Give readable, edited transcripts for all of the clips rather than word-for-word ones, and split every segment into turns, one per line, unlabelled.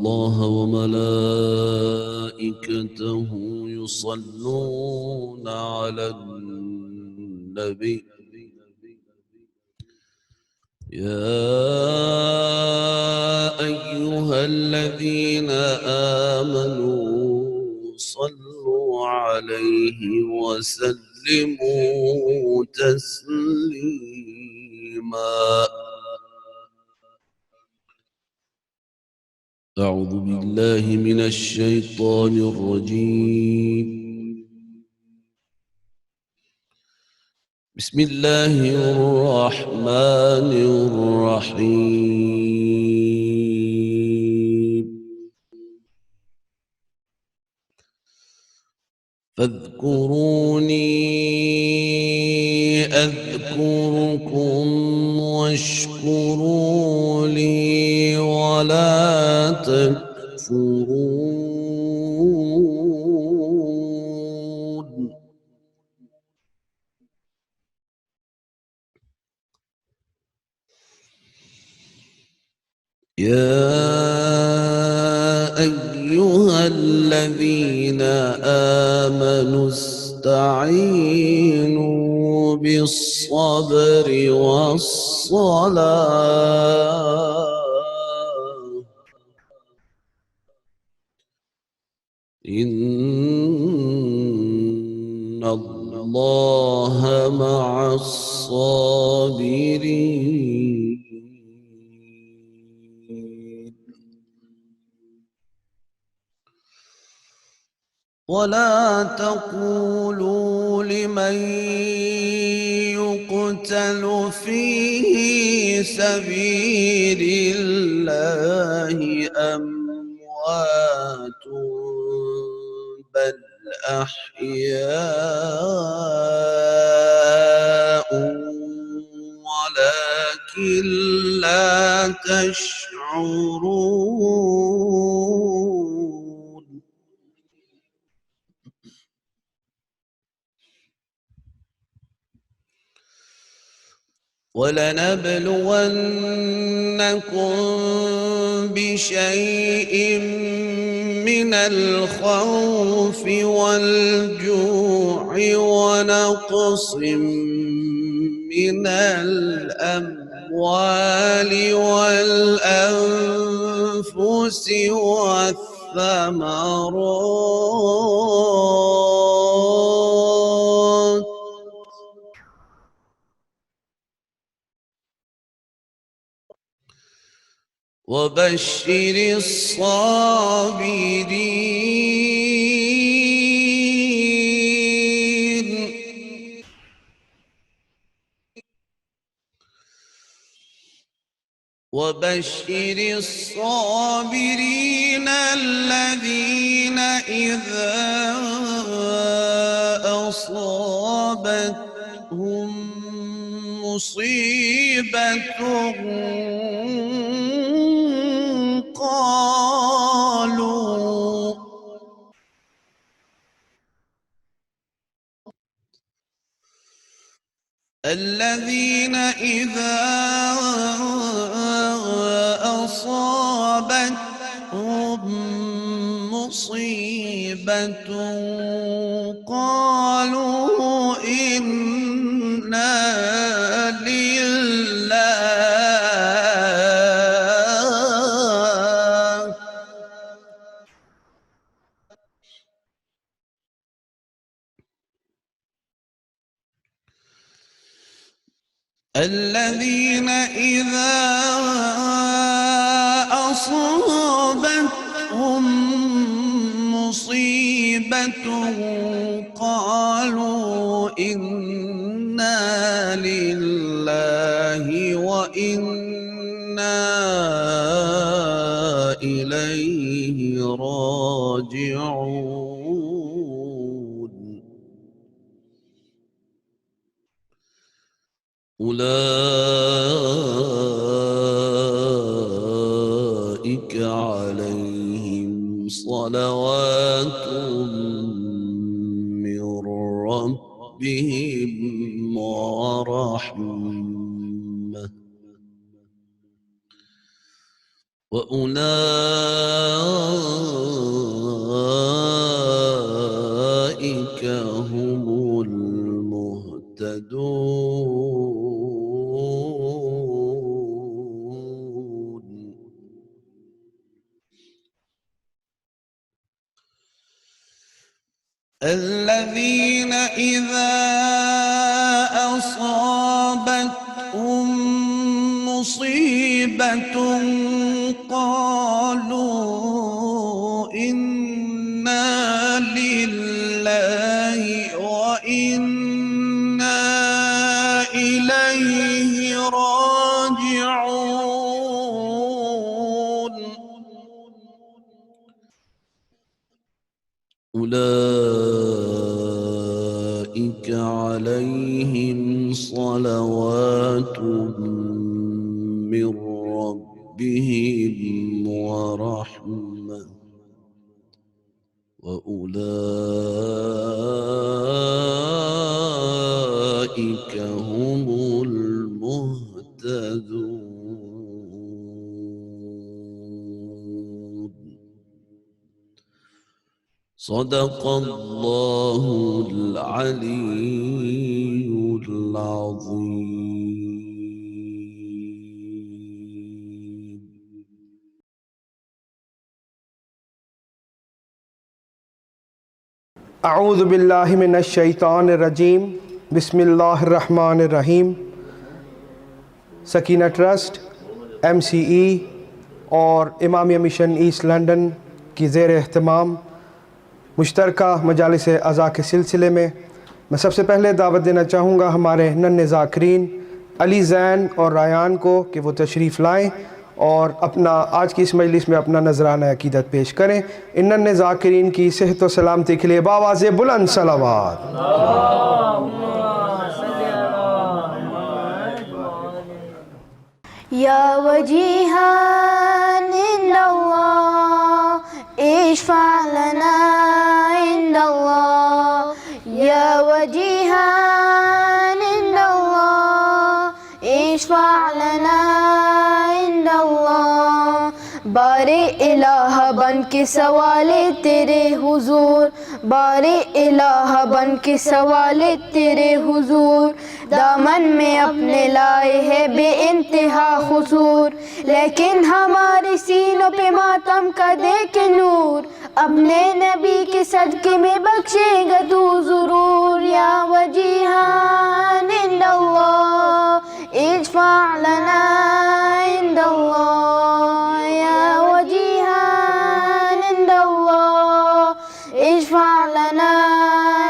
الله وملائكته يصلون على النبي يا أيها الذين آمنوا صلوا عليه وسلموا تسليما. أعوذ بالله من الشيطان الرجيم. بسم الله الرحمن الرحيم. فاذكروني أذكركم واشكروا لي ولا تكفرون. يا أيها الذين آمنوا استعينوا بالصبر والصلاة إن الله مع الصابرين. ولا تقولوا لمن يقتل في سبيل الله أموات بل أحياء ولكن لا تشعرون. ولنبلونكم بشيء من الخوف والجوع ونقص من الأموال والأنفس والثمرات وبشر الصابرين. وبشر الصابرين الذين إذا أصابتهم مصيبة الذين إذا أصابتهم مصيبة قالوا إنا لله الذين إذا أصابتهم مصيبة قالوا إنا لله وإنا إليه راجعون. أولئك عليهم صلوات من ربهم ورحمة وأولئك هم المهتدون. الذين إذا أصابتهم مصيبة قالوا إنا لله وإنا إليه راجعون. أولئك عليهم صلوات من ربهم ورحمة وأولئك هم المهتدون. صدق الله العلي العظيم.
اعوذ باللہ من الشیطان الرجیم، بسم اللہ الرحمن الرحیم۔ سکینہ ٹرسٹ، MCE اور امامیہ مشن ایسٹ لنڈن کی زیر اہتمام مشترکہ مجالس عزا کے سلسلے میں میں سب سے پہلے دعوت دینا چاہوں گا ہمارے ننھے ذاکرین علی زین اور رایان کو کہ وہ تشریف لائیں اور آج کی اس مجلس میں اپنا نذرانہ عقیدت پیش کریں۔ ان ننھے ذاکرین کی صحت و سلامتی کے لیے بآواز بلند صلوات۔
یا وجیہان عند اللہ اشفع لنا عند اللہ، یا وجیہان عند اللہ اشفع لنا عند اللہ۔ بار الہ بن کے سوال تیرے حضور، بار الہ بن کے سوال تیرے حضور، دامن میں اپنے لائے ہے بے انتہا حضور، لیکن ہمارے سینوں پہ ماتم کا دے کے نور، اپنے نبی کے صدقے میں بخشے گا تو ضرور۔ یا وجیہان عند اللہ اشفع لنا عند اللہ، یا وجیہان عند اللہ اشفع لنا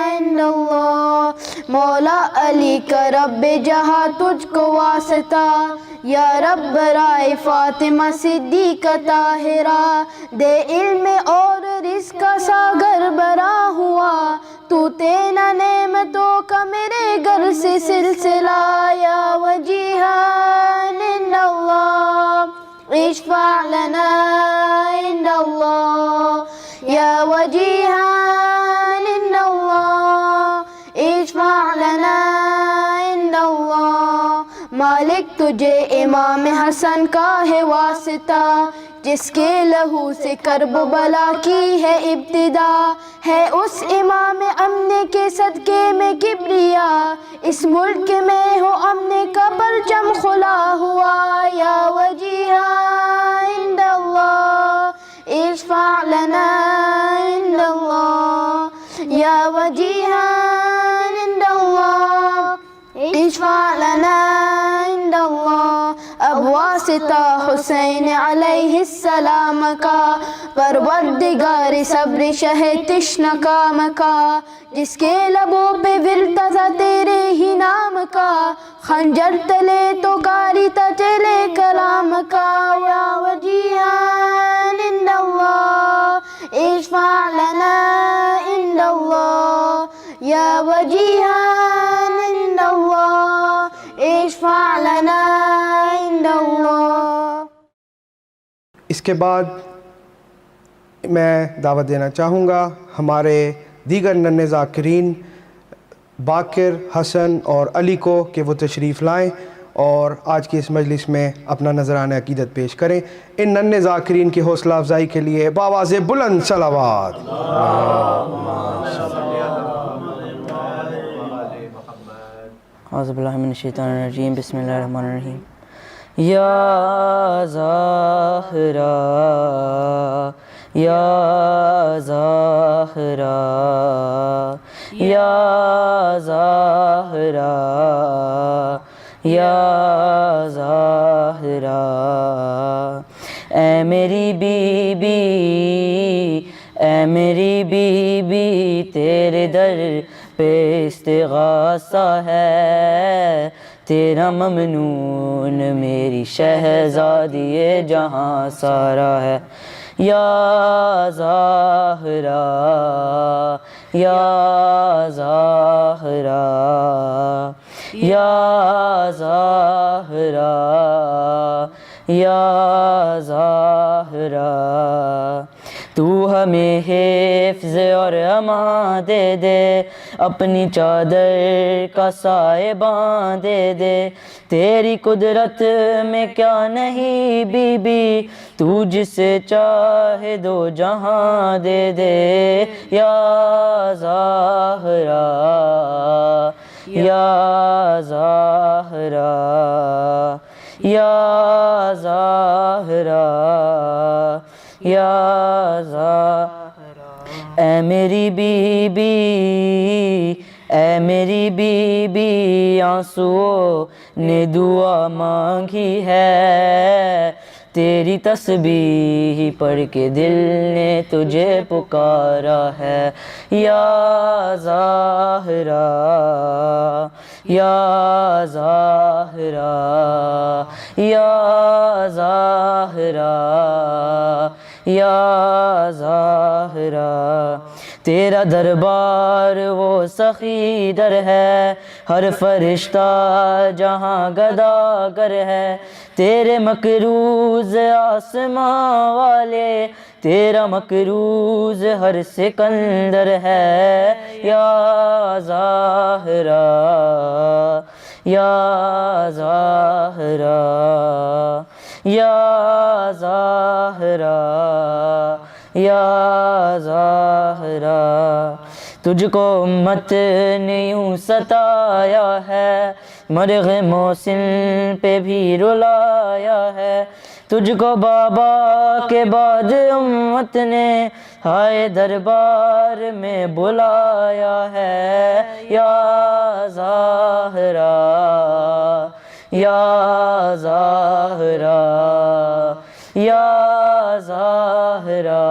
عند اللہ۔ مولا علی کا رب جہاں تجھ کو واسطہ، یا رب برائے فاطمہ صدیقہ طاہرہ، دے علم اور رزق کا ساگر برا ہوا، تو تینا نعمتوں کا میرے گھر سے سلسلہ۔ یا وجیہان عند اللہ اشفع لنا عند اللہ، یا وجیہان عند اللہ اشفع لنا عند اللہ۔ مالک تجھے امام حسن کا ہے واسطہ، جس کے لہو سے کرب بلا کی ہے ابتدا، ہے اس امام امن کے صدقے میں کبریا، اس ملک میں ہو امن کا پرچم کھلا ہوا۔ یا وجیہان عند اللہ اشفع لنا عند اللہ، یا وجیہان عند اللہ اشفع لنا عند اللہ۔ اب واسطہ حسین علیہ السلام کا، پروردگار صبر شہ تشنہ کام کا، جس کے لبوں پہ ورتا تھا تیرے ہی نام کا، خنجر تلے تو کاری تھا چلے کلام کا۔ یا وجیہان عند اللہ اشفع لنا عند اللہ، یا وجیہان عند اللہ اشفع لنا عند اللہ۔
اس کے بعد میں دعوت دینا چاہوں گا ہمارے دیگر ننھے ذاکرین باقر، حسن اور علی کو کہ وہ تشریف لائیں اور آج کی اس مجلس میں اپنا نذرانہ عقیدت پیش کریں۔ ان ننھے ذاکرین کی حوصلہ افزائی کے لیے بآواز بلند صلوات۔
اعوذ باللہ من الشیطان الرجیم، بسم اللہ الرحمن الرحیم۔ یا زہرا یا زہرا یا زہرا یا زہرا، اے میری بی بی، اے میری بی بی، تیرے در پہ استغاثہ ہے، تیرا ممنون میری شہزادی جہاں سارا ہے۔ یا زہرا یا زہرا یا زہرا یا زہرا، تو ہمیں حفظ اور امان دے دے، اپنی چادر کا سائبان دے دے، تیری قدرت میں کیا نہیں بی بی، تو جسے چاہے دو جہاں دے دے۔ یا زہرا یا زہرا یا زہرا یا زہرا، اے میری بی بی، اے میری بی بی، آنسوؤں نے دعا مانگی ہے، تیری تسبیح پڑھ کے دل نے تجھے پکارا ہے۔ یا زہرا یا زہرا یا زہرا یا زہرا، تیرا دربار وہ سخی در ہے، ہر فرشتہ جہاں گداگر ہے، تیرے مکروز آسماں والے، تیرا مکروز ہر سکندر ہے۔ یا زہرا یا زہرا یا زہرا یا زہرا، تجھ کو امت نے یوں ستایا ہے، مرغ محسن پہ بھی رلایا ہے، تجھ کو بابا کے بعد امت نے ہائے دربار میں بلایا ہے۔ یا زہرا یا زہرا یا زہرا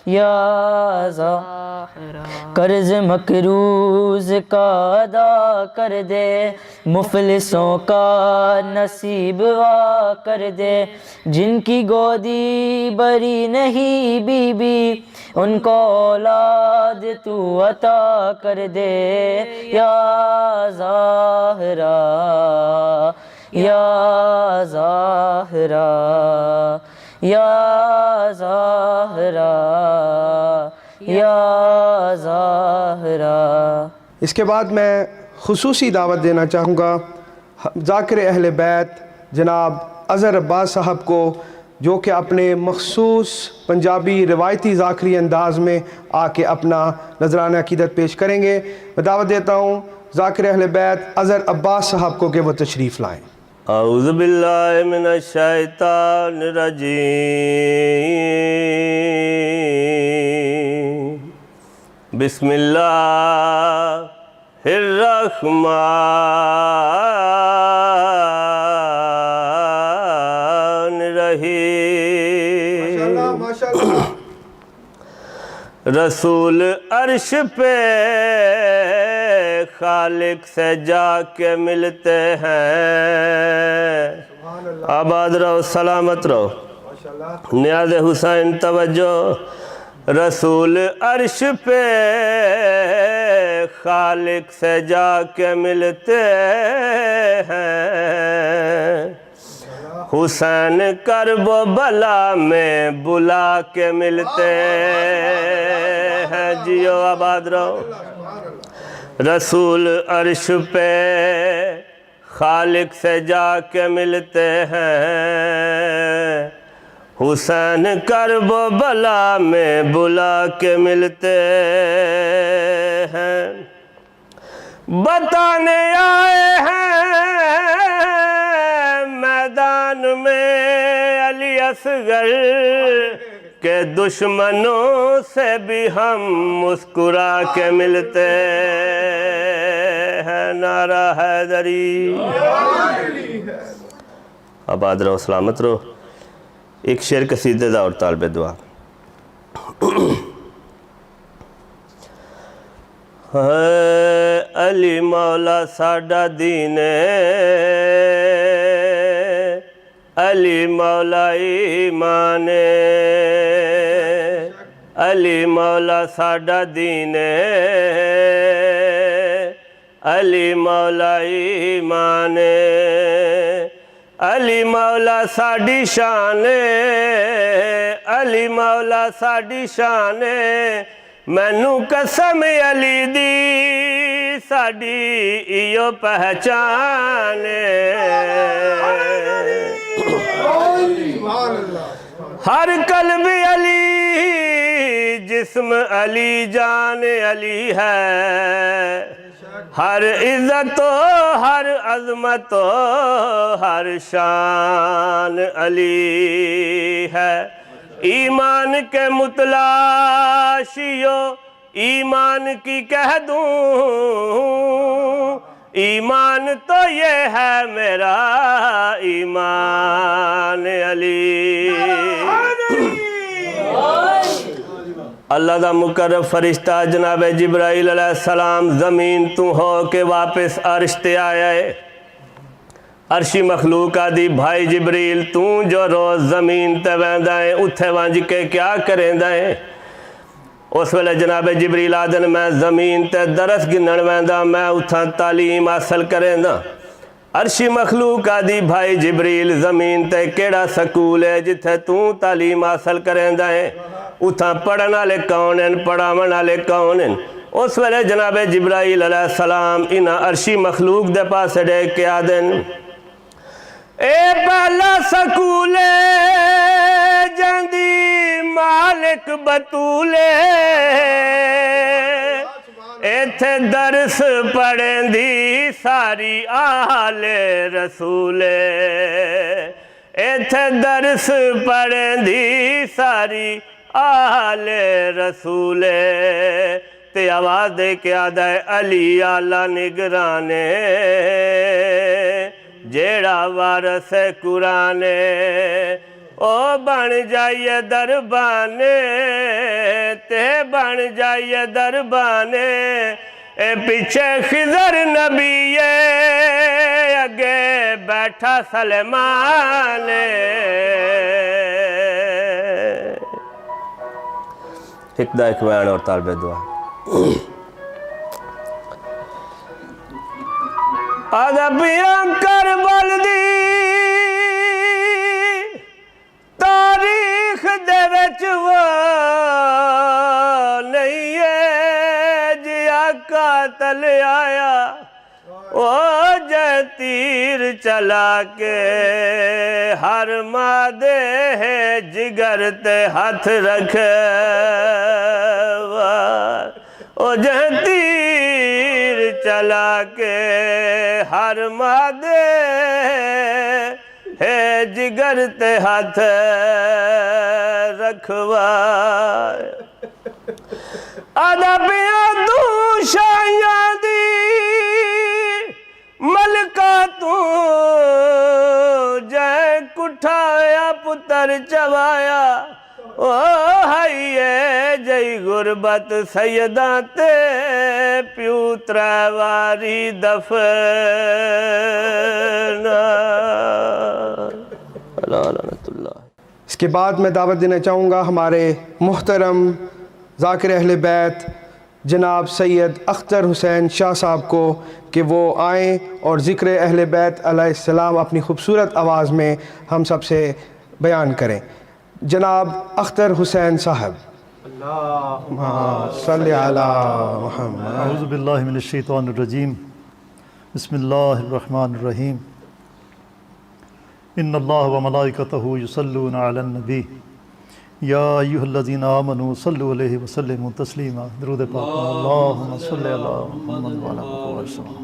یا زہرا، قرض مقروض کا ادا کر دے، مفلسوں کا نصیب وا کر دے، جن کی گودی بری نہیں بی بی، ان کو اولاد تو عطا کر دے۔ یا زہرا یا زہرا یا زہرا یا زہرا۔
اس کے بعد میں خصوصی دعوت دینا چاہوں گا ذاکر اہل بیت جناب اظہر عباس صاحب کو، جو کہ اپنے مخصوص پنجابی روایتی ذاکری انداز میں آ کے اپنا نذرانہ عقیدت پیش کریں گے۔ میں دعوت دیتا ہوں ذاکر اہل بیت اظہر عباس صاحب کو کہ وہ تشریف لائیں۔
اعوذ باللہ من الشیطان الرجیم، بسم اللہ الرحمن الرحیم۔ رسول عرش پہ خالق سے جا کے ملتے ہیں، آباد رہو سلامت رہو، نیاز حسین توجہ۔ رسول عرش پہ خالق سے جا کے ملتے ہیں، حسین کرب و بلا میں بلا کے ملتے ہیں، جیو آباد رہو۔ رسول عرش پہ خالق سے جا کے ملتے ہیں، حسین کرب و بلا میں بلا کے ملتے ہیں، بتانے آئے ہیں میدان میں علی اصغر کہ دشمنوں سے بھی ہم مسکرا کے ملتے ہیں، نعرہ حیدری۔ آباد رہو، سلامت رہو۔ ایک شعر قصیدے دا اور طالب دعا۔ علی مولا ساڈا دین، علی مولا ایمان، علی مولا ساڈا دین، علی مولا ایمان، علی مولا ساڈی شان، علی مولا ساڈی شان، مینوں قسم علی دی ساڈی ایو پہچان، ہر قلب علی جسم علی جان علی ہے، ہر عزت و ہر عظمت و ہر شان علی ہے، ایمان کے متلاشیو ایمان کی کہہ دوں، ایمان تو یہ ہے میرا ایمان علی۔ اللہ دا مقرب فرشتہ جناب جبرائیل علیہ السلام زمین تو ہو کے واپس عرش تے آیا ہے، عرشی مخلوق آدھی بھائی جبریل تو جو روز زمین تے ویندائیں اتھے وانج کے کیا کریں دائیں؟ اس ویلے جناب جبریل آدن میں زمین تے درس گنن ویندا، میں اتھاں تعلیم حاصل کریں دا۔ عرشی مخلوق آدھی بھائی جبریل زمین تے کیڑا سکول ہے جتھے تو تعلیم حاصل کریں دائیں؟ اتھاں پڑھن والے کون ہیں، پڑھاون والے کون ہیں؟ اس ویلے جناب جبرائیل علیہ السلام انہاں عرشی مخلوق دے پاس ڈیک کے آدن، اے پہلا سکولے جاندی مالک بطولے، ایتھے درس پڑھیں دی ساری آل رسولے، ایتھے درس پڑھیں دی ساری آل رسولے، تے آواز دے کے آدھا ہے علی آلہ نگرانے، جیڑا وارث قرآن، او بن جائیے دربانے، تے بن جائیے دربانے، اے پیچھے خضر نبی اگے بیٹھا سلیمان، ایک دا ایک بیان اور طالب دعا۔ ادبیاں کربل دی تاریخ دے وچ وہ نہیں ہے جیا قاتل آیا، او جے تیر چلا کے ہر مادے جگر تے ہاتھ رکھے، او جے تیر چلا کے ہر مادے ہے جگر تے ہاتھ رکھوا، ادبیاں تو شایاں دی ملکہ تو جے کٹھایا پتر چوایا، او ہائیے جئی غربت سیداں تے پیو تریواری دفنا۔
اس کے بعد میں دعوت دینا چاہوں گا ہمارے محترم ذاکر اہل بیت جناب سید اختر حسین شاہ صاحب کو کہ وہ آئیں اور ذکر اہل بیت علیہ السلام اپنی خوبصورت آواز میں ہم سب سے بیان کریں۔ جناب اختر حسین صاحب۔ اللہم صلی علی محمد۔
اعوذ باللہ من الشیطان الرجیم، بسم اللہ الرحمن الرحیم ان اللہ و ملائکتہ یصلون علی النبی یا ایھا الذین آمنوا صلوا علیہ وسلموا تسلیما. درود پاک اللہم صلی علی محمد و علی محمد وسلم.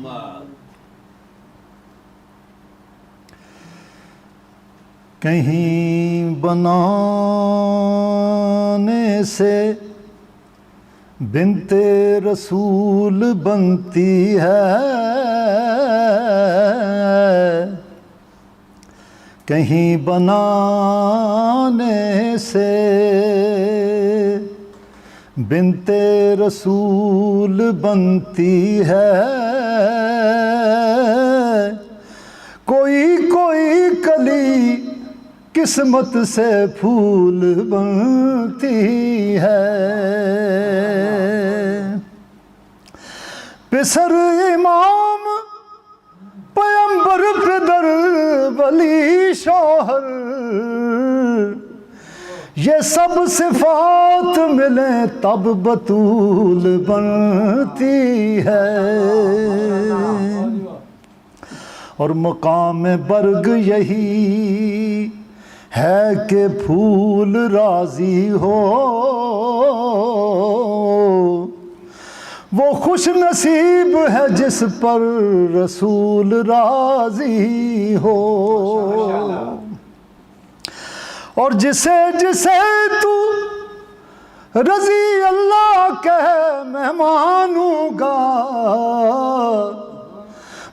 کہیں بنانے سے بنت رسول بنتی ہے، کہیں بنانے سے بنت رسول بنتی ہے، کوئی کوئی کلی قسمت سے پھول بنتی ہے. پسر امام پیمبر پدر ولی شوہر، یہ سب صفات ملیں تب بطول بنتی ہے. اور مقام برگ یہی ہے کہ پھول راضی ہو، وہ خوش نصیب ہے جس پر رسول راضی ہو. اور جسے جسے تو رضی اللہ کہے میں مانوں گا،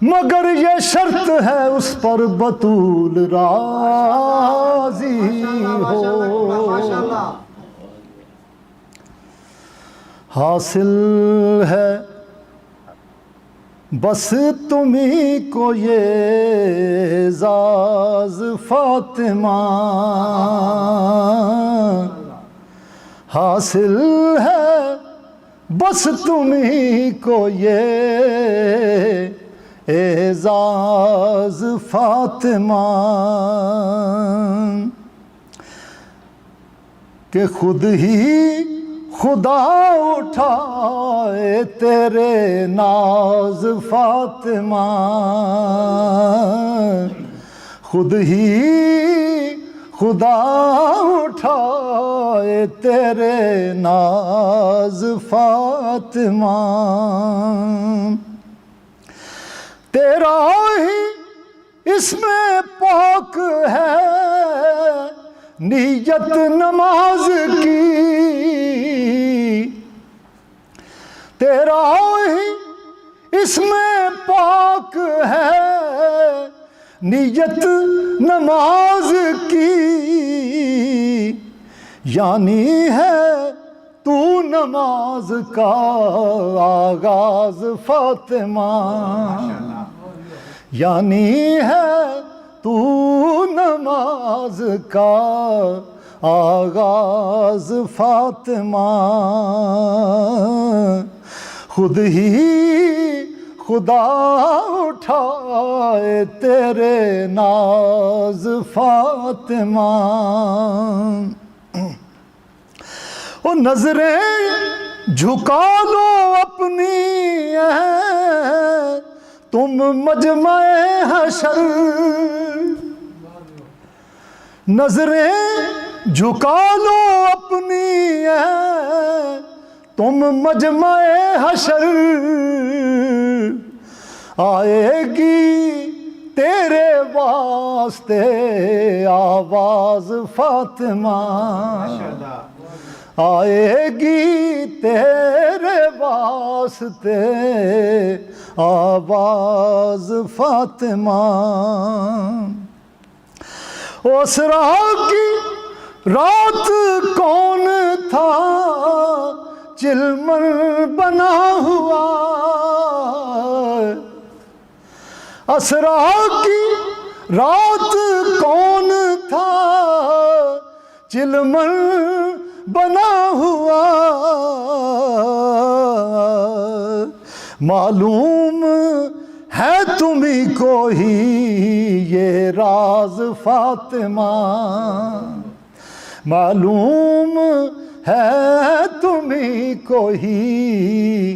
مگر یہ شرط ہے اس پر بطول راضی ہو. حاصل ہے بس تمہیں کو یہ اعزاز فاطمہ، حاصل ہے بس تمہیں کو یہ اعزاز فاطمہ، کہ خود ہی خدا اٹھائے تیرے ناز فاطمہ، خود ہی خدا اٹھائے تیرے ناز فاطمہ. تیرا ہی اس میں پاک ہے نیت نماز کی، تیرا ہی اس میں پاک ہے نیت نماز کی، یعنی ہے تو نماز کا آغاز فاطمہ، یعنی ہے تو نماز کا آغاز فاطمہ. خود ہی خدا اٹھائے تیرے ناز فاطمہ. وہ نظریں جھکا لو اپنی تم مجمع حشر، نظریں جھکا لو اپنی تم مجمع حشر، آئے گی تیرے واسطے آواز فاطمہ، آئے گی تیرے واسطے آواز فاطمہ. اسرا کی رات کون تھا چلمن بنا ہوا، اسرا کی رات کون تھا چلمن بنا ہوا، معلوم ہے تمہیں کو ہی یہ راز فاطمہ، معلوم ہے تمہیں کو ہی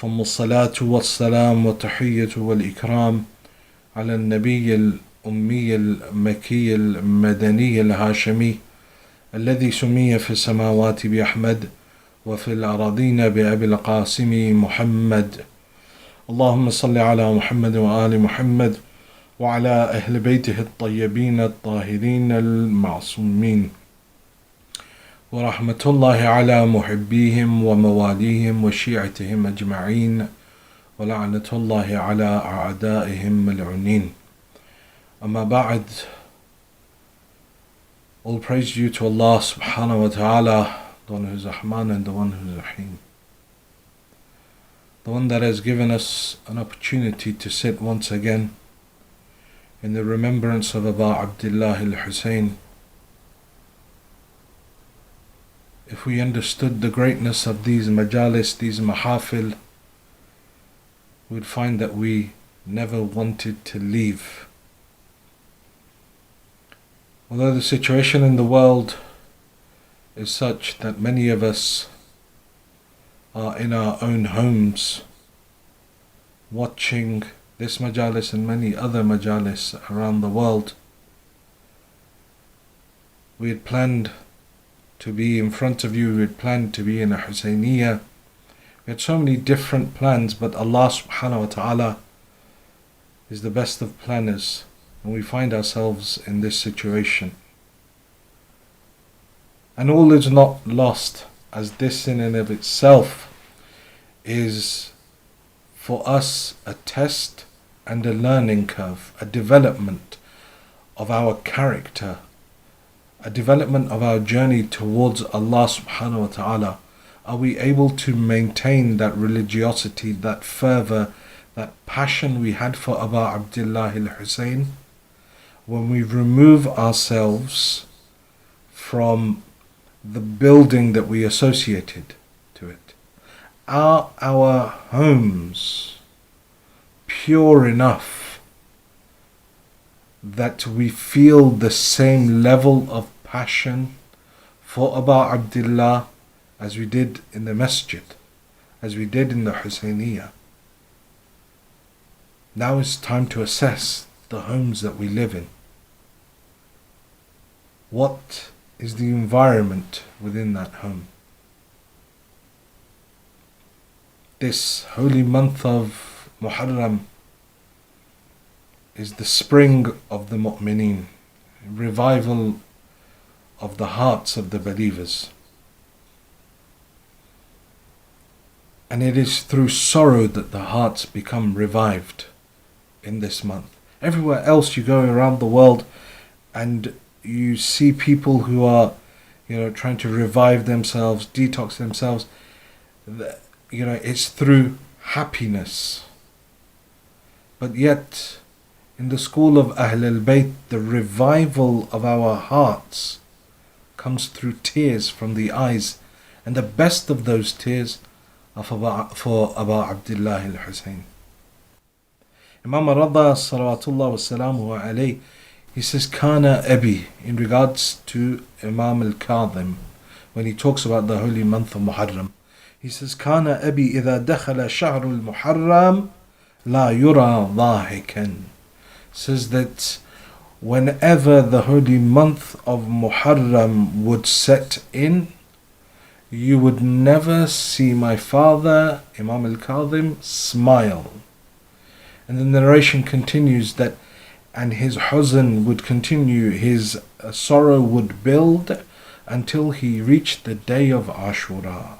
ثم الصلاة والسلام والتحية والإكرام على النبي الأمي المكي المدني الهاشمي الذي سمي في السماوات بأحمد وفي الأراضين بأبي القاسم محمد. اللهم صل على محمد وآل محمد وعلى أهل بيته الطيبين الطاهرين المعصومين، ورحمة الله على محبيهم ومواليهم وشيعتهم أجمعين، ولعنة الله على أعدائهم ملعونين. أما بعد, all praise due to Allah subhanahu wa ta'ala, the one who is Rahman and the one who is Rahim, the one that has given us an opportunity to sit once again in the remembrance of Abu Abdullah al-Hussein. If we understood the greatness of these majalis, these mahafil, we'd find that we never wanted to leave. Although the situation in the world is such that many of us are in our own homes watching this majalis and many other majalis around the world, we had planned to be in front of you, we had planned to be in a Husayniyah. We had so many different plans, but Allah subhanahu wa ta'ala is the best of planners, and we find ourselves in this situation. And all is not lost, as this in and of itself is for us a test and a learning curve, a development of our character, a development of our journey towards Allah subhanahu wa ta'ala. Are we able to maintain that religiosity, that fervor, that passion we had for Abu Abdullah al-Hussein when we remove ourselves from the building that we associated to it? Are our homes pure enough that we feel the same level of passion for Abu Abdullah as we did in the masjid, as we did in the Husayniyah? Now it's time to assess the homes that we live in. What is the environment within that home? this holy month of Muharram is the spring of the mu'mineen, revival of the hearts of the believers. And it is through sorrow that the hearts become revived in this month. Everywhere else you go around the world and you see people who are, trying to revive themselves, detox themselves, it's through happiness. But yet, in the school of Ahl al-Bayt, the revival of our hearts comes through tears from the eyes. And the best of those tears are for Abu Abdullah al-Hussein. Imam Rada salawatullah wa salamuhu alayhi, he says, Kana Abi, in regards to Imam al-Kadhim, when he talks about the holy month of Muharram. He says, Kana Abi idha dakhala shahr al-Muharram la yura dhahikan. Says that whenever the holy month of Muharram would set in, you would never see my father, Imam al-Kadhim, smile. And the narration continues that, and his huzn would continue, his sorrow would build until he reached the day of Ashura.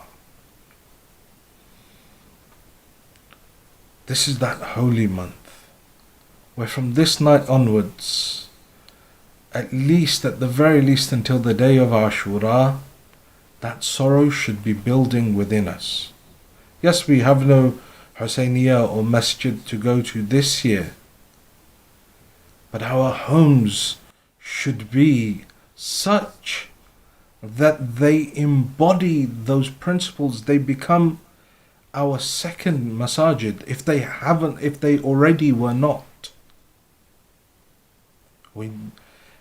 This is that holy month, where from this night onwards, at the very least until the day of Ashura, that sorrow should be building within us. Yes, we have no Husayniyah or masjid to go to this year, but our homes should be such that they embody those principles. They become our second masajid, if they already were not.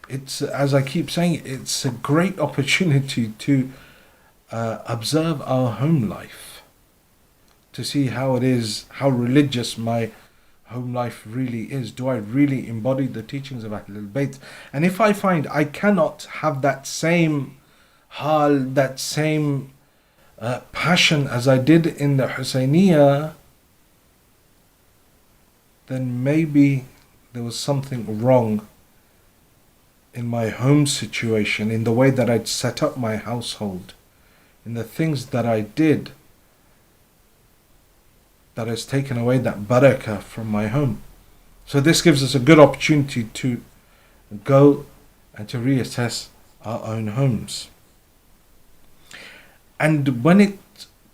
It's, as I keep saying, it's a great opportunity to observe our home life, to see how it is, how religious my home life really is. Do I really embody the teachings of Ahlul Bayt? And if I find I cannot have that same hal, that same passion as I did in the Husayniyah, then maybe there was something wrong in my home situation, in the way that I'd set up my household, in the things that I did, that has taken away that barakah from my home. So this gives us a good opportunity to go and to reassess our own homes. And when it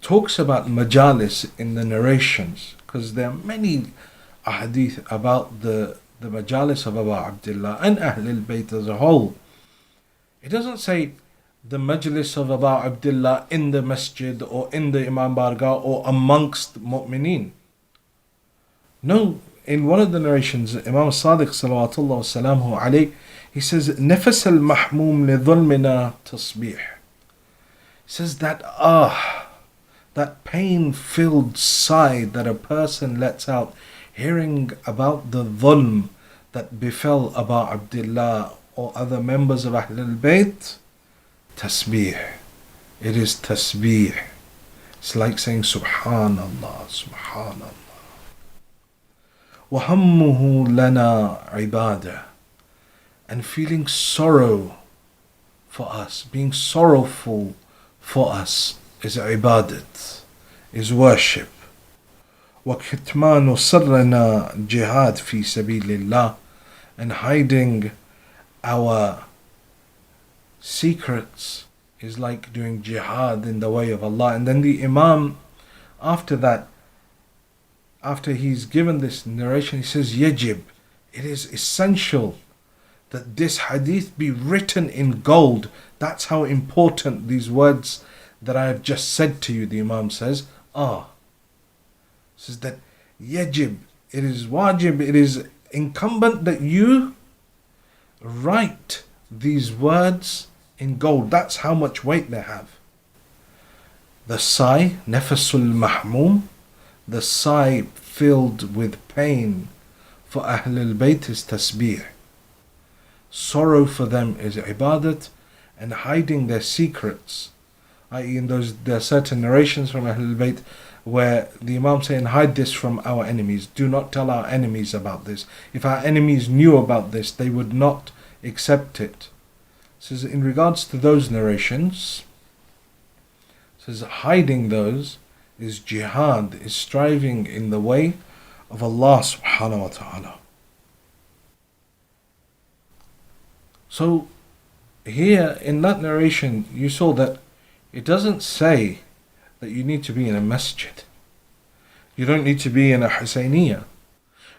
talks about majalis in the narrations, because there are many ahadith about the majalis of Abu Abdullah and Ahlul Bayt as a whole, it doesn't say the majlis of Abu Abdullah in the masjid or in the Imam Bargah or amongst mu'mineen. No, in one of the narrations, Imam Sadiq salawatullah wa salamuhu alayhi, he says, Nafas al-mahmum li dhulmina tasbih. He says that that pain-filled sigh that a person lets out hearing about the dhulm that befell Abu Abdullah or other members of Ahlul Bayt, tasbih. It is tasbih. It's like saying Subhanallah, Subhanallah. وَهَمُّهُ لَنَا عِبَادَةً. And feeling sorrow for us, being sorrowful for us is ibadat, is worship. وَكِتْمَانُ سَرَّنَا جِهَادٍ فِي سَبِيلِ اللَّهِ. And hiding our secrets is like doing jihad in the way of Allah. And then the Imam, after that, after he's given this narration, he says, Yajib, it is essential that this hadith be written in gold. That's how important these words that I have just said to you, the Imam says, are. He says that Yajib, it is wajib, it is incumbent that you write these words in gold. That's how much weight they have. The sigh, nafasul mahmum, the sigh filled with pain for Ahlul Bayt is tasbih. Sorrow for them is ibadat, and hiding their secrets, i.e. there are certain narrations from Ahlul Bayt where the Imam saying, hide this from our enemies. Do not tell our enemies about this. If our enemies knew about this, they would not accept it. Says in regards to those narrations, says hiding those is jihad, is striving in the way of Allah subhanahu wa ta'ala. So here in that narration you saw that it doesn't say that you need to be in a masjid. You don't need to be in a Husayniyah.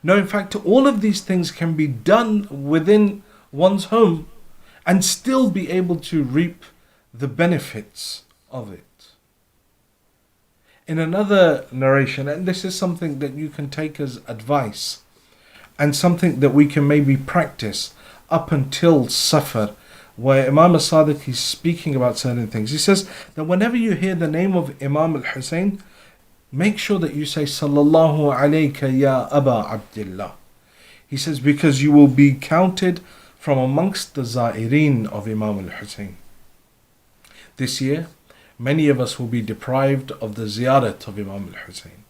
No, in fact, all of these things can be done within one's home and still be able to reap the benefits of it. In another narration, and this is something that you can take as advice and something that we can maybe practice up until Safar, where Imam al-Sadiq is speaking about certain things. He says that whenever you hear the name of Imam al-Hussein, make sure that you say Sallallahu alayka ya Aba Abdullah. He says because you will be counted from amongst the Za'irin of Imam al-Hussein. This year, many of us will be deprived of the ziyarat of Imam al-Hussein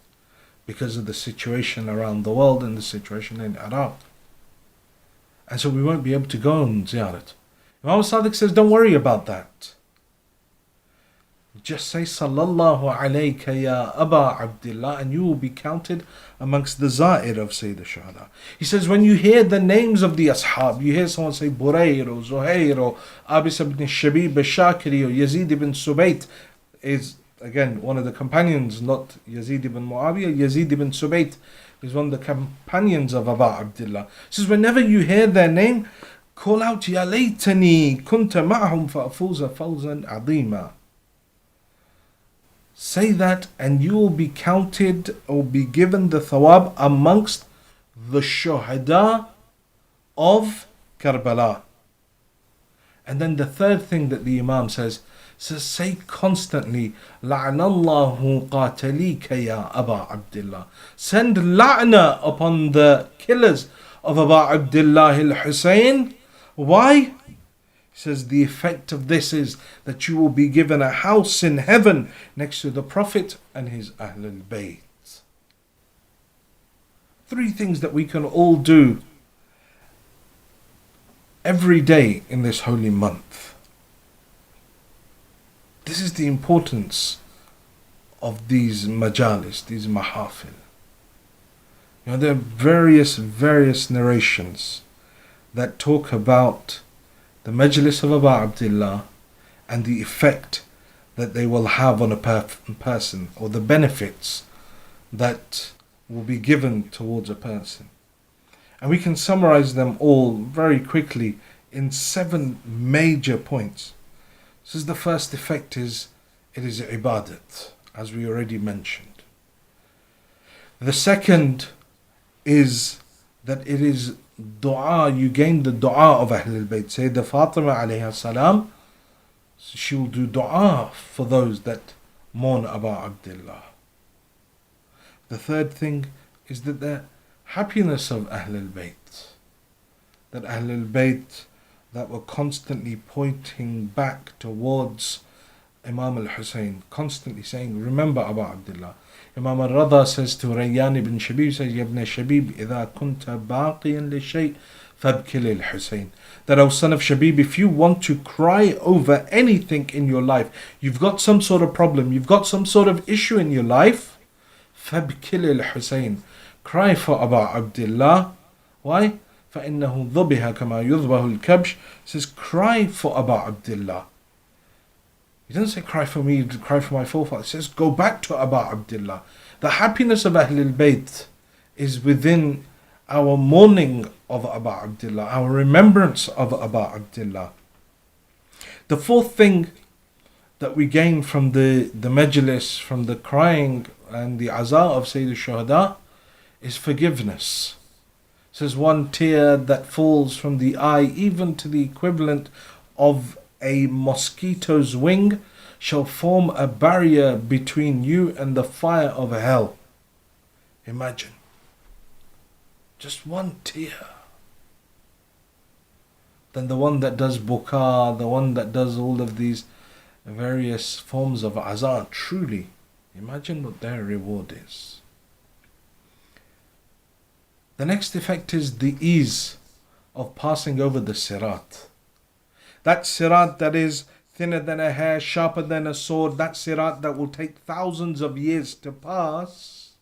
because of the situation around the world and the situation in Iraq. And so we won't be able to go on ziyarat. Imam Sadiq says, don't worry about that. Just say Sallallahu alayka ya Aba Abdullah and you will be counted amongst the Za'ir of Sayyid al-Shuhada. He says, when you hear the names of the Ashab, you hear someone say Burayr or Zuhair or Abis ibn Shabib al-Shakiri or Yazid ibn Subayt, is again one of the companions, not Yazid ibn Muawiyah. Yazid ibn Subayt is one of the companions of Aba Abdullah. He says, whenever you hear their name, call out, Ya laytani kunta ma'ahum fa'afuza fawzan adima. Say that and you will be counted or be given the thawab amongst the shuhada of Karbala. And then the third thing that the Imam says, say constantly, La'nallahu qatalika ya Aba Abdullah. Send la'na upon the killers of Aba Abdullah al-Hussein. Why? He says the effect of this is that you will be given a house in heaven next to the Prophet and his Ahlul Bayt. Three things that we can all do every day in this holy month. This is the importance of these majalis, these mahafil. You know, there are various narrations that talk about the majlis of Aba Abdullah and the effect that they will have on a person, or the benefits that will be given towards a person. And we can summarize them all very quickly in 7 major points. This is the first effect is, it is ibadat, as we already mentioned. The second is that it is dua, you gain the dua of Ahlul Bayt. Sayyidah Fatima alayha salam, she will do dua for those that mourn Aba Abdullah. The third thing is that the happiness of Ahlul Bayt, that Ahlul Bayt that were constantly pointing back towards Imam al-Hussein, constantly saying, remember Aba Abdullah. Imam al-Rada says to Rayyan ibn Shabib, says, Ya ibn Shabib, إِذَا كُنْتَ بَاقِيًا لِشَيْءٍ فَابْكِ لِلْحُسَيْنِ. That, O son of Shabib, if you want to cry over anything in your life, you've got some sort of problem, you've got some sort of issue in your life, فَابْكِ لِلْحُسَيْنِ. Cry for Aba Abdullah. Why? فَإِنَّهُ ذُبِحَ كَمَا يُذْبَهُ الْكَبْشِ. Says, cry for Aba Abdullah. He doesn't say cry for me, cry for my forefathers. He says go back to Aba Abdullah. The happiness of Ahlul Bayt is within our mourning of Aba Abdullah, our remembrance of Aba Abdullah. The fourth thing that we gain from the majlis, from the crying and the aza of Sayyid al-Shuhada, is forgiveness. It says one tear that falls from the eye, even to the equivalent of a mosquito's wing, shall form a barrier between you and the fire of hell. Imagine. Just one tear. Then the one that does buka, the one that does all of these various forms of azan, truly, Imagine what their reward is. The next effect is the ease of passing over the sirat. That sirat that is thinner than a hair, sharper than a sword, that sirat that will take thousands of years to pass,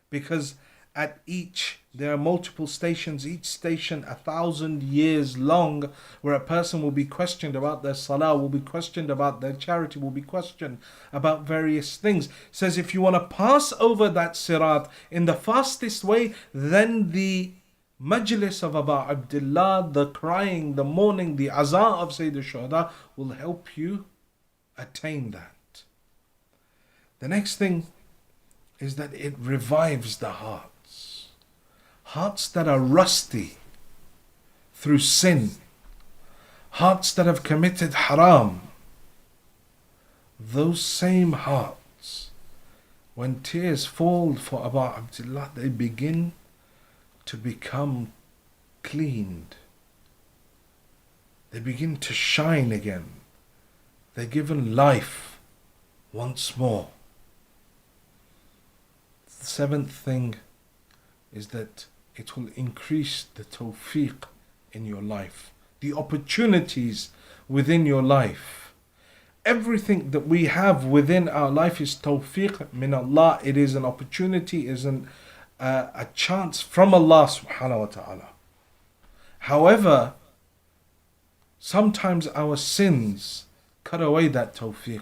because at each there are multiple stations, each station 1,000 years long, where a person will be questioned about their salah, will be questioned about their charity, will be questioned about various things. It says if you want to pass over that sirat in the fastest way, then the majlis of Abu Abdullah, the crying, the mourning, the azan of Sayyid al-Shuhada will help you attain that. The next thing is that it revives the hearts. Hearts that are rusty through sin, hearts that have committed haram, those same hearts, when tears fall for Abu Abdullah, they begin to become cleaned. They begin to shine again. They're given life once more. The seventh thing is that it will increase the tawfiq in your life, the opportunities within your life. Everything that we have within our life is tawfiq min Allah. It is an opportunity, is a chance from Allah subhanahu wa ta'ala. However, sometimes our sins cut away that tawfiq.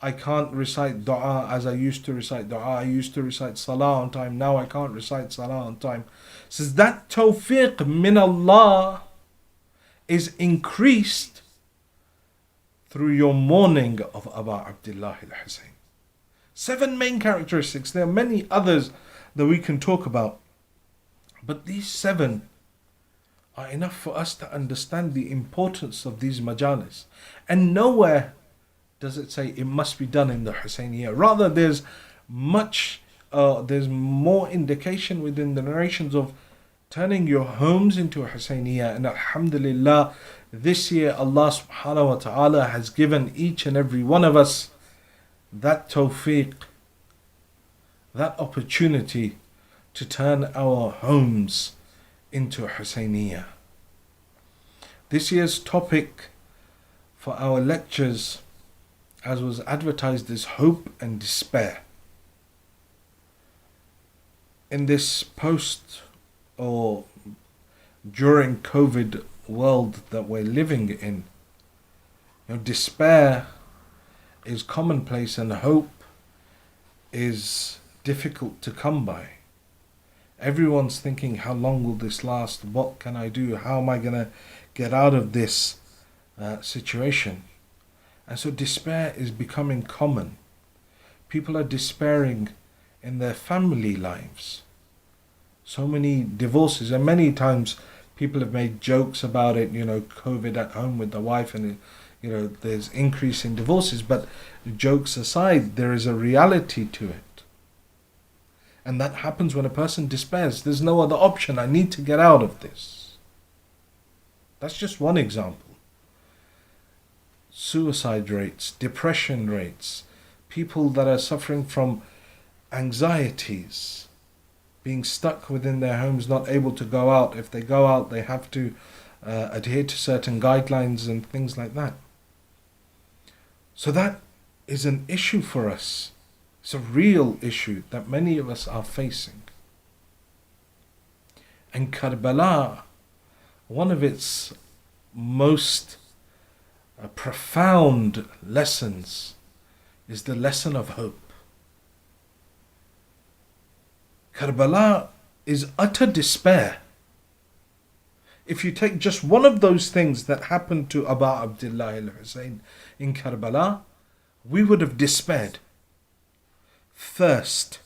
I can't recite dua as I used to recite dua. I used to recite salah on time. Now I can't recite salah on time. Says that tawfiq min Allah is increased through your mourning of Abu Abdullah al-Hussein. 7 main characteristics. There are many others that we can talk about, but these 7 are enough for us to understand the importance of these majalis. And nowhere does it say it must be done in the Husayniyah. Rather, there's more indication within the narrations of turning your homes into a Husayniyah. And alhamdulillah, this year Allah subhanahu wa ta'ala has given each and every one of us that tawfiq, that opportunity to turn our homes into a Husayniyah. This year's topic for our lectures, as was advertised, is hope and despair. In this post or during COVID world that we're living in, despair is commonplace and hope is difficult to come by. Everyone's thinking, how long will this last? What can I do? How am I going to get out of this situation? And so despair is becoming common. People are despairing in their family lives. So many divorces, and many times people have made jokes about it, COVID at home with the wife, and there's increase in divorces. But jokes aside, there is a reality to it. And that happens when a person despairs. There's no other option. I need to get out of this. That's just one example. Suicide rates, depression rates, people that are suffering from anxieties, being stuck within their homes, not able to go out. If they go out, they have to adhere to certain guidelines and things like that. So that is an issue for us. It's a real issue that many of us are facing. And Karbala, one of its most profound lessons is the lesson of hope. Karbala is utter despair. If you take just one of those things that happened to Abu Abdullah al-Hussein in Karbala, we would have despaired. Thirst.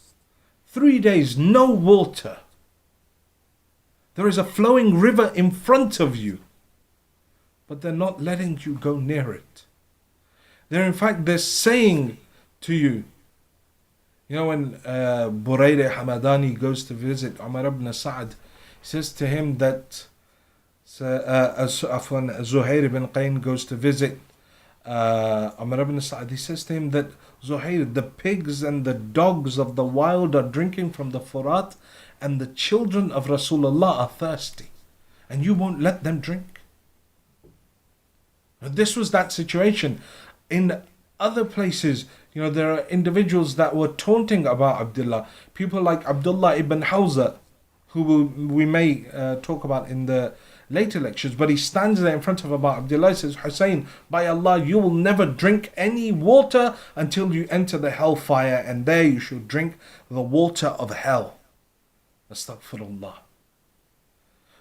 3 days, no water. There is a flowing river in front of you, but they're not letting you go near it. They're saying to you, when Burayda Hamadani goes to visit Umar ibn Sa'd, he says to him that Zuhair ibn Qayn goes to visit Umar ibn Sa'd, he says to him that Zuhair, the pigs and the dogs of the wild are drinking from the Furat, and the children of Rasulullah are thirsty, and you won't let them drink. This was that situation. In other places, there are individuals that were taunting about Abdullah. People like Abdullah ibn Hawza, who we may talk about in the later lectures, but he stands there in front of about Abdullah and says, Hussein, by Allah, you will never drink any water until you enter the hellfire, and there you shall drink the water of hell. Astaghfirullah.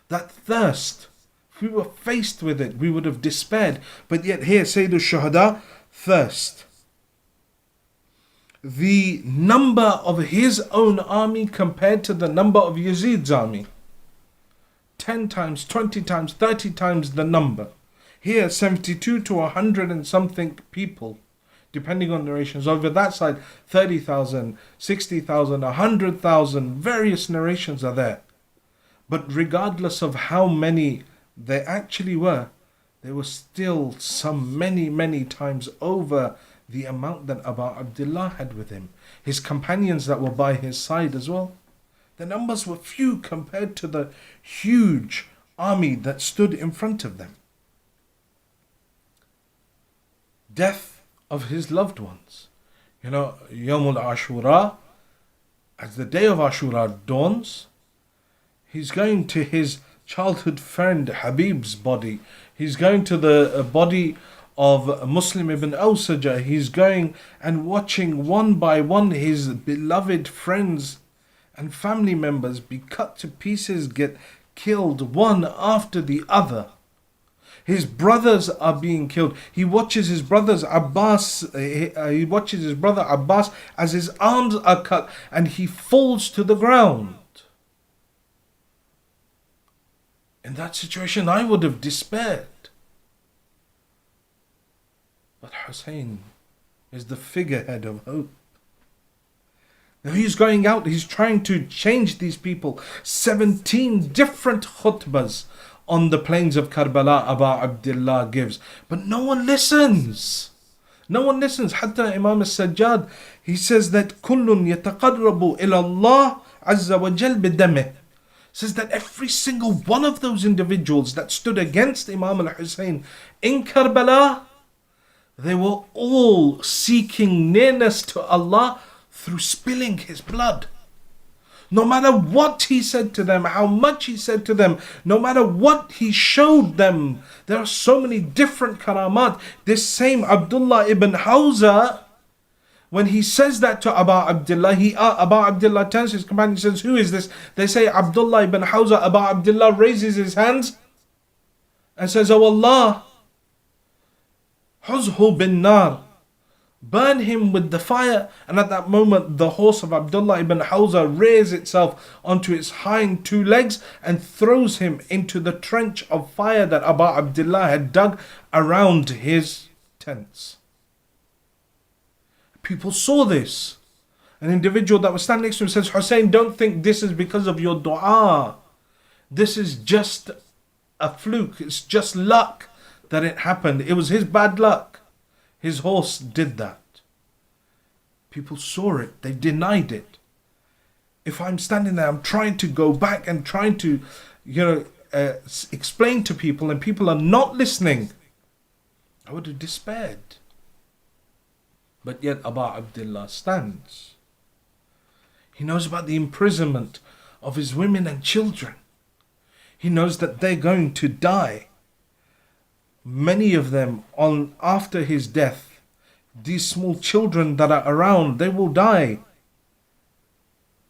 That thirst, if we were faced with it, we would have despaired. But yet here, Sayyid al-Shuhada, thirst. The number of his own army compared to the number of Yazid's army. 10 times, 20 times, 30 times the number. Here, 72 to 100 and something people, depending on narrations. Over that side, 30,000, 60,000, 100,000, various narrations are there. But regardless of how many there actually were still some many times over the amount that Abu Abdullah had with him. His companions that were by his side as well. The numbers were few compared to the huge army that stood in front of them. Death of his loved ones. Yawmul Ashura, as the day of Ashura dawns, he's going to his childhood friend Habib's body. He's going to the body of Muslim ibn Awsaja. He's going and watching one by one his beloved friends and family members be cut to pieces, get killed one after the other. His brothers are being killed. He watches his brother Abbas as his arms are cut and he falls to the ground. In that situation, I would have despaired. But Hussein is the figurehead of hope. Now he's going out, he's trying to change these people. 17 different khutbahs on the plains of Karbala Abu Abdullah gives. But no one listens. No one listens. Hatta Imam al-Sajjad, he says that كُلٌّ يَتَقَرَّبُ إِلَى اللَّهِ عَزَّ وَجَلْ بِدَمِهِ. Says that every single one of those individuals that stood against Imam al-Hussein in Karbala, they were all seeking nearness to Allah through spilling his blood. No matter what he said to them, how much he said to them, no matter what he showed them, there are so many different karamat. This same Abdullah ibn Hawza, when he says that to Abu Abdullah, Abu Abdullah turns to his companion and says, who is this? They say, Abdullah ibn Hawza. Abu Abdullah raises his hands and says, oh Allah, Huzhu bin nar, burn him with the fire. And at that moment, the horse of Abdullah ibn Hawza rears itself onto its hind two legs and throws him into the trench of fire that Abu Abdullah had dug around his tents. People saw this. An individual that was standing next to him says, Hussein, don't think this is because of your dua. This is just a fluke. It's just luck that it happened. It was his bad luck. His horse did that. People saw it. They denied it. If I'm standing there, I'm trying to go back and trying to, explain to people, and people are not listening, I would have despaired. But yet Abu Abdullah stands. He knows about the imprisonment of his women and children. He knows that they're going to die. Many of them after his death, these small children that are around, they will die.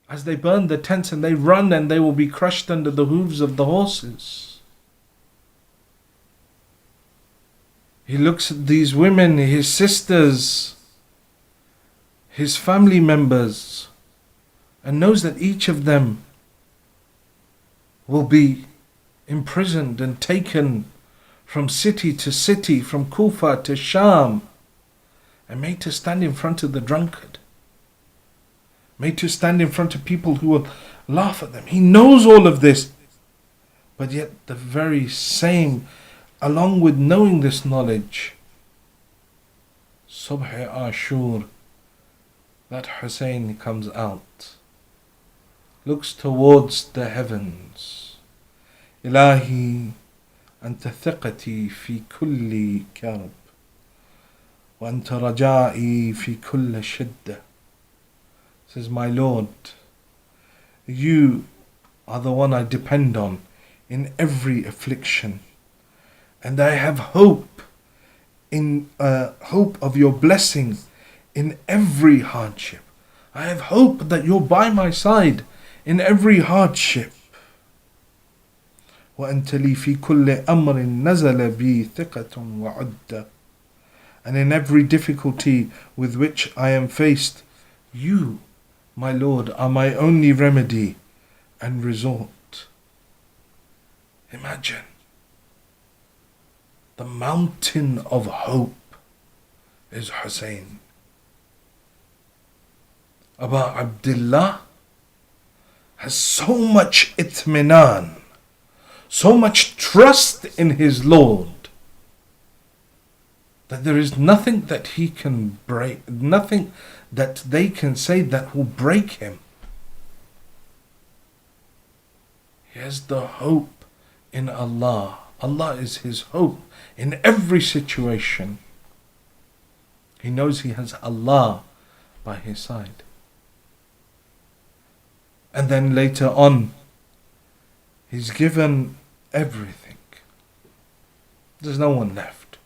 As they burn the tents and they run, and they will be crushed under the hooves of the horses. He looks at these women, his sisters, his family members, and knows that each of them will be imprisoned and taken from city to city, from Kufa to Sham, and made to stand in front of the drunkard, made to stand in front of people who will laugh at them. He knows all of this, but yet the very same, along with knowing this knowledge, Subh Ashur that Hussein comes out, looks towards the heavens. Ilahi anta thiqati fi kulli karb, wa anta raja'i fi kulli shidda. Says, my Lord, you are the one I depend on in every affliction, and I have hope of your blessing in every hardship. I have hope that you're by my side in every hardship. وأنت لي في كل أمر نزل بي ثقة وعدة. And in every difficulty with which I am faced, you, my Lord, are my only remedy and resort. Imagine the mountain of hope is Hussein. Abu Abdullah has so much itminan, so much trust in his Lord, that there is nothing that he can break, nothing that they can say that will break him. He has the hope in Allah. Allah is his hope in every situation. He knows he has Allah by his side. And then later on, he's given everything. There's no one left.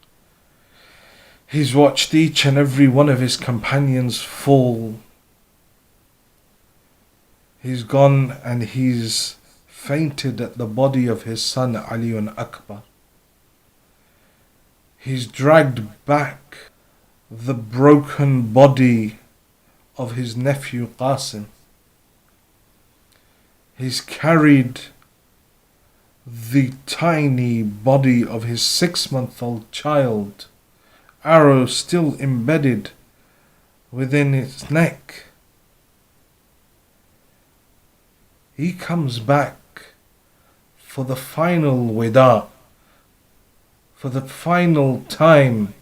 He's watched each and every one of his companions fall. He's gone and he's fainted at the body of his son Ali Akbar. He's dragged back the broken body of his nephew Qasim. He's carried the tiny body of his 6-month-old child, arrow still embedded within its neck. He comes back for the final wida, for the final time,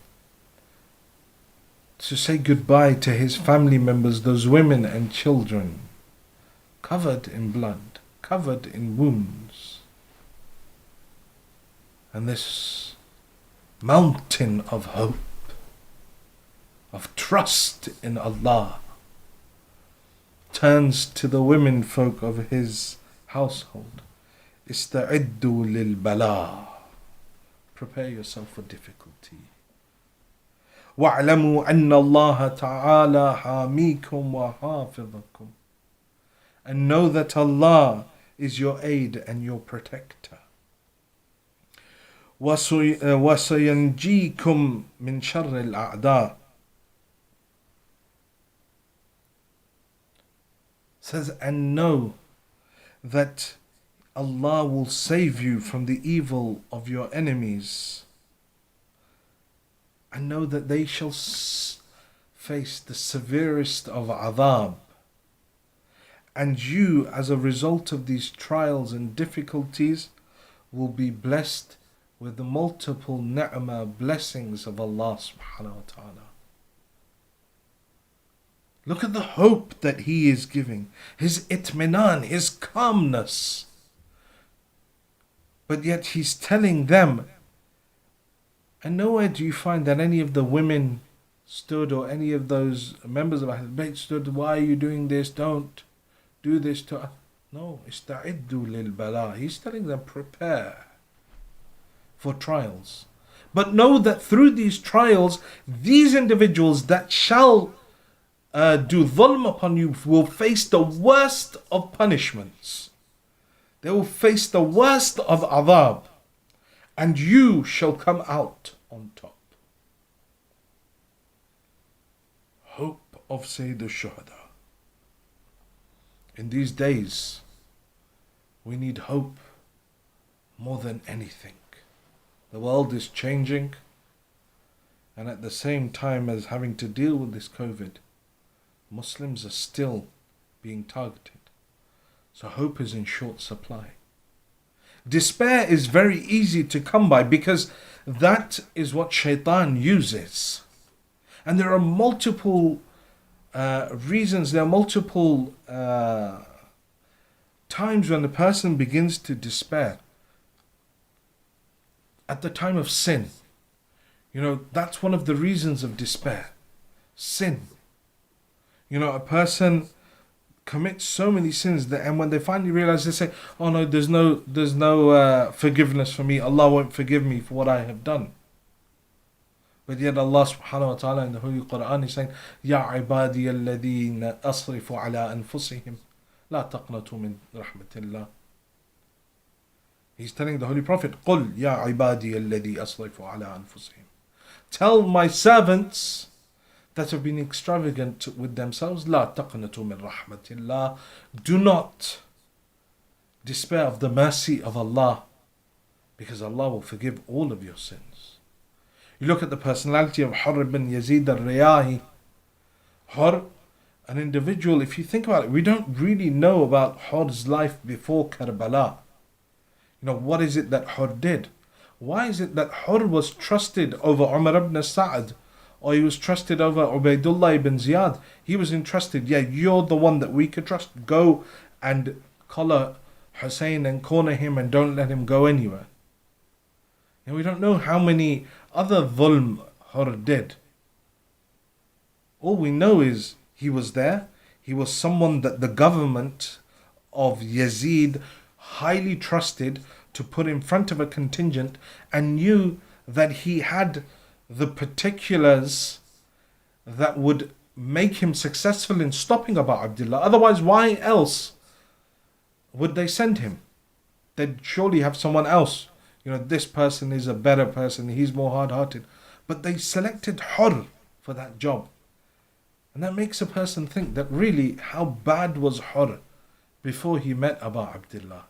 to say goodbye to his family members, those women and children, covered in blood, covered in wounds. And this mountain of hope, of trust in Allah, turns to the women folk of his household. Ista'iddu lil bala. Prepare yourself for difficulty. وَاعْلَمُوا أَنَّ اللَّهَ تَعَالَى حَامِيكُمْ وَحَافِظَكُمْ. And know that Allah is your aid and your protector. وَسَيَنْجِيكُمْ مِنْ شَرِّ الْأَعْدَاءِ. Says, and know that Allah will save you from the evil of your enemies. And know that they shall face the severest of adhab. And you, as a result of these trials and difficulties, will be blessed with the multiple ni'mah blessings of Allah subhanahu wa ta'ala. Look at the hope that he is giving, his itminan, his calmness. But yet he's telling them, and nowhere do you find that any of the women stood, or any of those members of Ahlul Bayt stood, why are you doing this? Don't do this to us. No, ista'iddu lil bala. He's telling them, prepare for trials. But know that through these trials, these individuals that shall do dhulm upon you will face the worst of punishments. They will face the worst of adhab. And you shall come out on top. Hope of Sayyid al-Shuhada. In these days, we need hope more than anything. The world is changing, and at the same time as having to deal with this COVID, Muslims are still being targeted. So hope is in short supply. Despair is very easy to come by, because that is what shaitan uses. And there are multiple reasons, there are multiple times when the person begins to despair. At the time of sin, that's one of the reasons of despair. Sin. A person commits so many sins that, and when they finally realize, they say, "Oh no, there's no forgiveness for me. Allah won't forgive me for what I have done." But yet Allah subhanahu wa ta'ala in the Holy Quran is saying, "Ya ibadi alladhina asrifu ala anfusihim, la taqnatu min rahmatillah." He's telling the Holy Prophet, "Qul ya ibadi alladhi asrifu ala anfusihim." Tell my servants that have been extravagant with themselves, la taqnatu min rahmatillah. Do not despair of the mercy of Allah, because Allah will forgive all of your sins. You look at the personality of Hurr ibn Yazid al-Riyahi. Hurr, an individual, if you think about it, we don't really know about Hurr's life before Karbala. What is it that Hurr did? Why is it that Hurr was trusted over Umar ibn Sa'd, or he was trusted over Ubaidullah ibn Ziyad? He was entrusted, you're the one that we could trust. Go and collar Hussein and corner him and don't let him go anywhere. And we don't know how many other dhulm Hurr did. All we know is he was there. He was someone that the government of Yazid highly trusted to put in front of a contingent, and knew that he had the particulars that would make him successful in stopping Abu Abdullah. Otherwise, why else would they send him? They'd surely have someone else. This person is a better person, he's more hard-hearted. But they selected Hurr for that job. And that makes a person think that really, how bad was Hurr before he met Abu Abdullah?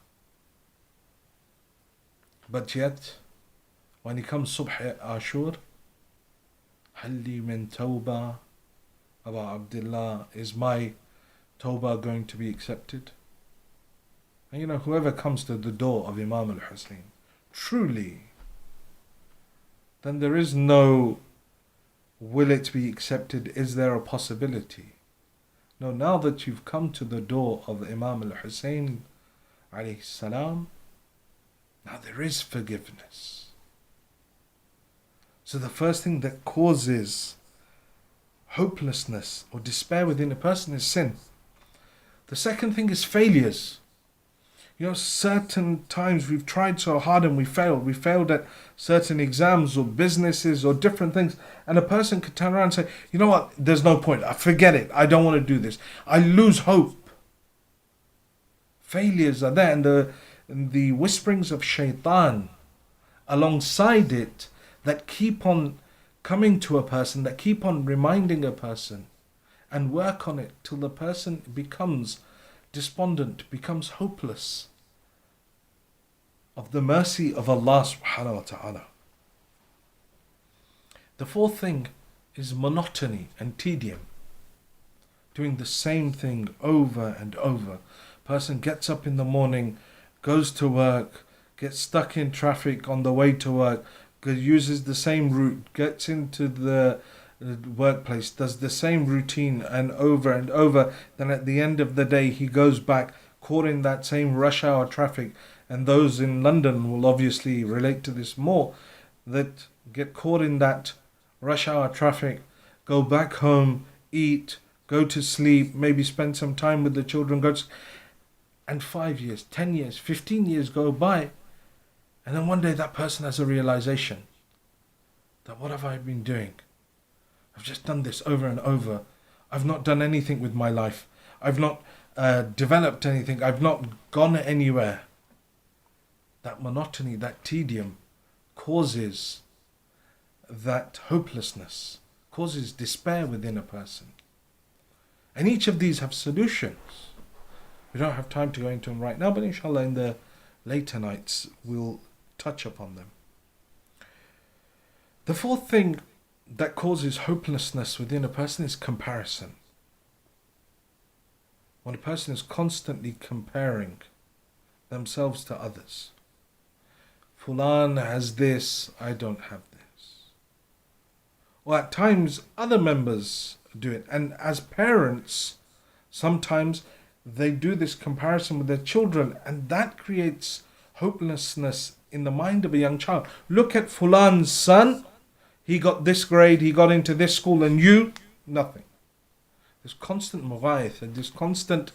But yet, when he comes Subh Ashur, Halli min tawbah, Abu Abdullah, is my tawbah going to be accepted? And whoever comes to the door of Imam al-Hussein, truly, then there is no will it be accepted, is there a possibility? No, now that you've come to the door of Imam al-Hussein alayhi salam, now there is forgiveness. So the first thing that causes hopelessness or despair within a person is sin. The second thing is failures. Certain times we've tried so hard and we failed. We failed at certain exams or businesses or different things. And a person could turn around and say, "You know what, there's no point. I forget it. I don't want to do this. I lose hope." Failures are there, and the whisperings of shaitan alongside it that keep on coming to a person, that keep on reminding a person, and work on it till the person becomes despondent, becomes hopeless of the mercy of Allah subhanahu wa ta'ala. The fourth thing is monotony and tedium. Doing the same thing over and over. Person gets up in the morning, goes to work, gets stuck in traffic on the way to work, uses the same route, gets into the workplace, does the same routine and over. Then at the end of the day, he goes back, caught in that same rush hour traffic. And those in London will obviously relate to this more, that get caught in that rush hour traffic, go back home, eat, go to sleep, maybe spend some time with the children, and 5 years, 10 years, 15 years go by. And then one day that person has a realization that, what have I been doing? I've just done this over and over. I've not done anything with my life. I've not developed anything. I've not gone anywhere. That monotony, that tedium causes that hopelessness, causes despair within a person. And each of these have solutions. We don't have time to go into them right now, but inshallah in the later nights we'll touch upon them. The fourth thing that causes hopelessness within a person is comparison. When a person is constantly comparing themselves to others. Fulan has this, I don't have this. Or at times other members do it. And as parents, sometimes they do this comparison with their children, and that creates hopelessness in the mind of a young child. Look at Fulan's son, he got this grade, he got into this school, and you, nothing. This constant mughayth and this constant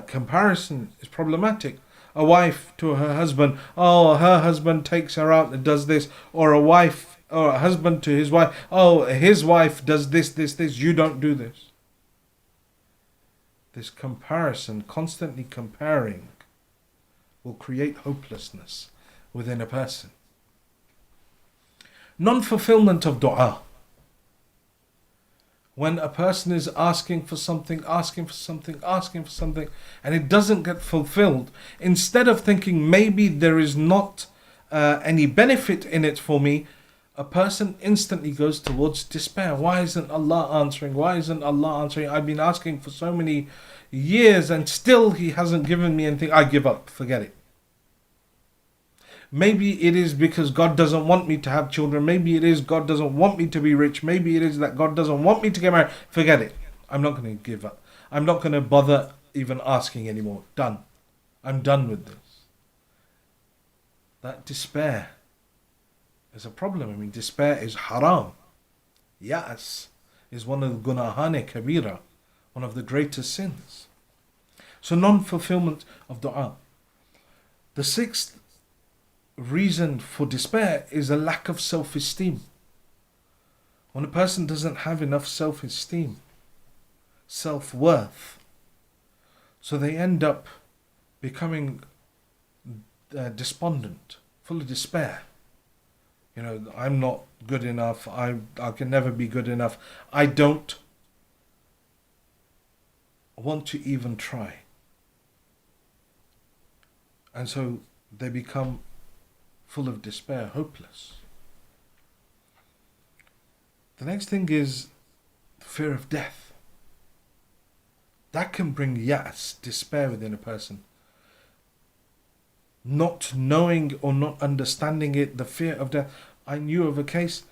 comparison is problematic. A wife to her husband, oh, her husband takes her out and does this, or a wife or a husband to his wife, oh, his wife does this, you don't do this. This comparison, constantly comparing, will create hopelessness within a person. Non-fulfillment of dua. When a person is asking for something, and it doesn't get fulfilled, instead of thinking maybe there is not any benefit in it for me, a person instantly goes towards despair. Why isn't Allah answering? I've been asking for so many years and still He hasn't given me anything. I give up, forget it. Maybe it is because God doesn't want me to have children. Maybe it is God doesn't want me to be rich. Maybe it is that God doesn't want me to get married. Forget it. I'm not going to give up. I'm not going to bother even asking anymore. Done. I'm done with this. That despair is a problem. I mean, despair is haram. Ya'as is one of the gunahane kabira, one of the greatest sins. So non-fulfillment of dua. The sixth reason for despair is a lack of self-esteem. When a person doesn't have enough self-esteem, self-worth, so they end up becoming despondent, full of despair. You know, I'm not good enough, I can never be good enough, I don't want to even try. And so they become full of despair, hopeless. The next thing is fear of death. That can bring ya'as, despair within a person. Not knowing or not understanding it, the fear of death. I knew of a case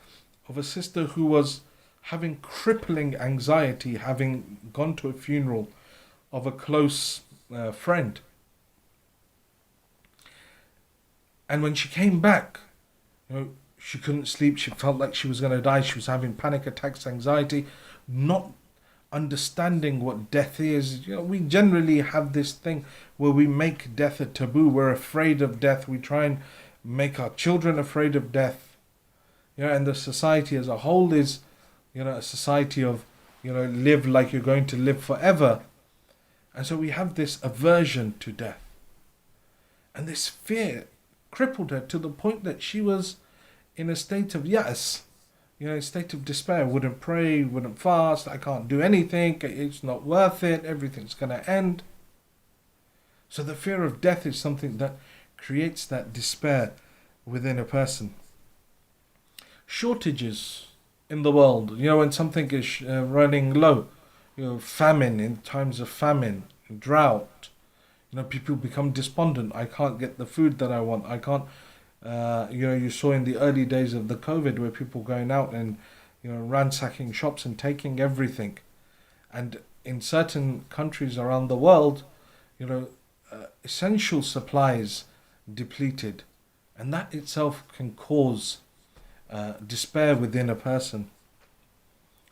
of a sister who was having crippling anxiety, having gone to a funeral of a close friend. And when she came back, you know, she couldn't sleep. She felt like she was going to die. She was having panic attacks, anxiety, not understanding what death is. You know, we generally have this thing where we make death a taboo. We're afraid of death. We try and make our children afraid of death. You know, and the society as a whole is, you know, a society of, you know, live like you're going to live forever. And so we have this aversion to death. And this fear crippled her to the point that she was in a state of ya'as, you know, a state of despair. Wouldn't pray, wouldn't fast, I can't do anything, it's not worth it, everything's going to end. So the fear of death is something that creates that despair within a person. Shortages in the world, you know, when something is running low, you know, famine, in times of famine, drought, you know, people become despondent. I can't get the food that I want. I can't, you know, you saw in the early days of the COVID where people going out and, you know, ransacking shops and taking everything. And in certain countries around the world, you know, essential supplies depleted. And that itself can cause despair within a person.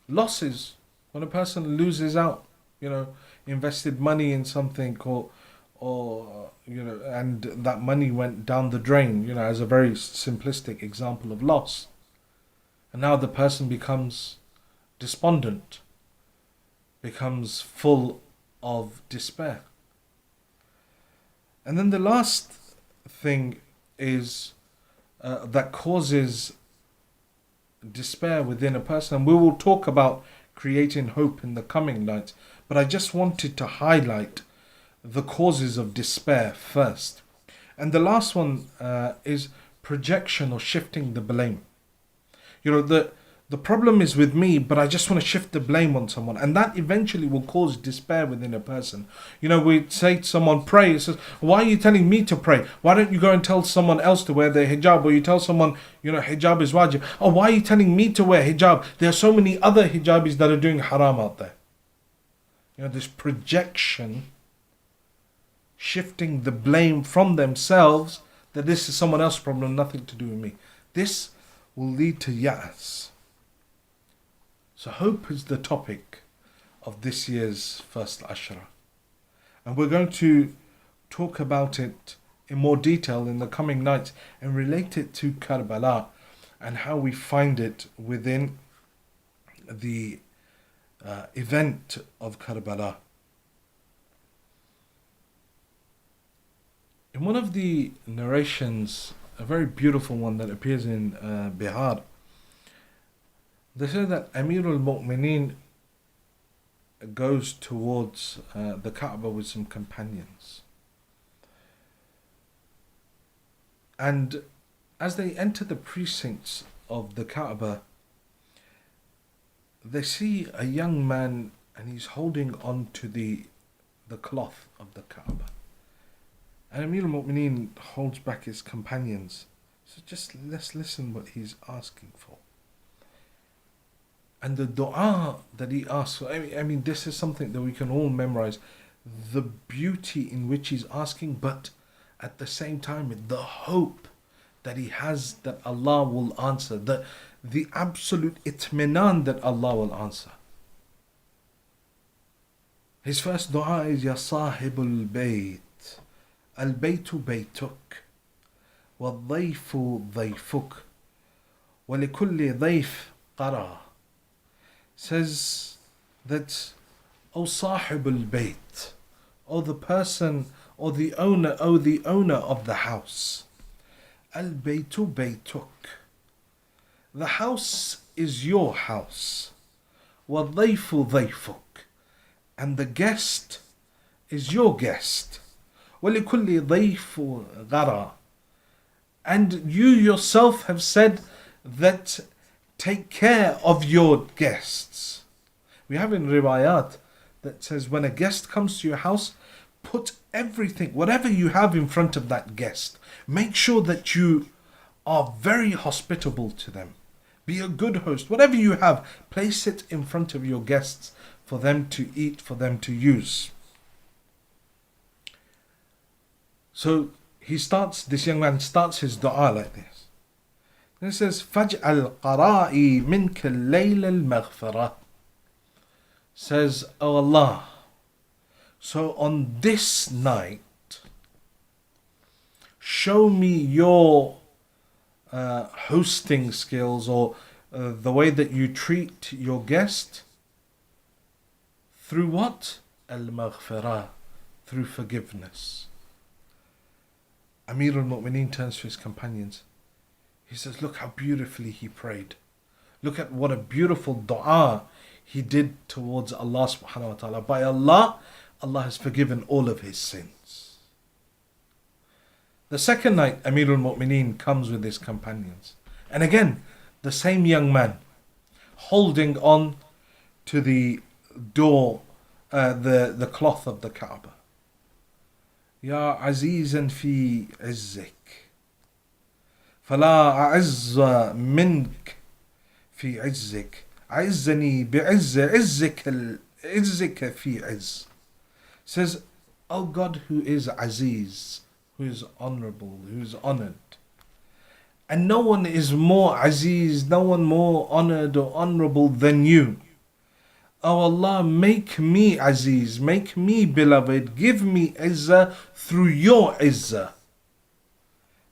Losses, when a person loses out, you know, invested money in something or you know, and that money went down the drain, you know, as a very simplistic example of loss. And now the person becomes despondent, becomes full of despair. And then the last thing is that causes despair within a person, and we will talk about creating hope in the coming nights, but I just wanted to highlight the causes of despair first. And the last one is projection or shifting the blame. You know, The problem is with me, but I just want to shift the blame on someone. And that eventually will cause despair within a person. You know, we say to someone, pray. It says, why are you telling me to pray? Why don't you go and tell someone else to wear their hijab? Or you tell someone, you know, hijab is wajib. Oh, why are you telling me to wear hijab? There are so many other hijabis that are doing haram out there. You know, this projection, shifting the blame from themselves, that this is someone else's problem, nothing to do with me. This will lead to ya'as. So hope is the topic of this year's first Ashra. And we're going to talk about it in more detail in the coming nights and relate it to Karbala and how we find it within the event of Karbala. In one of the narrations, a very beautiful one that appears in Bihar, they say that Amir al-Mu'mineen goes towards the Kaaba with some companions. And as they enter the precincts of the Kaaba, they see a young man and he's holding on to the cloth of the Kaaba. And Amir al-Mu'mineen holds back his companions. So just let's listen what he's asking for. And the dua that he asks, I mean, this is something that we can all memorize. The beauty in which he's asking, but at the same time, the hope that he has that Allah will answer. The absolute itminan that Allah will answer. His first dua is, Ya sahibul bayt, al-baytu baytuk, wal-dhayfu dhayfuk, wa-likulli dhayf qara. Says that, O Sahib al-Bayt, O the person, or the owner, O the owner of the house. Al-Baytu Baytuk. The house is your house. Wa-dhayfu dhayfuk. And the guest is your guest. Wa-likulli dhayfu ghara. And you yourself have said that take care of your guests. We have in riwayat that says when a guest comes to your house, put everything, whatever you have in front of that guest. Make sure that you are very hospitable to them. Be a good host. Whatever you have, place it in front of your guests for them to eat, for them to use. So this young man starts his dua like this. It says, فَجْعَلْ قَرَائِي مِنْكَ اللَّيْلَ الْمَغْفِرَةِ. Says, O Allah, so on this night, show me your hosting skills, or the way that you treat your guest. Through what? Al-Maghfirah, through forgiveness. Amir al-Mu'mineen turns to his companions. He says, look how beautifully he prayed. Look at what a beautiful dua he did towards Allah subhanahu wa ta'ala. By Allah, Allah has forgiven all of his sins. The second night, Amir al-Mu'mineen comes with his companions. And again, the same young man holding on to the door, the cloth of the Kaaba. Ya azizan fi izzik. فلا أعز منك في عزك عزني بعز عزك في عز. Says, O God who is Aziz, who is honorable, who is honored. And no one is more Aziz, no one more honored or honorable than you. O Allah, make me Aziz, make me beloved, give me Izzah through your Izzah.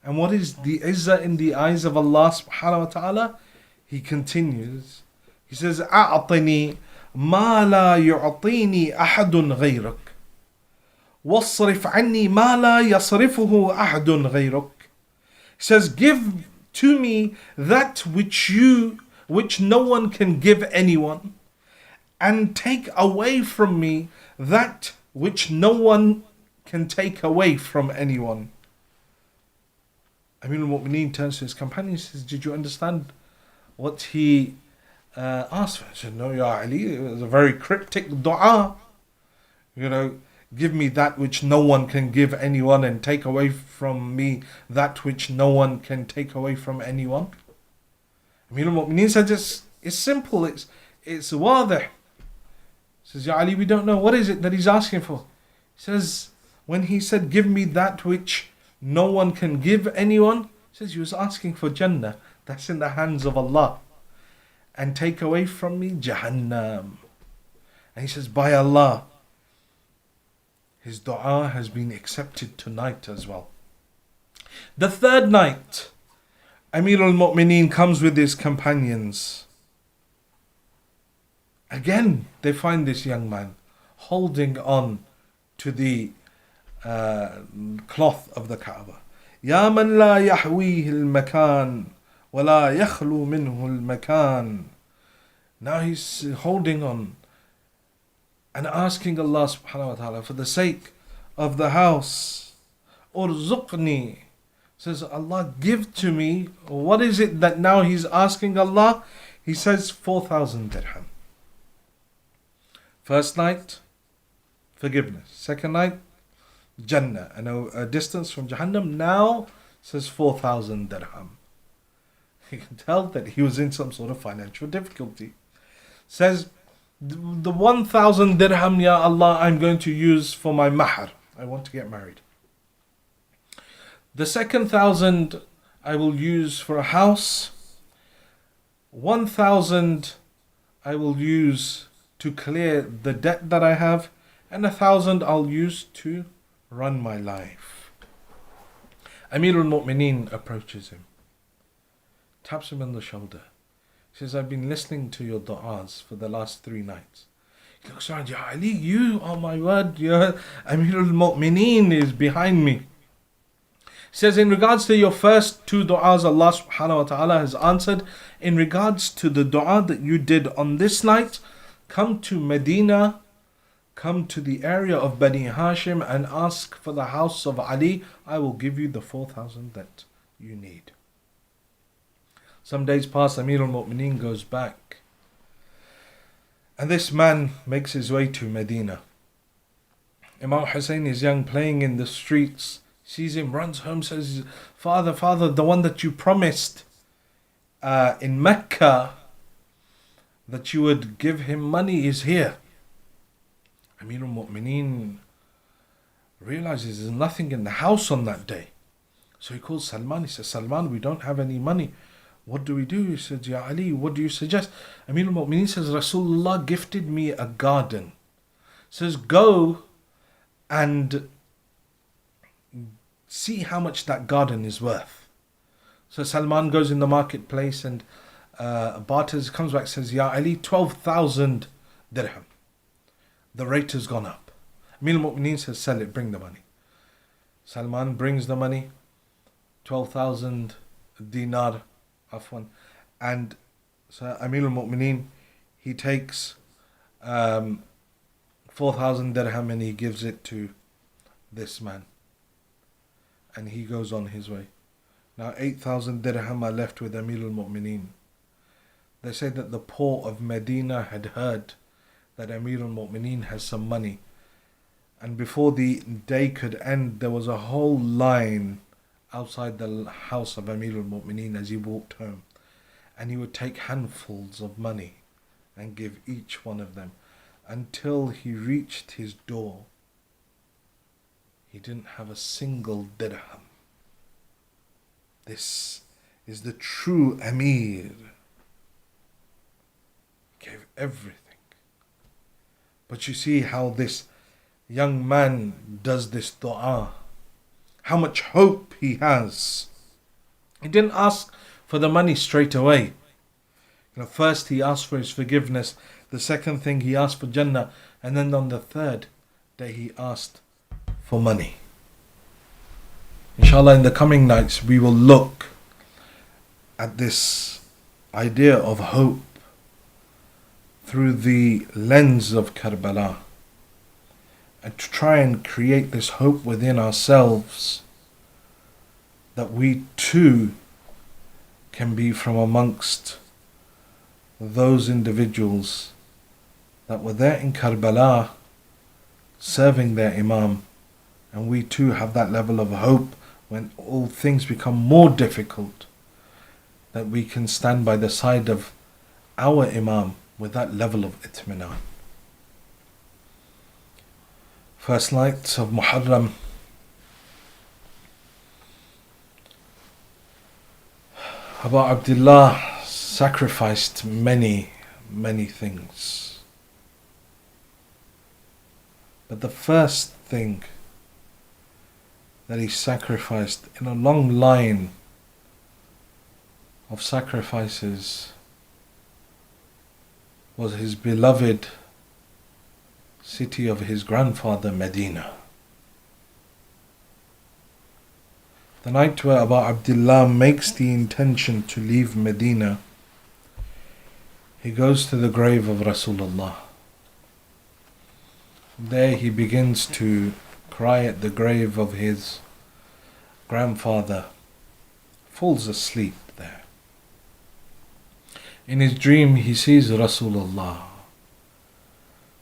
And what is the izzah in the eyes of Allah subhanahu wa ta'ala? He continues. He says, أعطني ما لا يعطيني أحد غيرك واصرف عني ما لا يصرفه أحد غيرك. He says, give to me that which no one can give anyone, and take away from me that which no one can take away from anyone. Amir al-Mu'mineen turns to his companion and says, did you understand what he asked for it. He said, no, Ya Ali, it was a very cryptic dua. You know, give me that which no one can give anyone, and take away from me that which no one can take away from anyone. Amir al-Mu'mineen said, it's simple, it's wadih. He says, Ya Ali, we don't know. What is it that he's asking for? He says, when he said, give me that which no one can give anyone, he says, he was asking for Jannah. That's in the hands of Allah. And take away from me Jahannam. And he says, by Allah, his dua has been accepted tonight as well. The third night, Amir al-Mu'mineen comes with his companions. Again, they find this young man holding on to the cloth of the Kaaba. Ya man la yahwihi al-makan wa la yakhlu minhu al-makan. Now he's holding on and asking Allah subhanahu wa ta'ala, for the sake of the house, urzuqni, says, Allah, give to me. What is it that now he's asking Allah? He says 4,000 dirham. First night, forgiveness. Second night, Jannah, and a distance from Jahannam. Now says 4,000 dirham. You can tell that he was in some sort of financial difficulty. Says, the 1,000 dirham, Ya Allah, I'm going to use for my mahar. I want to get married. The second 1,000 I will use for a house. 1,000 I will use to clear the debt that I have. And 1,000 I'll use to run my life. Amir al-Mu'mineen approaches him, taps him on the shoulder. He says, I've been listening to your du'as for the last 3 nights. He looks around, Ya Ali, you, oh my word, Amir al-Mu'mineen is behind me. He says, in regards to your first 2 du'as, Allah subhanahu wa ta'ala has answered. In regards to the du'a that you did on this night, come to Medina, come to the area of Bani Hashim and ask for the house of Ali. I will give you the 4,000 that you need. Some days pass, Amir al-Mu'mineen goes back. And this man makes his way to Medina. Imam Hussein is young, playing in the streets. Sees him, runs home, says, Father, the one that you promised in Mecca that you would give him money is here. Amir al-Mu'mineen realizes there's nothing in the house on that day. So he calls Salman. He says, Salman, we don't have any money. What do we do? He says, Ya Ali, what do you suggest? Amir al-Mu'mineen says, Rasulullah gifted me a garden. Says, go and see how much that garden is worth. So Salman goes in the marketplace and barters, comes back, says, Ya Ali, 12,000 dirham. The rate has gone up. Amir al-Mu'mineen says, sell it, bring the money. Salman brings the money, 12,000 dinar, afwan. And so Amir al-Mu'mineen, he takes 4,000 dirham and he gives it to this man. And he goes on his way. Now 8,000 dirham are left with Amir al-Mu'mineen. They say that the poor of Medina had heard that Amir al-Mu'mineen has some money. And before the day could end, there was a whole line outside the house of Amir al-Mu'mineen as he walked home. And he would take handfuls of money and give each one of them until he reached his door. He didn't have a single dirham. This is the true Amir. Gave everything. But you see how this young man does this dua. How much hope he has. He didn't ask for the money straight away. First he asked for his forgiveness. The second thing he asked for Jannah. And then on the third day he asked for money. Inshallah, in the coming nights we will look at this idea of hope through the lens of Karbala, and to try and create this hope within ourselves that we too can be from amongst those individuals that were there in Karbala serving their Imam, and we too have that level of hope when all things become more difficult, that we can stand by the side of our Imam with that level of itminan. First nights of Muharram, Abu Abdullah sacrificed many things. But the first thing that he sacrificed in a long line of sacrifices was his beloved city of his grandfather, Medina. The night where Abu Abdullah makes the intention to leave Medina, he goes to the grave of Rasulullah. There he begins to cry at the grave of his grandfather, falls asleep there. In his dream he sees Rasulullah,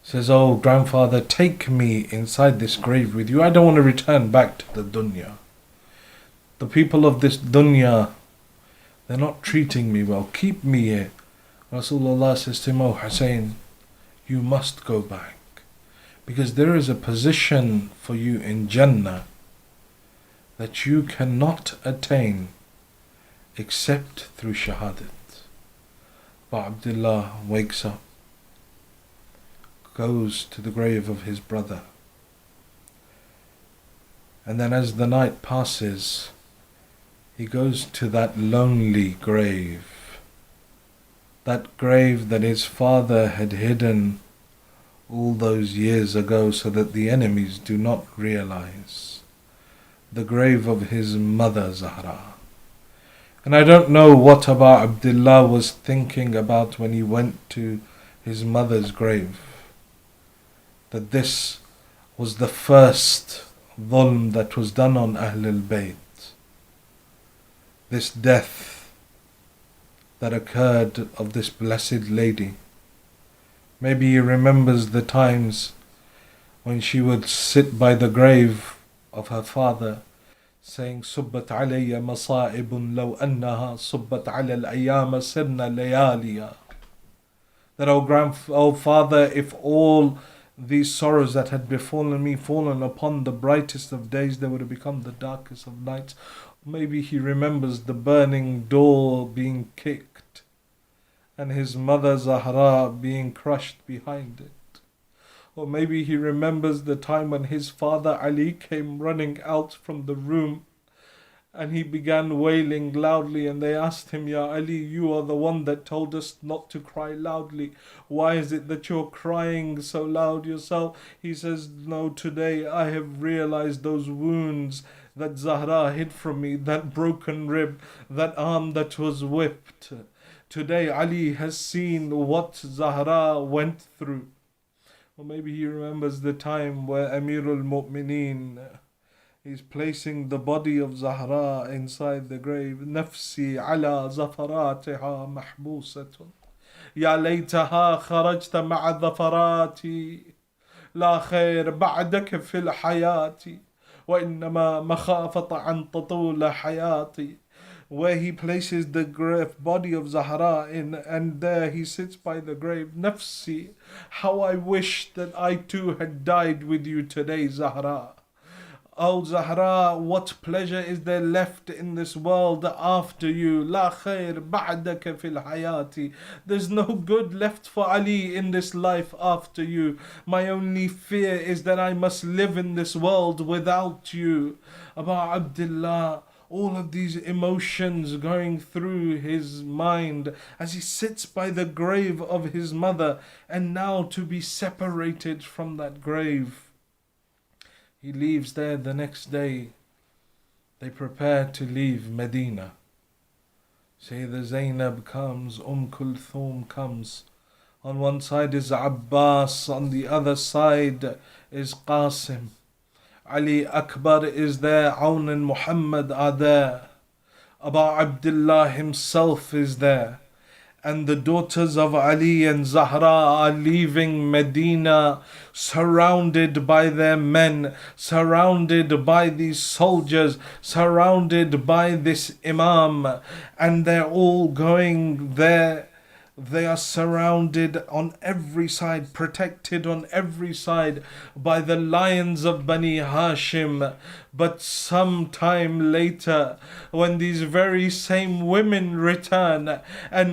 says, "Oh grandfather, take me inside this grave with you. I don't want to return back to the dunya. The people of this dunya, they're not treating me well. Keep me here." Rasulullah says to him, "Oh Hussein, you must go back, because there is a position for you in Jannah that you cannot attain except through Shahadat." But Abdullah wakes up, goes to the grave of his brother, and then as the night passes, he goes to that lonely grave, that grave that his father had hidden all those years ago so that the enemies do not realize, the grave of his mother Zahra. And I don't know what Abu Abdullah was thinking about when he went to his mother's grave, that this was the first dhulm that was done on Ahlul Bayt. This death that occurred of this blessed lady. Maybe he remembers the times when she would sit by the grave of her father saying, "Subbat alayya masa'ibun law annaha subbat ala al-ayyama sirna layaliya." That, oh father, if all these sorrows that had befallen me fallen upon the brightest of days, they would have become the darkest of nights. Maybe he remembers the burning door being kicked and his mother Zahra being crushed behind it. Or maybe he remembers the time when his father Ali came running out from the room and he began wailing loudly, and they asked him, "Ya Ali, you are the one that told us not to cry loudly. Why is it that you're crying so loud yourself?" He says, "No, today I have realized those wounds that Zahra hid from me, that broken rib, that arm that was whipped. Today Ali has seen what Zahra went through." Or maybe he remembers the time where Amirul Mu'mineen is placing the body of Zahra inside the grave. "Nafsi ala zafaratiha mahbusatun. Ya laytaha kharajta ma'a zafarati. La khair ba'daka fil hayati. Wa innama makhafata an tatula hayati." Where he places the body of Zahra in, and there he sits by the grave. "Nafsi, how I wish that I too had died with you today, Zahra. Oh Zahra, what pleasure is there left in this world after you? La khair ba'daka fil hayati. There's no good left for Ali in this life after you. My only fear is that I must live in this world without you." Abu Abdullah, all of these emotions going through his mind as he sits by the grave of his mother, and now to be separated from that grave. He leaves there the next day. They prepare to leave Medina. Sayyida Zainab comes, Kulthum comes. On one side is Abbas, on the other side is Qasim. Ali Akbar is there, Aun and Muhammad are there. Abu Abdullah himself is there. and the daughters of Ali and Zahra are leaving Medina, surrounded by their men, surrounded by these soldiers, surrounded by this Imam, and they're all going there. They are surrounded on every side, protected on every side by the lions of Bani Hashim. But sometime later, when these very same women return and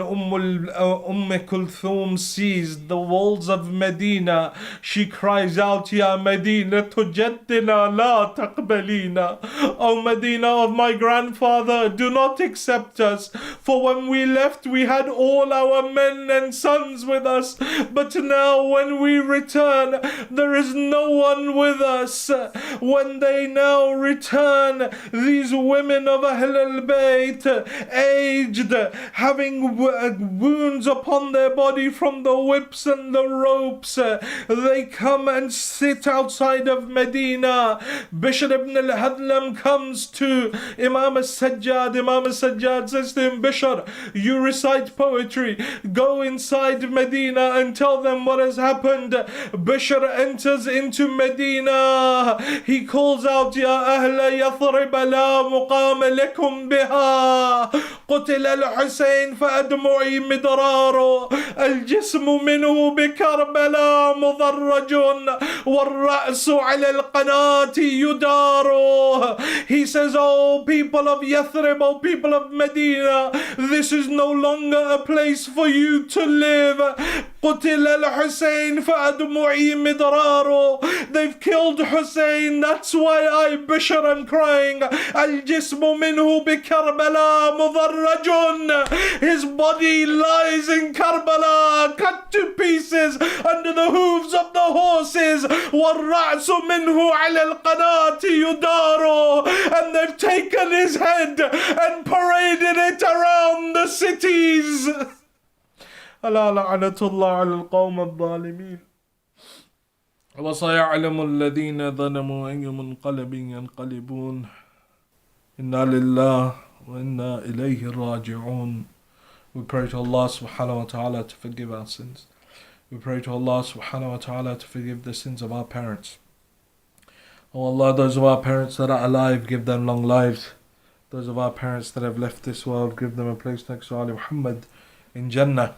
Kulthum sees the walls of Medina, she cries out, Ya Medina tujaddina la taqbalina. O Medina of my grandfather, do not accept us. For when we left, we had all our men and sons with us. But now when we return, there is no one with us. When they now return, these women of Ahl al-Bayt, aged, having wounds upon their body from the whips and the ropes, they come and sit outside of Medina. Bishr ibn al-Hadlam comes to Imam al-Sajjad. Imam al-Sajjad says to him, Bishr, you recite poetry. Go inside Medina and tell them what has happened. Bishr enters into Medina. He calls out, Ya Ahla Yathrib la muqam lakum biha. قتل الحسين فأدمعي مدرار الجسم منه بكربلاء مضرج والرأس على القناة يدار. He says, oh people of Yathrib, oh people of Medina, this is no longer a place for you to live. قتل الحسين فأدمعي مدرار. They've killed Hussein, that's why I, Bishr, am crying. الجسم منه بكربلاء مضرج. His body lies in Karbala, cut to pieces under the hooves of the horses. والرأس منه على القناة يدار. And they've taken his head and paraded it around the cities. ألا لعنة الله على القوم الظالمين. وسيعلم الذين ظلموا أي منقلب ينقلبون. إنا لله وإنا إليه راجعون. We pray to Allah subhanahu wa ta'ala to forgive our sins. We pray to Allah subhanahu wa ta'ala to forgive the sins of our parents. Oh Allah, those of our parents that are alive, give them long lives. Those of our parents that have left this world, give them a place next to Ali Muhammad in Jannah.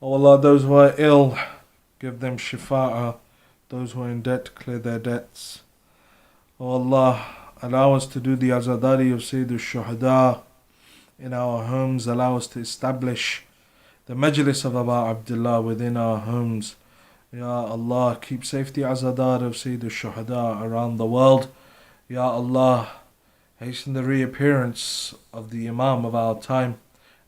Oh Allah, those who are ill, give them shifa'ah. Those who are in debt, clear their debts. Oh Allah, allow us to do the azadari of Sayyid al-Shuhada in our homes. Allow us to establish the majlis of Aba Abdullah within our homes. Ya Allah, keep safety azadar of Sayyid al-Shuhada around the world. Ya Allah, hasten the reappearance of the Imam of our time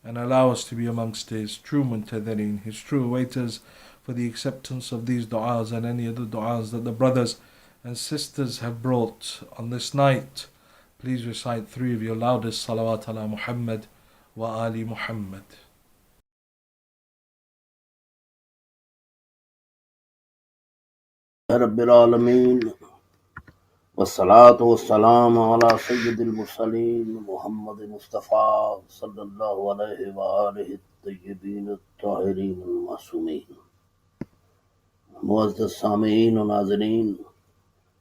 and allow us to be amongst his true muntadhirin, his true waiters for the acceptance of these du'as and any other du'as that the brothers and sisters have brought on this night. Please recite 3 of your loudest salawat ala Muhammad wa ali Muhammad.
رب العالمين والصلاة والسلام على سيد المرسلين محمد المصطفى صلى الله عليه وآله الطيبين الطاهرين المعصومين. معزز سامعین و ناظرین،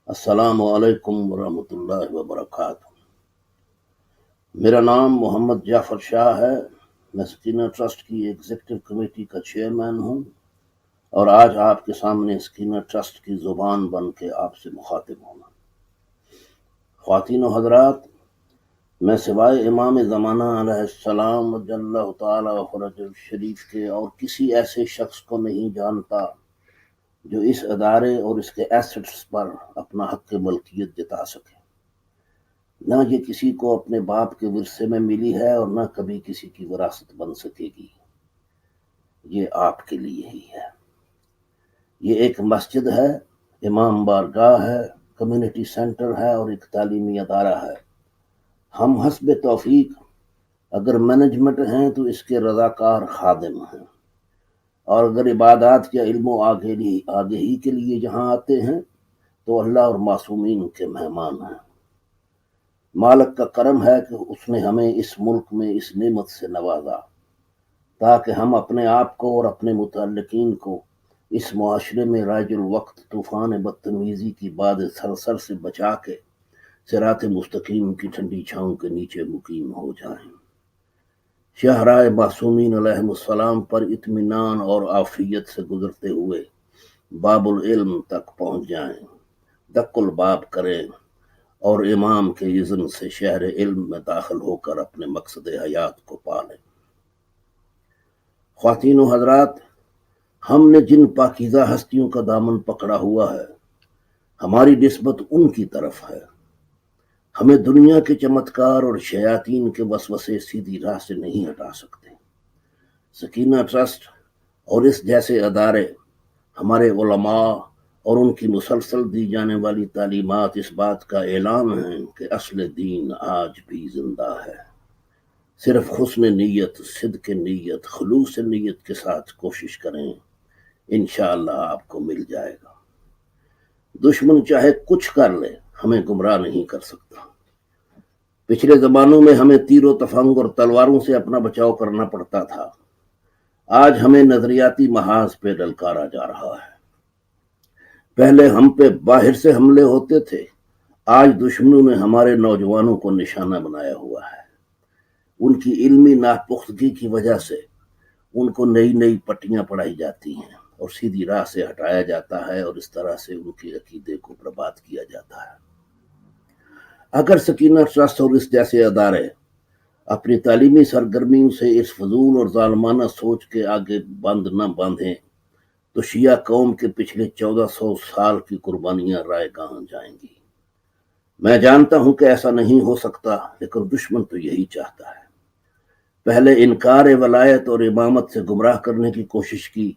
السلام علیکم ورحمۃ اللہ وبرکاتہ۔ میرا نام محمد جعفر شاہ ہے۔ میں سکینہ ٹرسٹ کی ایگزیکٹو کمیٹی کا چیئرمین ہوں اور آج آپ کے سامنے سکینہ ٹرسٹ کی زبان بن کے آپ سے مخاطب ہوں۔ خواتین و حضرات، میں سوائے امام زمانہ علیہ السلام جل اللہ تعالی فرج الشریف کے اور کسی ایسے شخص کو نہیں جانتا جو اس ادارے اور اس کے ایسٹس پر اپنا حق ملکیت جتا سکے۔ نہ یہ کسی کو اپنے باپ کے ورثے میں ملی ہے اور نہ کبھی کسی کی وراثت بن سکے گی۔ یہ آپ کے لیے ہی ہے۔ یہ ایک مسجد ہے، امام بارگاہ ہے، کمیونٹی سینٹر ہے اور ایک تعلیمی ادارہ ہے۔ ہم حسب توفیق اگر مینجمنٹ ہیں تو اس کے رضاکار خادم ہیں، اور اگر عبادات یا علم و آگہی کے لیے یہاں آتے ہیں تو اللہ اور معصومین کے مہمان ہیں۔ مالک کا کرم ہے کہ اس نے ہمیں اس ملک میں اس نعمت سے نوازا تاکہ ہم اپنے آپ کو اور اپنے متعلقین کو اس معاشرے میں رائج الوقت طوفان بدتمیزی کی باد سرسر سے بچا کے صراط مستقیم کی ٹھنڈی چھاؤں کے نیچے مقیم ہو جائیں، شاہراہ معصومین علیہم السلام پر اطمینان اور عافیت سے گزرتے ہوئے باب العلم تک پہنچ جائیں، دق الباب کریں اور امام کے اذن سے شہر علم میں داخل ہو کر اپنے مقصد حیات کو پالیں۔ خواتین و حضرات، ہم نے جن پاکیزہ ہستیوں کا دامن پکڑا ہوا ہے، ہماری نسبت ان کی طرف ہے۔ ہمیں دنیا کے چمتکار اور شیاطین کے وسوسے سیدھی راہ سے نہیں ہٹا سکتے۔ سکینہ ٹرسٹ اور اس جیسے ادارے، ہمارے علماء اور ان کی مسلسل دی جانے والی تعلیمات اس بات کا اعلان ہیں کہ اصل دین آج بھی زندہ ہے۔ صرف حسن نیت، صدق نیت، خلوص نیت کے ساتھ کوشش کریں، انشاءاللہ آپ کو مل جائے گا۔ دشمن چاہے کچھ کر لے، ہمیں گمراہ نہیں کر سکتا۔ پچھلے زمانوں میں ہمیں تیر و تفنگ اور تلواروں سے اپنا بچاؤ کرنا پڑتا تھا، آج ہمیں نظریاتی محاذ پہ للکارا جا رہا ہے۔ پہلے ہم پہ باہر سے حملے ہوتے تھے، آج دشمنوں نے ہمارے نوجوانوں کو نشانہ بنایا ہوا ہے۔ ان کی علمی ناپختگی کی وجہ سے ان کو نئی نئی پٹیاں پڑھائی جاتی ہیں اور سیدھی راہ سے ہٹایا جاتا ہے، اور اس طرح سے ان کے عقیدے کو برباد کیا جاتا ہے۔ اگر سکینہ ٹرسٹ اور اس جیسے ادارے اپنی تعلیمی سرگرمیوں سے اس فضول اور ظالمانہ سوچ کے آگے بند نہ باندھیں تو شیعہ قوم کے پچھلے 1400 سال کی قربانیاں رائے گاہ جائیں گی۔ میں جانتا ہوں کہ ایسا نہیں ہو سکتا، لیکن دشمن تو یہی چاہتا ہے۔ پہلے انکار ولایت اور امامت سے گمراہ کرنے کی کوشش کی،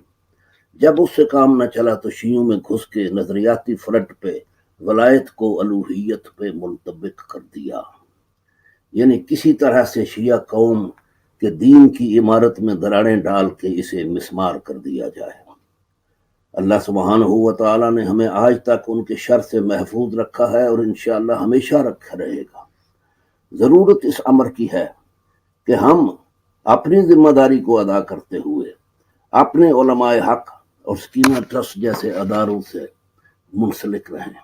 جب اس سے کام نہ چلا تو شیعوں میں گھس کے نظریاتی فرنٹ پہ ولایت کو الوہیت پہ منطبق کر دیا، یعنی کسی طرح سے شیعہ قوم کے دین کی عمارت میں دراڑیں ڈال کے اسے مسمار کر دیا جائے۔ اللہ سبحانہ و تعالیٰ نے ہمیں آج تک ان کے شر سے محفوظ رکھا ہے اور انشاءاللہ ہمیشہ رکھا رہے گا۔ ضرورت اس امر کی ہے کہ ہم اپنی ذمہ داری کو ادا کرتے ہوئے اپنے علماء حق اور سکینہ ٹرسٹ جیسے اداروں سے منسلک رہیں۔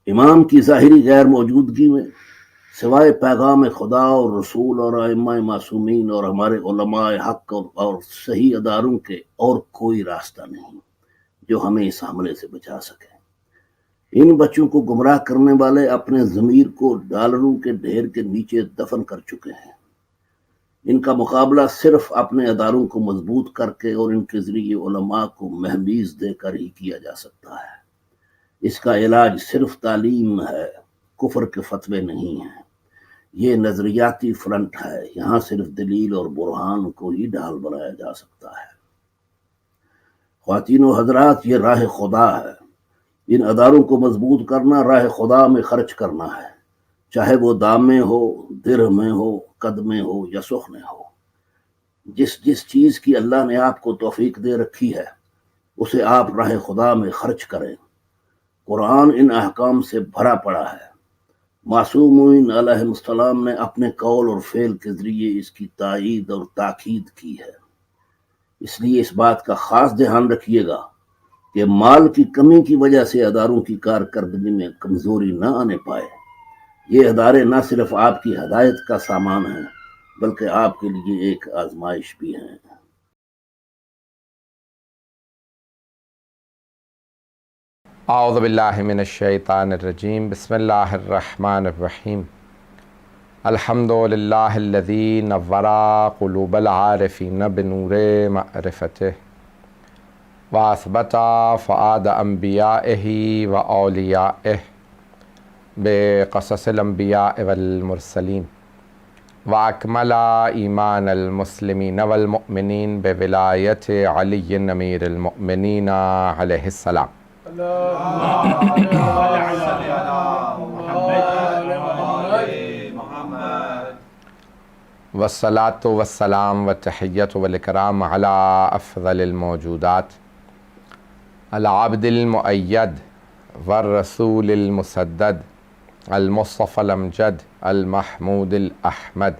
امام کی ظاہری غیر موجودگی میں سوائے پیغام خدا اور رسول اور ائمہ معصومین اور ہمارے علماء حق اور صحیح اداروں کے اور کوئی راستہ نہیں جو ہمیں اس حملے سے بچا سکے۔ ان بچوں کو گمراہ کرنے والے اپنے ضمیر کو ڈالروں کے ڈھیر کے نیچے دفن کر چکے ہیں۔ ان کا مقابلہ صرف اپنے اداروں کو مضبوط کر کے اور ان کے ذریعے علماء کو مہمیز دے کر ہی کیا جا سکتا ہے۔ اس کا علاج صرف تعلیم ہے، کفر کے فتوے نہیں ہیں۔ یہ نظریاتی فرنٹ ہے، یہاں صرف دلیل اور برہان کو ہی ڈھال بنایا جا سکتا ہے۔ خواتین و حضرات، یہ راہ خدا ہے۔ ان اداروں کو مضبوط کرنا راہ خدا میں خرچ کرنا ہے، چاہے وہ دام میں ہو، درہم میں ہو، قد میں ہو یا سخن میں ہو۔ جس چیز کی اللہ نے آپ کو توفیق دے رکھی ہے اسے آپ راہ خدا میں خرچ کریں۔ قرآن ان احکام سے بھرا پڑا ہے۔ معصومین علیہ السلام نے اپنے قول اور فعل کے ذریعے اس کی تائید اور تاکید کی ہے۔ اس لیے اس بات کا خاص دھیان رکھیے گا کہ مال کی کمی کی وجہ سے اداروں کی کارکردگی میں کمزوری نہ آنے پائے۔ یہ ادارے نہ صرف آپ کی ہدایت کا سامان ہیں بلکہ آپ کے لیے ایک آزمائش بھی ہیں۔
اعوذ باللہ من الشیطان الرجیم، بسم اللہ الرحمن الرحیم۔ الحمد للہ الذی نور قلوب العارفین بنور معرفتہ واثبت فؤاد انبیائہ و اولیائہ بقصص الانبیاء والمرسلین واکمل ایمان المسلمین والمؤمنین بولایت علی امیر المؤمنین علیہ السلام۔ والصلاة والسلام والتحیۃ والاکرام علی افضل الموجودات العبد المؤید والرسول المسدد المصطفى الامجد المحمود الاحمد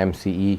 MCE।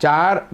4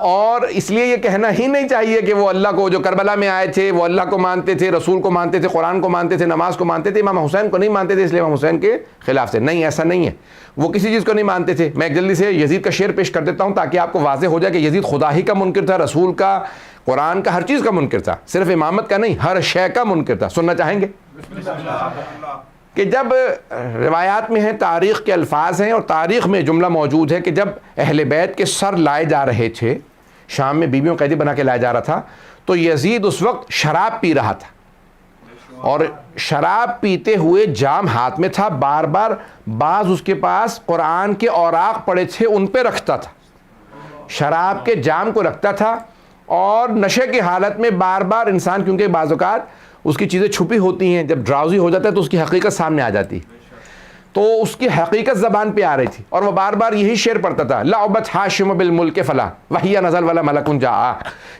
اور اس لیے یہ کہنا ہی نہیں چاہیے کہ وہ اللہ کو جو کربلا میں آئے تھے وہ اللہ کو مانتے تھے, رسول کو مانتے تھے, قرآن کو مانتے تھے, نماز کو مانتے تھے, امام حسین کو نہیں مانتے تھے اس لیے امام حسین کے خلاف تھے. نہیں, ایسا نہیں ہے. وہ کسی چیز کو نہیں مانتے تھے. میں ایک جلدی سے یزید کا شعر پیش کر دیتا ہوں تاکہ آپ کو واضح ہو جائے کہ یزید خدا ہی کا منکر تھا, رسول کا, قرآن کا, ہر چیز کا منکر تھا, صرف امامت کا نہیں, ہر شے کا منکر تھا. سننا چاہیں گے کہ جب روایات میں ہیں, تاریخ کے الفاظ ہیں اور تاریخ میں جملہ موجود ہے کہ جب اہل بیت کے سر لائے جا رہے تھے, شام میں بیویوں قیدی بنا کے لایا جا رہا تھا, تو یزید اس وقت شراب پی رہا تھا اور شراب پیتے ہوئے جام ہاتھ میں تھا, بار بار بعض اس کے پاس قرآن کے اوراق پڑے تھے ان پہ رکھتا تھا, شراب کے جام کو رکھتا تھا, اور نشے کی حالت میں بار بار انسان, کیونکہ بعض اوقات اس کی چیزیں چھپی ہوتی ہیں, جب ڈراؤزی ہو جاتا ہے تو اس کی حقیقت سامنے آ جاتی, تو اس کی حقیقت زبان پہ آ رہی تھی اور وہ بار بار یہی شعر پڑھتا تھا, لعبت ہاشم بالملک فلا وہی نزل ولا ملک جاء.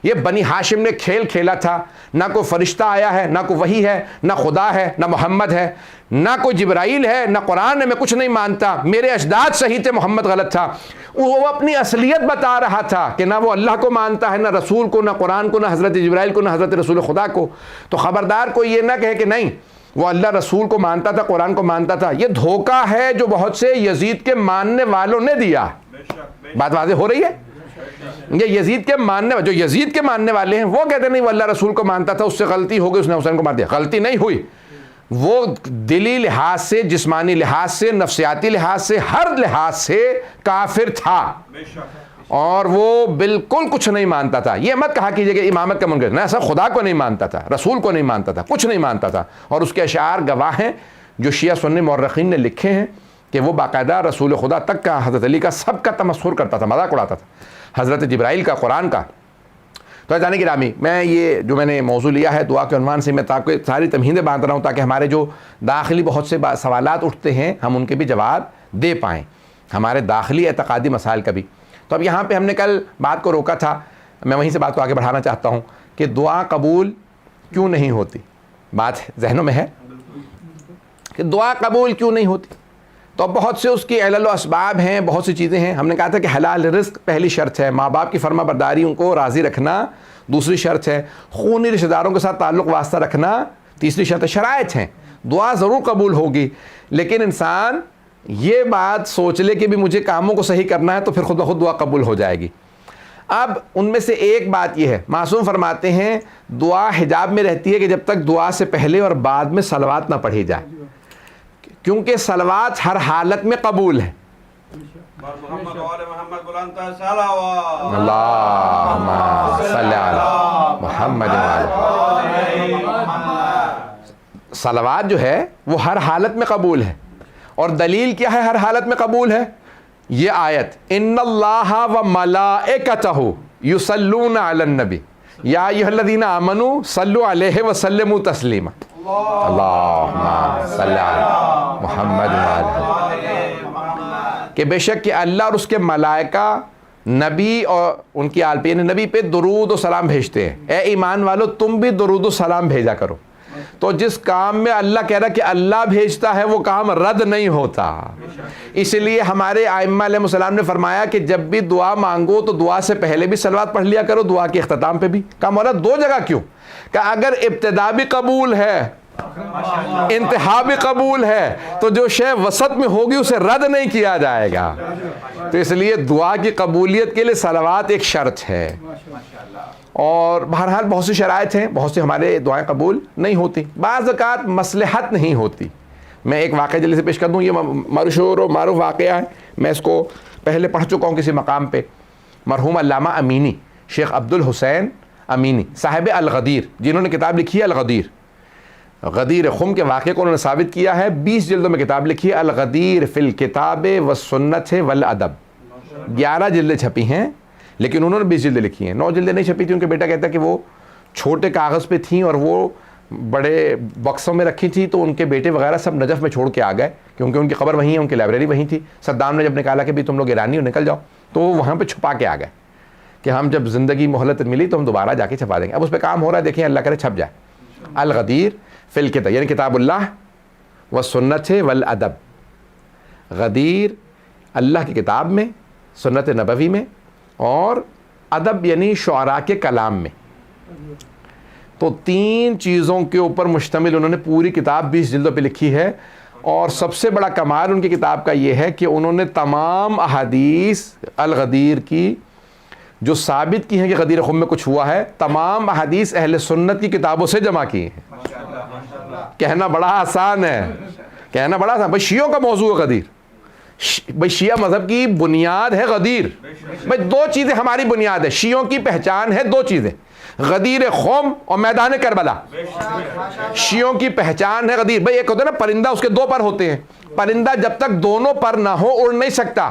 یہ بنی ہاشم نے کھیل کھیلا تھا, نہ کوئی فرشتہ آیا ہے, نہ کوئی وحی ہے, نہ خدا ہے, نہ محمد ہے, نہ کوئی جبرائیل ہے, نہ قرآن ہے, میں کچھ نہیں مانتا, میرے اجداد صحیح تھے, محمد غلط تھا. وہ اپنی اصلیت بتا رہا تھا کہ نہ وہ اللہ کو مانتا ہے, نہ رسول کو, نہ قرآن کو, نہ حضرت جبرائیل کو, نہ حضرت رسول خدا کو. تو خبردار کوئی یہ نہ کہے کہ نہیں وہ اللہ رسول کو مانتا تھا, قرآن کو مانتا تھا. یہ دھوکہ ہے جو بہت سے یزید کے ماننے والوں نے دیا. بات واضح ہو رہی ہے؟ یہ یزید کے ماننے والے ہیں وہ کہتے ہیں نہیں وہ اللہ رسول کو مانتا تھا, اس سے غلطی ہو گئی, اس نے حسین کو مار دیا. غلطی نہیں ہوئی, وہ دلی لحاظ سے, جسمانی لحاظ سے, نفسیاتی لحاظ سے, ہر لحاظ سے کافر تھا اور وہ بالکل کچھ نہیں مانتا تھا. یہ مت کہا کیجئے کہ امامت کا منکر, نہ ایسا خدا کو نہیں مانتا تھا, رسول کو نہیں مانتا تھا, کچھ نہیں مانتا تھا. اور اس کے اشعار گواہ ہیں جو شیعہ سنی مورخین نے لکھے ہیں کہ وہ باقاعدہ رسول خدا تک کا, حضرت علی کا, سب کا تمسخر کرتا تھا, مذاق اڑاتا تھا, حضرت جبرائیل کا, قرآن کا. تو جانے گرامی, میں یہ جو میں نے موضوع لیا ہے دعا کے عنوان سے, میں تاکہ ساری تمہیدیں باندھ رہا ہوں تاکہ ہمارے جو داخلی بہت سے سوالات اٹھتے ہیں ہم ان کے بھی جواب دے پائیں, ہمارے داخلی اعتقادی مسائل کا بھی. تو اب یہاں پہ ہم نے کل بات کو روکا تھا, میں وہیں سے بات کو آگے بڑھانا چاہتا ہوں کہ دعا قبول کیوں نہیں ہوتی. بات ذہنوں میں ہے کہ دعا قبول کیوں نہیں ہوتی. تو بہت سے اس کی علل و اسباب ہیں, بہت سی چیزیں ہیں. ہم نے کہا تھا کہ حلال رزق پہلی شرط ہے, ماں باپ کی فرما برداری ان کو راضی رکھنا دوسری شرط ہے, خونی رشتہ داروں کے ساتھ تعلق واسطہ رکھنا تیسری شرط ہے. شرائط ہیں, دعا ضرور قبول ہوگی, لیکن انسان یہ بات سوچ لے کہ بھی مجھے کاموں کو صحیح کرنا ہے تو پھر خود بخود دعا قبول ہو جائے گی. اب ان میں سے ایک بات یہ ہے, معصوم فرماتے ہیں دعا حجاب میں رہتی ہے کہ جب تک دعا سے پہلے اور بعد میں صلوات نہ پڑھی جائے, کیونکہ صلوات ہر حالت میں قبول ہے. اللہم صلی علی محمد. صلوات جو ہے وہ ہر حالت میں قبول ہے, اور دلیل کیا ہے ہر حالت میں قبول ہے؟ یہ آیت, ان اللہ و ملائکتہ یصلون علی النبی یا ایھا الذین آمنوا صلوا علیہ وسلموا تسلیما. اللہم صلی علی محمد کہ بے شک کہ اللہ اور اس کے ملائکہ نبی اور ان کی آل پہ, یعنی نبی پہ درود و سلام بھیجتے ہیں. اے ایمان والو تم بھی درود و سلام بھیجا کرو. تو جس کام میں اللہ کہہ رہا کہ اللہ بھیجتا ہے وہ کام رد نہیں ہوتا. اس لیے ہمارے ائمہ علیہ السلام نے فرمایا کہ جب بھی دعا مانگو تو دعا سے پہلے بھی صلوات پڑھ لیا کرو, دعا کے اختتام پہ بھی. کہا مولا دو جگہ کیوں؟ کہ اگر ابتدا بھی قبول ہے انتہا بھی قبول ہے تو جو شے وسط میں ہوگی اسے رد نہیں کیا جائے گا. تو اس لیے دعا کی قبولیت کے لیے صلوات ایک شرط ہے. اور بہرحال بہت سی شرائط ہیں, بہت سے ہمارے دعائیں قبول نہیں ہوتی, بعض اوقات مصلحت نہیں ہوتی. میں ایک واقعہ جلدی سے پیش کر دوں, یہ مشہور و معروف واقعہ ہے, میں اس کو پہلے پڑھ چکا ہوں کسی مقام پہ. مرحوم علامہ امینی, شیخ عبد الحسین امینی صاحب الغدیر, جنہوں نے کتاب لکھی ہے الغدیر, غدیر خم کے واقعے کو انہوں نے ثابت کیا ہے. 20 جلدوں میں کتاب لکھی ہے الغدیر فی الکتاب والسنت والادب. 11 جلدیں چھپی ہیں, لیکن انہوں نے 20 جلدیں لکھی ہیں. 9 جلدیں نہیں چھپی تھی, ان کے بیٹا کہتا ہے کہ وہ چھوٹے کاغذ پہ تھیں اور وہ بڑے بکسوں میں رکھی تھی, تو ان کے بیٹے وغیرہ سب نجف میں چھوڑ کے آ گئے, کیونکہ ان کی قبر وہیں ہے, ان کی لائبریری وہیں تھی. صدام نے جب نکالا کہ بھی تم لوگ ایرانی ہو نکل جاؤ, تو وہ وہاں پہ چھپا کے آ گئے کہ ہم جب زندگی مہلت ملی تو ہم دوبارہ جا کے چھپا دیں گے. اب اس پہ کام ہو رہا ہے, دیکھیں اللہ کرے چھپ جائے. الغدیر فی الکتاب یعنی کتاب اللہ والسنت والادب. غدیر اللہ کی کتاب میں, سنت نبوی میں, اور ادب یعنی شعراء کے کلام میں. تو 3 چیزوں کے اوپر مشتمل انہوں نے پوری کتاب 20 جلدوں پہ لکھی ہے. اور سب سے بڑا کمال ان کی کتاب کا یہ ہے کہ انہوں نے تمام احادیث الغدیر کی جو ثابت کی ہیں کہ غدیر خم میں کچھ ہوا ہے، تمام احادیث اہل سنت کی کتابوں سے جمع کی ہیں. کہنا بڑا آسان ہے، کہنا بڑا آسان. بھائی شیعوں کا موضوع ہے غدیر. بھائی شیعہ مذہب کی بنیاد ہے غدیر. بھائی 2 چیزیں ہماری بنیاد ہے. شیعوں کی پہچان ہے 2 چیزیں، غدیر خم اور میدان کربلا. شیعوں کی پہچان ہے غدیر. بھائی ایک ہوتا ہے نا پرندہ، اس کے 2 پر ہوتے ہیں. پرندہ جب تک دونوں پر نہ ہو اڑ نہیں سکتا.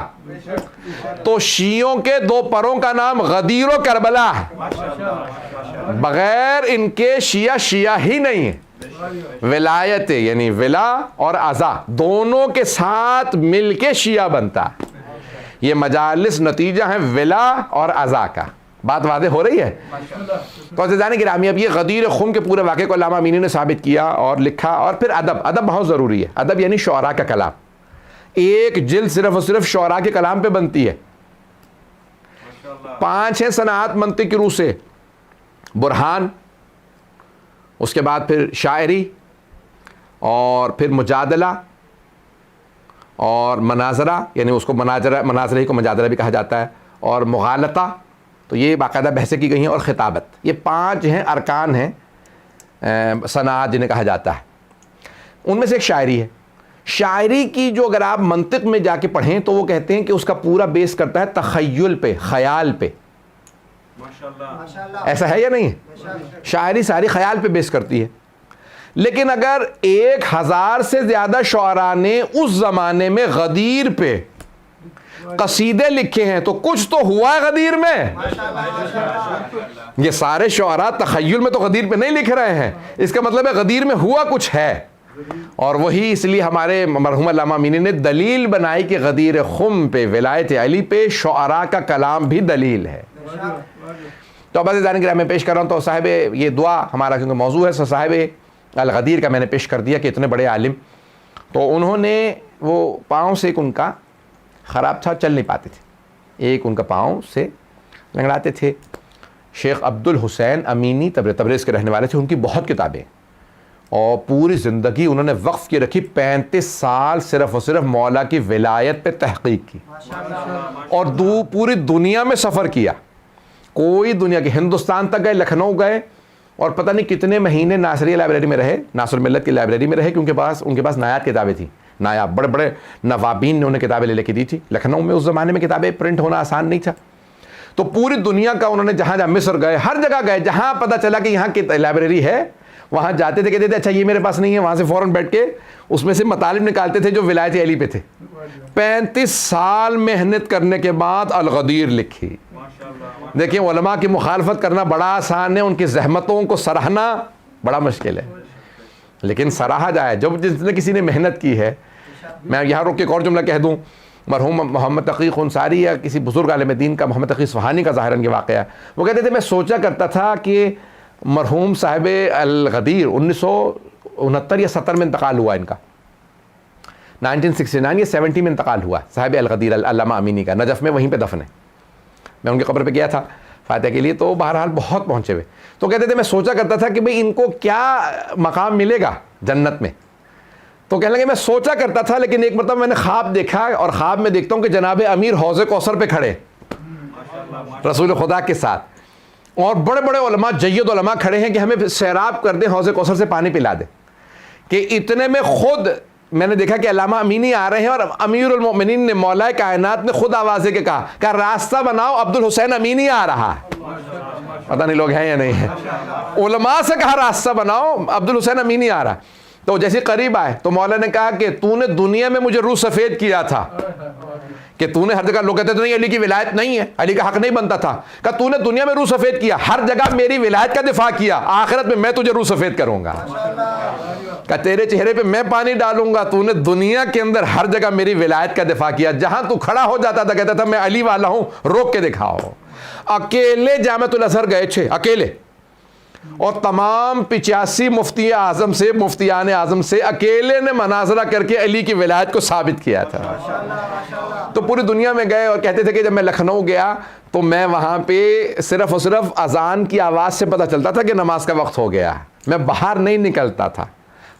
تو شیعوں کے 2 پروں کا نام غدیر و کربلا ہے. بغیر ان کے شیعہ ہی نہیں ہے. ولایت یعنی ولا اور عزا دونوں کے ساتھ مل کے شیعہ بنتا ہے. یہ مجالس نتیجہ ہیں ولا اور عزا کا. بات واضح ہو رہی ہے؟ تو عزیزان گرامی، اب یہ غدیر خم کے پورے واقعے کو علامہ امینی نے ثابت کیا اور لکھا. اور پھر ادب بہت ضروری ہے. ادب یعنی شعراء کا کلام. ایک جلد صرف اور صرف شعراء کے کلام پہ بنتی ہے. 5 ہیں صنعات منطق کی روح سے. برہان، اس کے بعد پھر شاعری، اور پھر مجادلہ اور مناظرہ، یعنی اس کو مناظرہ ہی کو مجادلہ بھی کہا جاتا ہے، اور مغالطہ، تو یہ باقاعدہ بحثیں کی گئی ہیں، اور خطابت. یہ 5 ہیں ارکان ہیں صنعات جنہیں کہا جاتا ہے. ان میں سے ایک شاعری ہے. شاعری کی جو اگر آپ منطق میں جا کے پڑھیں تو وہ کہتے ہیں کہ اس کا پورا بیس کرتا ہے تخیل پہ، خیال پہ. ایسا ہے یا نہیں؟ شاعری ساری خیال پہ بیس کرتی ہے. لیکن اگر 1000 سے زیادہ شعراء نے اس زمانے میں غدیر پہ قصیدے لکھے ہیں تو کچھ تو ہوا ہے غدیر میں. یہ سارے شعراء تخیل میں تو غدیر پہ نہیں لکھ رہے ہیں. اس کا مطلب ہے غدیر میں ہوا کچھ ہے. اور وہی اس لیے ہمارے مرحوم علامہ امینی نے دلیل بنائی کہ غدیر خم پہ، ولایت علی پہ شعراء کا کلام بھی دلیل ہے. تو اب عزیزان گرامی میں پیش کر رہا ہوں. تو صاحب یہ دعا ہمارا کیونکہ موضوع ہے، صاحب الغدیر کا میں نے پیش کر دیا کہ اتنے بڑے عالم. تو انہوں نے وہ پاؤں سے ایک ان کا خراب تھا، چل نہیں پاتے تھے، ایک ان کا پاؤں سے لنگڑاتے تھے. شیخ عبد الحسین امینی تبریز کے رہنے والے تھے. ان کی بہت کتابیں اور پوری زندگی انہوں نے وقف کی رکھی. 35 سال صرف اور صرف مولا کی ولایت پہ تحقیق کی اور پوری دنیا میں سفر کیا. کوئی دنیا کے ہندوستان تک گئے، لکھنؤ گئے، اور پتہ نہیں کتنے مہینے ناصریہ لائبریری میں رہے، ناصر الملت کی لائبریری میں رہے، کیونکہ ان کے پاس نایاب کتابیں تھیں. نایاب بڑے بڑے نوابین نے انہیں کتابیں لے کے دی تھی. لکھنؤ میں اس زمانے میں کتابیں پرنٹ ہونا آسان نہیں تھا. تو پوری دنیا کا انہوں نے جہاں جہاں مصر گئے، ہر جگہ گئے جہاں پتہ چلا کہ یہاں کی لائبریری ہے، وہاں جاتے تھے، کہتے تھے اچھا یہ میرے پاس نہیں ہے. وہاں سے فوراً بیٹھ کے اس میں سے مطالب نکالتے تھے جو ولایت علی پہ تھے. 35 سال محنت کرنے کے بعد الغدیر لکھی. دیکھیں علماء کی مخالفت کرنا بڑا آسان ہے، ان کی زحمتوں کو سراہنا بڑا مشکل ہے. لیکن سراہا جائے جب جس نے کسی نے محنت کی ہے. میں یہاں روک کے ایک اور جملہ کہہ دوں. مرحوم محمد تقی انصاری یا کسی بزرگ عالم دین کا، محمد تقی اصفہانی کا ظاہراً یہ واقعہ ہے، وہ کہتے تھے میں سوچا کرتا تھا کہ مرحوم صاحب الغدیر 1969 یا 70 میں انتقال ہوا ان کا، 1969 یا 70 میں انتقال ہوا صاحب الغدیر علامہ امینی کا. نجف میں وہیں پہ دفن ہے. میں ان کی قبر پہ گیا تھا فاتحہ کے لیے، تو بہرحال بہت پہنچے ہوئے. تو کہتے تھے میں سوچا کرتا تھا کہ بھئی ان کو کیا مقام ملے گا جنت میں. تو کہنے لگے میں سوچا کرتا تھا، لیکن ایک مرتبہ میں نے خواب دیکھا، اور خواب میں دیکھتا ہوں کہ جناب امیر حوض کوثر پہ کھڑے رسول خدا کے ساتھ، اور بڑے بڑے علماء، جید علماء کھڑے ہیں کہ ہمیں سیراب کر دیں، حوض کوثر سے پانی پلا دیں. کہ اتنے میں خود میں نے دیکھا کہ علامہ امینی آ رہے ہیں، اور امیر المؤمنین نے، مولا کائنات نے خود آواز دے کے کہا کہ راستہ بناؤ، عبد الحسین امینی آ رہا ہے. پتہ نہیں لوگ ہیں یا نہیں ہیں. علماء سے کہا راستہ بناؤ، عبد الحسین امینی آ رہا ہے. تو جیسے قریب آئے تو مولا نے کہا کہ تو نے دنیا میں مجھے روح سفید کیا تھا، کہ تو نے ہر جگہ، لوگ کہتے تو نہیں علی کی ولایت نہیں ہے، علی کا حق نہیں بنتا تھا. کہ تو نے دنیا میں روح سفید کیا، ہر جگہ میری ولایت کا دفاع کیا، آخرت میں تجھے روح سفید کروں گا. کہ تیرے چہرے پہ میں پانی ڈالوں گا. تو نے دنیا کے اندر ہر جگہ میری ولایت کا دفاع کیا. جہاں تو کھڑا ہو جاتا تھا کہتا تھا میں علی والا ہوں، روک کے دکھاؤ. اکیلے جامعۃ الازہر گئے تھے، اکیلے اور تمام 85 مفتی اعظم سے مفتیان اعظم سے اکیلے نے مناظرہ کر کے علی کی ولایت کو ثابت کیا تھا. تو پوری دنیا میں گئے اور کہتے تھے کہ جب میں لکھنؤ گیا تو میں وہاں پہ صرف اور صرف اذان کی آواز سے پتہ چلتا تھا کہ نماز کا وقت ہو گیا. میں باہر نہیں نکلتا تھا,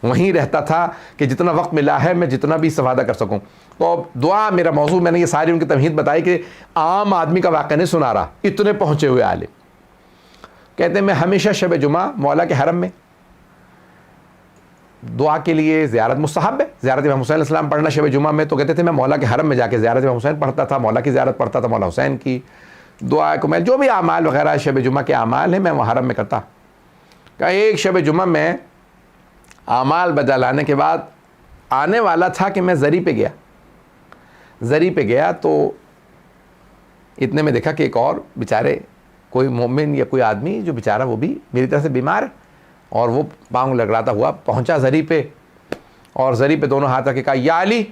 وہیں رہتا تھا کہ جتنا وقت ملا ہے میں جتنا بھی استفادہ کر سکوں. تو دعا میرا موضوع, میں نے یہ ساری ان کی تمہید بتائی کہ عام آدمی کا واقعہ نہیں سنا رہا, اتنے پہنچے ہوئے عالم. کہتے ہیں میں ہمیشہ شب جمعہ مولا کے حرم میں دعا کے لیے, زیارت مستحب ہے, زیارت امام حسین علیہ السلام پڑھنا شب جمعہ میں, تو کہتے تھے میں مولا کے حرم میں جا کے زیارت امام حسین پڑھتا تھا, مولا کی زیارت پڑھتا تھا, مولا حسین کی دعا کو میں جو بھی اعمال وغیرہ شب جمعہ کے اعمال ہیں میں وہ حرم میں کرتا. کہ ایک شب جمعہ میں اعمال بجا لانے کے بعد آنے والا تھا کہ میں زری پہ گیا تو اتنے میں دیکھا کہ ایک اور بیچارے کوئی مومن یا کوئی آدمی جو بیچارہ وہ بھی میری طرح سے بیمار ہے, اور وہ پاؤں لگڑاتا ہوا پہنچا زری پہ, اور زری پہ دونوں ہاتھ رکھ کے کہا یا علی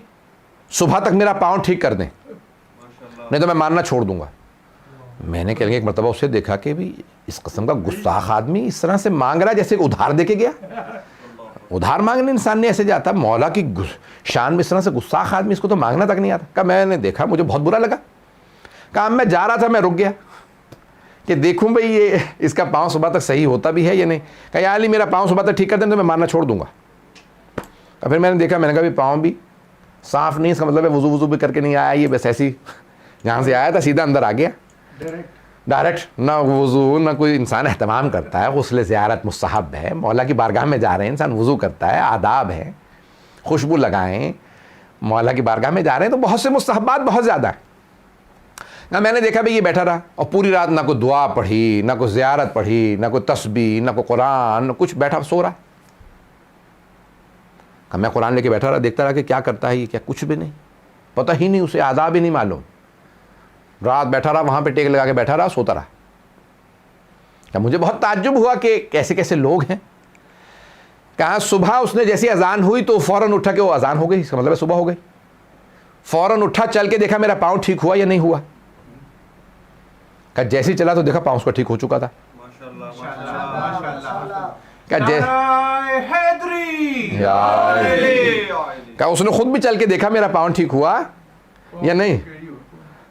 صبح تک میرا پاؤں ٹھیک کر دیں نہیں تو میں ماننا چھوڑ دوں گا. میں نے ایک مرتبہ اسے دیکھا کہ بھی اس قسم کا گستاخ آدمی اس طرح سے مانگ رہا ہے جیسے ادھار دے کے گیا. ادھار مانگنے انسان نہیں ایسے جاتا, مولا کی شان میں اس طرح سے گستاخ آدمی, اس کو تو مانگنا تک نہیں آتا. کہا میں نے دیکھا, مجھے بہت برا لگا. کہا میں جا رہا تھا, میں رک گیا کہ دیکھوں بھئی یہ اس کا پاؤں صبح تک صحیح ہوتا بھی ہے یا نہیں. کہا یا علی میرا پاؤں صبح تک ٹھیک کر دیں تو میں ماننا چھوڑ دوں گا. پھر میں نے دیکھا, میں نے کہا بھی پاؤں بھی صاف نہیں, اس کا مطلب ہے وضو بھی کر کے نہیں آیا, یہ بس ایسی جہاں سے آیا تھا سیدھا اندر آ گیا ڈائریکٹ. نہ وضو نہ کوئی انسان اہتمام کرتا ہے. غسل زیارت مستحب ہے, مولا کی بارگاہ میں جا رہے ہیں, انسان وضو کرتا ہے, آداب ہے, خوشبو لگائیں, مولا کی بارگاہ میں جا رہے ہیں تو بہت سے مستحبات بہت زیادہ ہیں. میں نے دیکھا بھئی یہ بیٹھا رہا اور پوری رات نہ کوئی دعا پڑھی, نہ کوئی زیارت پڑھی, نہ کوئی تسبیح, نہ کوئی قرآن, نہ کچھ, بیٹھا سو رہا. میں قرآن لے کے بیٹھا رہا, دیکھتا رہا کہ کیا کرتا ہے یہ, کیا کچھ بھی نہیں, پتہ ہی نہیں, اسے آداب ہی نہیں معلوم. رات بیٹھا رہا وہاں پہ ٹیک لگا کے بیٹھا رہا, سوتا رہا. کہ مجھے بہت تعجب ہوا کہ کیسے کیسے لوگ ہیں. کہا صبح اس نے جیسی اذان ہوئی تو فوراً اٹھا کہ وہ اذان ہو گئی, اس کا مطلب ہے صبح ہو گئی. فوراً اٹھا, چل کے دیکھا میرا پاؤں ٹھیک ہوا یا نہیں ہوا. کہ جیسے چلا تو دیکھا پاؤں اس کا ٹھیک ہو چکا تھا. کہ اس نے خود بھی چل کے دیکھا میرا پاؤں ٹھیک ہوا یا نہیں,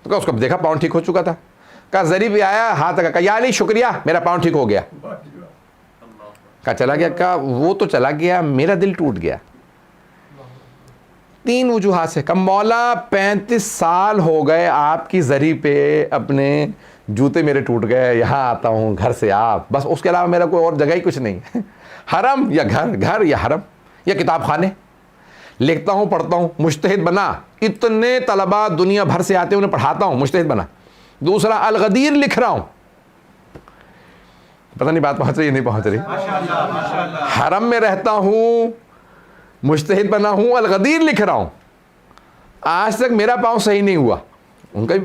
تو کہا اس کو دیکھا پاؤں ٹھیک ہو چکا تھا. کہا زری بھی آیا, ہاتھ لگا, کہا یا علی شکریہ میرا پاؤں ٹھیک ہو گیا. کہا چلا گیا. کہا وہ تو چلا گیا, میرا دل ٹوٹ گیا 3 وجوہات سے. کہ مولا 35 سال ہو گئے آپ کی زری پہ, اپنے جوتے میرے ٹوٹ گئے, یہاں آتا ہوں گھر سے آپ, بس اس کے علاوہ میرا کوئی اور جگہ ہی کچھ نہیں. حرم یا گھر, گھر یا حرم یا کتاب خانے, لکھتا ہوں پڑھتا ہوں, مجتہد بنا, اتنے طلباء دنیا بھر سے آتے ہیں انہیں پڑھاتا ہوں, مجتہد بنا. دوسرا الغدیر لکھ رہا ہوں, پتہ نہیں بات پہنچ رہی ہے نہیں پہنچ رہی. حرم میں رہتا ہوں, مجتہد بنا ہوں, الغدیر لکھ رہا ہوں, آج تک میرا پاؤں صحیح نہیں ہوا. ان کا بھی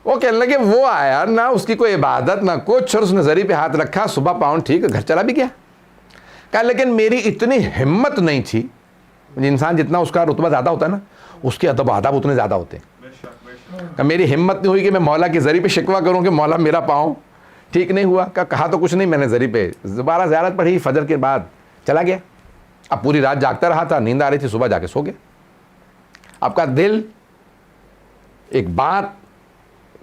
وہ کہنے لگے وہ آیا نہ اس کی کوئی عبادت نہ کچھ, اور اس نے زری پہ ہاتھ رکھا, صبح پاؤں ٹھیک, گھر چلا بھی گیا. کہا لیکن میری اتنی ہمت نہیں تھی, انسان جتنا اس کا رتبہ زیادہ ہوتا ہے نا اس کے ادب آداب اتنے زیادہ ہوتے ہیں. کہ میری ہمت نہیں ہوئی کہ میں مولا کی زری پہ شکوہ کروں کہ مولا میرا پاؤں ٹھیک نہیں ہوا. کہا تو کچھ نہیں, میں نے زری پہ دوبارہ زیارت پڑھی, فجر کے بعد چلا گیا. اب پوری رات جاگتا رہا تھا, نیند آ رہی تھی, صبح جا کے سو گیا. آپ کا دل ایک بات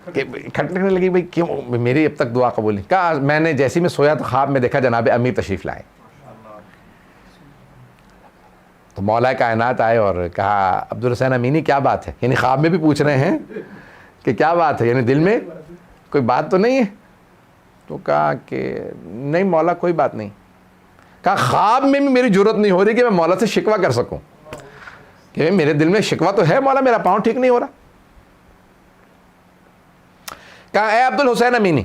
کھٹکنے لگی, بھائی کیوں میری اب تک دعا قبول نہیں. کہا میں نے جیسی میں سویا تو خواب میں دیکھا جناب امیر تشریف لائے. تو مولا کائنات آئے اور کہا عبدالحسین امینی کیا بات ہے, یعنی خواب میں بھی پوچھ رہے ہیں کہ کیا بات ہے, یعنی دل میں کوئی بات تو نہیں ہے. تو کہا کہ نہیں مولا کوئی بات نہیں. کہا خواب میں بھی میری جرت نہیں ہو رہی کہ میں مولا سے شکوہ کر سکوں, کہ میرے دل میں شکوہ تو ہے, مولا میرا پاؤں ٹھیک نہیں ہو رہا. کہا اے عبدالحسین امینی,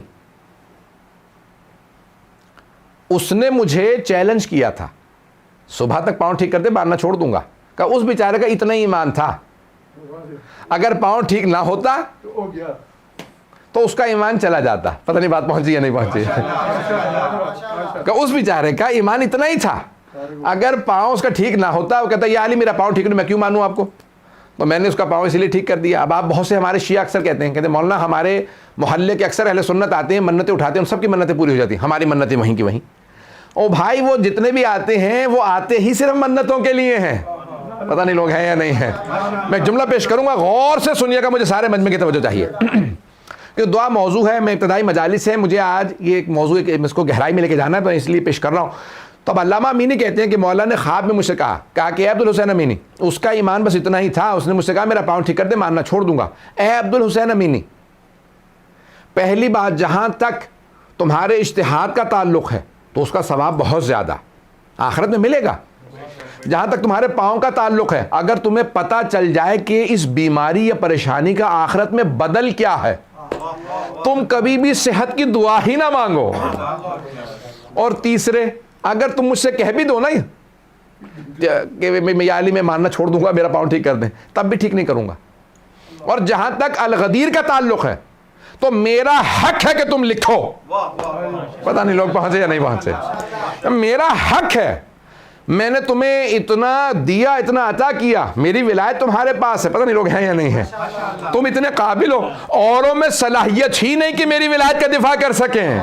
اس نے مجھے چیلنج کیا تھا صبح تک پاؤں ٹھیک کر دے مارنا چھوڑ دوں گا. کہا اس بیچارے کا اتنا ہی ایمان تھا, اگر پاؤں ٹھیک نہ ہوتا تو اس کا ایمان چلا جاتا. پتہ نہیں بات پہنچی یا نہیں پہنچی. کہ اس بیچارے کا ایمان اتنا ہی تھا, اگر پاؤں اس کا ٹھیک نہ ہوتا, وہ کہتا یا علی میرا پاؤں ٹھیک نہیں, میں کیوں مانوں آپ کو, تو میں نے اس کا پاؤں اسی لیے ٹھیک کر دیا. اب آپ بہت سے ہمارے شیعہ اکثر کہتے ہیں مولانا ہمارے محلے کے اکثر اہل سنت آتے ہیں, منتیں اٹھاتے ہیں, ان سب کی منتیں پوری ہو جاتی ہیں, ہماری منتیں وہیں کی وہیں. او بھائی وہ جتنے بھی آتے ہیں وہ آتے ہی صرف منتوں کے لیے ہیں. پتہ نہیں لوگ ہیں یا نہیں ہیں. میں ایک جملہ پیش کروں گا, غور سے سنیے گا, مجھے سارے مجمع کی توجہ چاہیے. کہ دعا موضوع ہے, میں ابتدائی مجالس ہے, مجھے آج یہ ایک موضوع اس کو گہرائی میں لے کے جانا ہے, تو اس لیے پیش کر رہا ہوں. تو اب علامہ امینی کہتے ہیں کہ مولا نے خواب میں مجھ سے کہا کہ اے عبد الحسین امینی, اس کا ایمان بس اتنا ہی تھا, اس نے مجھ سے کہا میرا پاؤں ٹھیک کر دے, ماننا چھوڑ دوں گا. اے عبد الحسین امینی, پہلی بات جہاں تک تمہارے اجتہاد کا تعلق ہے تو اس کا ثواب بہت زیادہ آخرت میں ملے گا. جہاں تک تمہارے پاؤں کا تعلق ہے, اگر تمہیں پتہ چل جائے کہ اس بیماری یا پریشانی کا آخرت میں بدل کیا ہے, تم کبھی بھی صحت کی دعا ہی نہ مانگو. اور تیسرے, اگر تم مجھ سے کہہ بھی دو نا کہ یا علی میں ماننا چھوڑ دوں گا, میرا پاؤں ٹھیک کر دیں, تب بھی ٹھیک نہیں کروں گا. اور جہاں تک الغدیر کا تعلق ہے تو میرا حق ہے کہ تم لکھو. پتہ نہیں لوگ پہنچے یا نہیں پہنچے. میرا حق ہے, میں نے تمہیں اتنا دیا, اتنا عطا کیا, میری ولایت تمہارے پاس ہے. پتہ نہیں لوگ ہیں یا نہیں ہیں. تم اتنے قابل ہو, اوروں میں صلاحیت ہی نہیں کہ میری ولایت کا دفاع کر سکیں.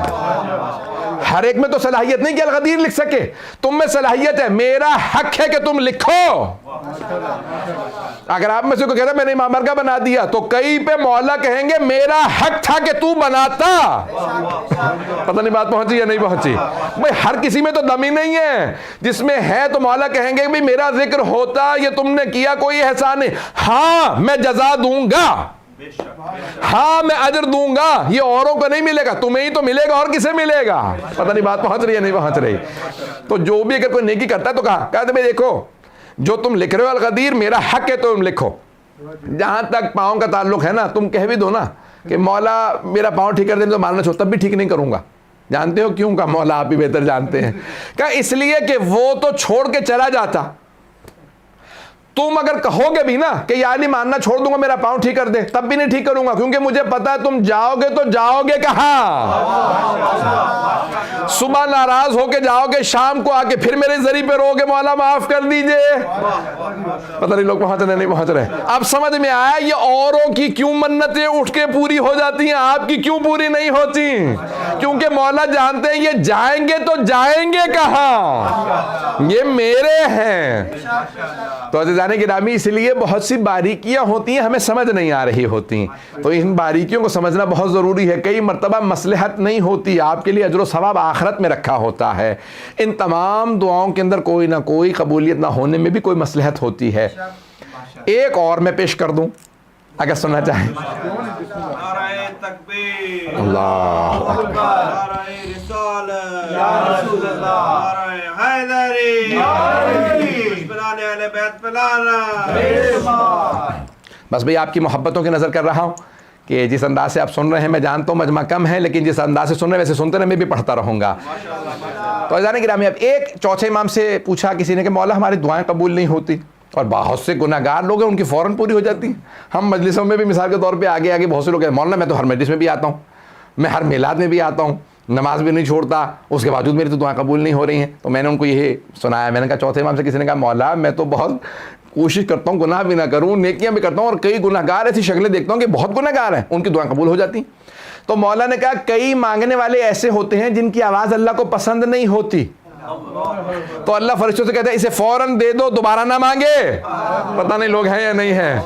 ہر ایک میں تو صلاحیت نہیں کہ الغدیر لکھ سکے, تم میں صلاحیت ہے, میرا حق ہے کہ تم لکھو. اگر آپ میں سے کوئی کہتا ہے میں نے امام مرگا بنا دیا, تو کئی پہ مولا کہیں گے میرا حق تھا کہ تو بناتا. پتہ نہیں بات پہنچی یا نہیں پہنچی. بھائی ہر کسی میں تو دم ہی نہیں ہے, جس میں ہے تو مولا کہیں گے بھائی میرا ذکر ہوتا, یہ تم نے کیا کوئی احسان نہیں, ہاں میں جزا دوں گا, ہاں میں اجر دوں گا. یہ اوروں کو نہیں ملے گا, تمہیں ہی تو ملے گا, اور کسے ملے گا. پتہ نہیں بات پہنچ رہی ہے نہیں پہنچ رہی. تو جو بھی اگر کوئی نیکی کرتا ہے تو کہتے بھائی دیکھو جو تم لکھ رہے ہو الغدیر, میرا حق ہے تو تم لکھو. جہاں تک پاؤں کا تعلق ہے نا, تم کہہ بھی دو نا کہ مولا میرا پاؤں ٹھیک کر دیں, تو ماننا چھوڑ, تب بھی ٹھیک نہیں کروں گا. جانتے ہو کیوں؟ کا مولا آپ ہی بہتر جانتے ہیں. کہ اس لیے کہ وہ تو چھوڑ کے چلا جاتا. تم اگر کہو گے بھی نا کہ یا علی ماننا چھوڑ دوں گا, میرا پاؤں ٹھیک کر دے, تب بھی نہیں ٹھیک کروں گا, کیونکہ مجھے پتا ہے تم جاؤ گے تو جاؤ گے کہاں. صبح ناراض ہو کے جاؤ گے, شام کو آ کے پھر میرے ذریعے پہ رو گے مولا معاف کر دیجئے. پتہ نہیں لوگ پہنچ رہے نہیں پہنچ رہے. اب سمجھ میں آیا یہ اوروں کی کیوں منتیں اٹھ کے پوری ہو جاتی ہیں, آپ کی کیوں پوری نہیں ہوتی. کیونکہ مولا جانتے ہیں یہ جائیں گے تو جائیں گے کہاں, یہ میرے ہیں. تو عزیزان گرامی, اس لیے بہت سی باریکیاں ہوتی ہیں ہمیں سمجھ نہیں آ رہی ہوتی, تو ان باریکیوں کو سمجھنا بہت ضروری ہے. کئی مرتبہ مصلحت نہیں ہوتی, آپ کے لیے اجر و ثواب آخرت میں رکھا ہوتا ہے. ان تمام دعاؤں کے اندر کوئی نہ کوئی قبولیت نہ ہونے میں بھی کوئی مصلحت ہوتی ہے. ایک اور میں پیش کر دوں اگر سننا چاہیں. اللہ بس بھئی آپ کی محبتوں کی نظر کر رہا ہوں کہ جس انداز سے آپ سن رہے ہیں, میں جانتا ہوں مجمع کم ہے, لیکن جس انداز سے سن رہے ہیں ویسے سنتے رہے, میں بھی پڑھتا رہوں گا. تو عزیزان گرامی, اب ایک چوتھے امام سے پوچھا کسی نے کہ مولا ہماری دعائیں قبول نہیں ہوتی, اور بہت سے گناہ گار لوگ ہیں ان کی فوراً پوری ہو جاتی ہیں. ہم مجلسوں میں بھی مثال کے طور پہ آگے آگے بہت سے لوگ ہیں, مولانا میں تو ہر مجلس میں بھی آتا ہوں, میں ہر میلاد میں بھی آتا ہوں, نماز بھی نہیں چھوڑتا, اس کے باوجود میری تو دعائیں قبول نہیں ہو رہی ہیں. تو میں نے ان کو یہی سنایا, میں نے کہا چوتھے امام سے کسی نے کہا مولا میں تو بہت کوشش کرتا ہوں گناہ بھی نہ کروں, نیکیاں بھی کرتا ہوں, اور کئی گناہ گار ایسی شکلیں دیکھتا ہوں کہ بہت گناہ گار ہیں, ان کی دعائیں قبول ہو جاتی ہیں. تو مولا نے کہا کئی مانگنے والے ایسے ہوتے ہیں جن کی آواز اللہ کو پسند نہیں ہوتی, تو اللہ فرشتوں سے کہتا ہے اسے فوراً دے دو, دوبارہ نہ مانگے. پتہ نہیں لوگ ہیں یا نہیں ہیں.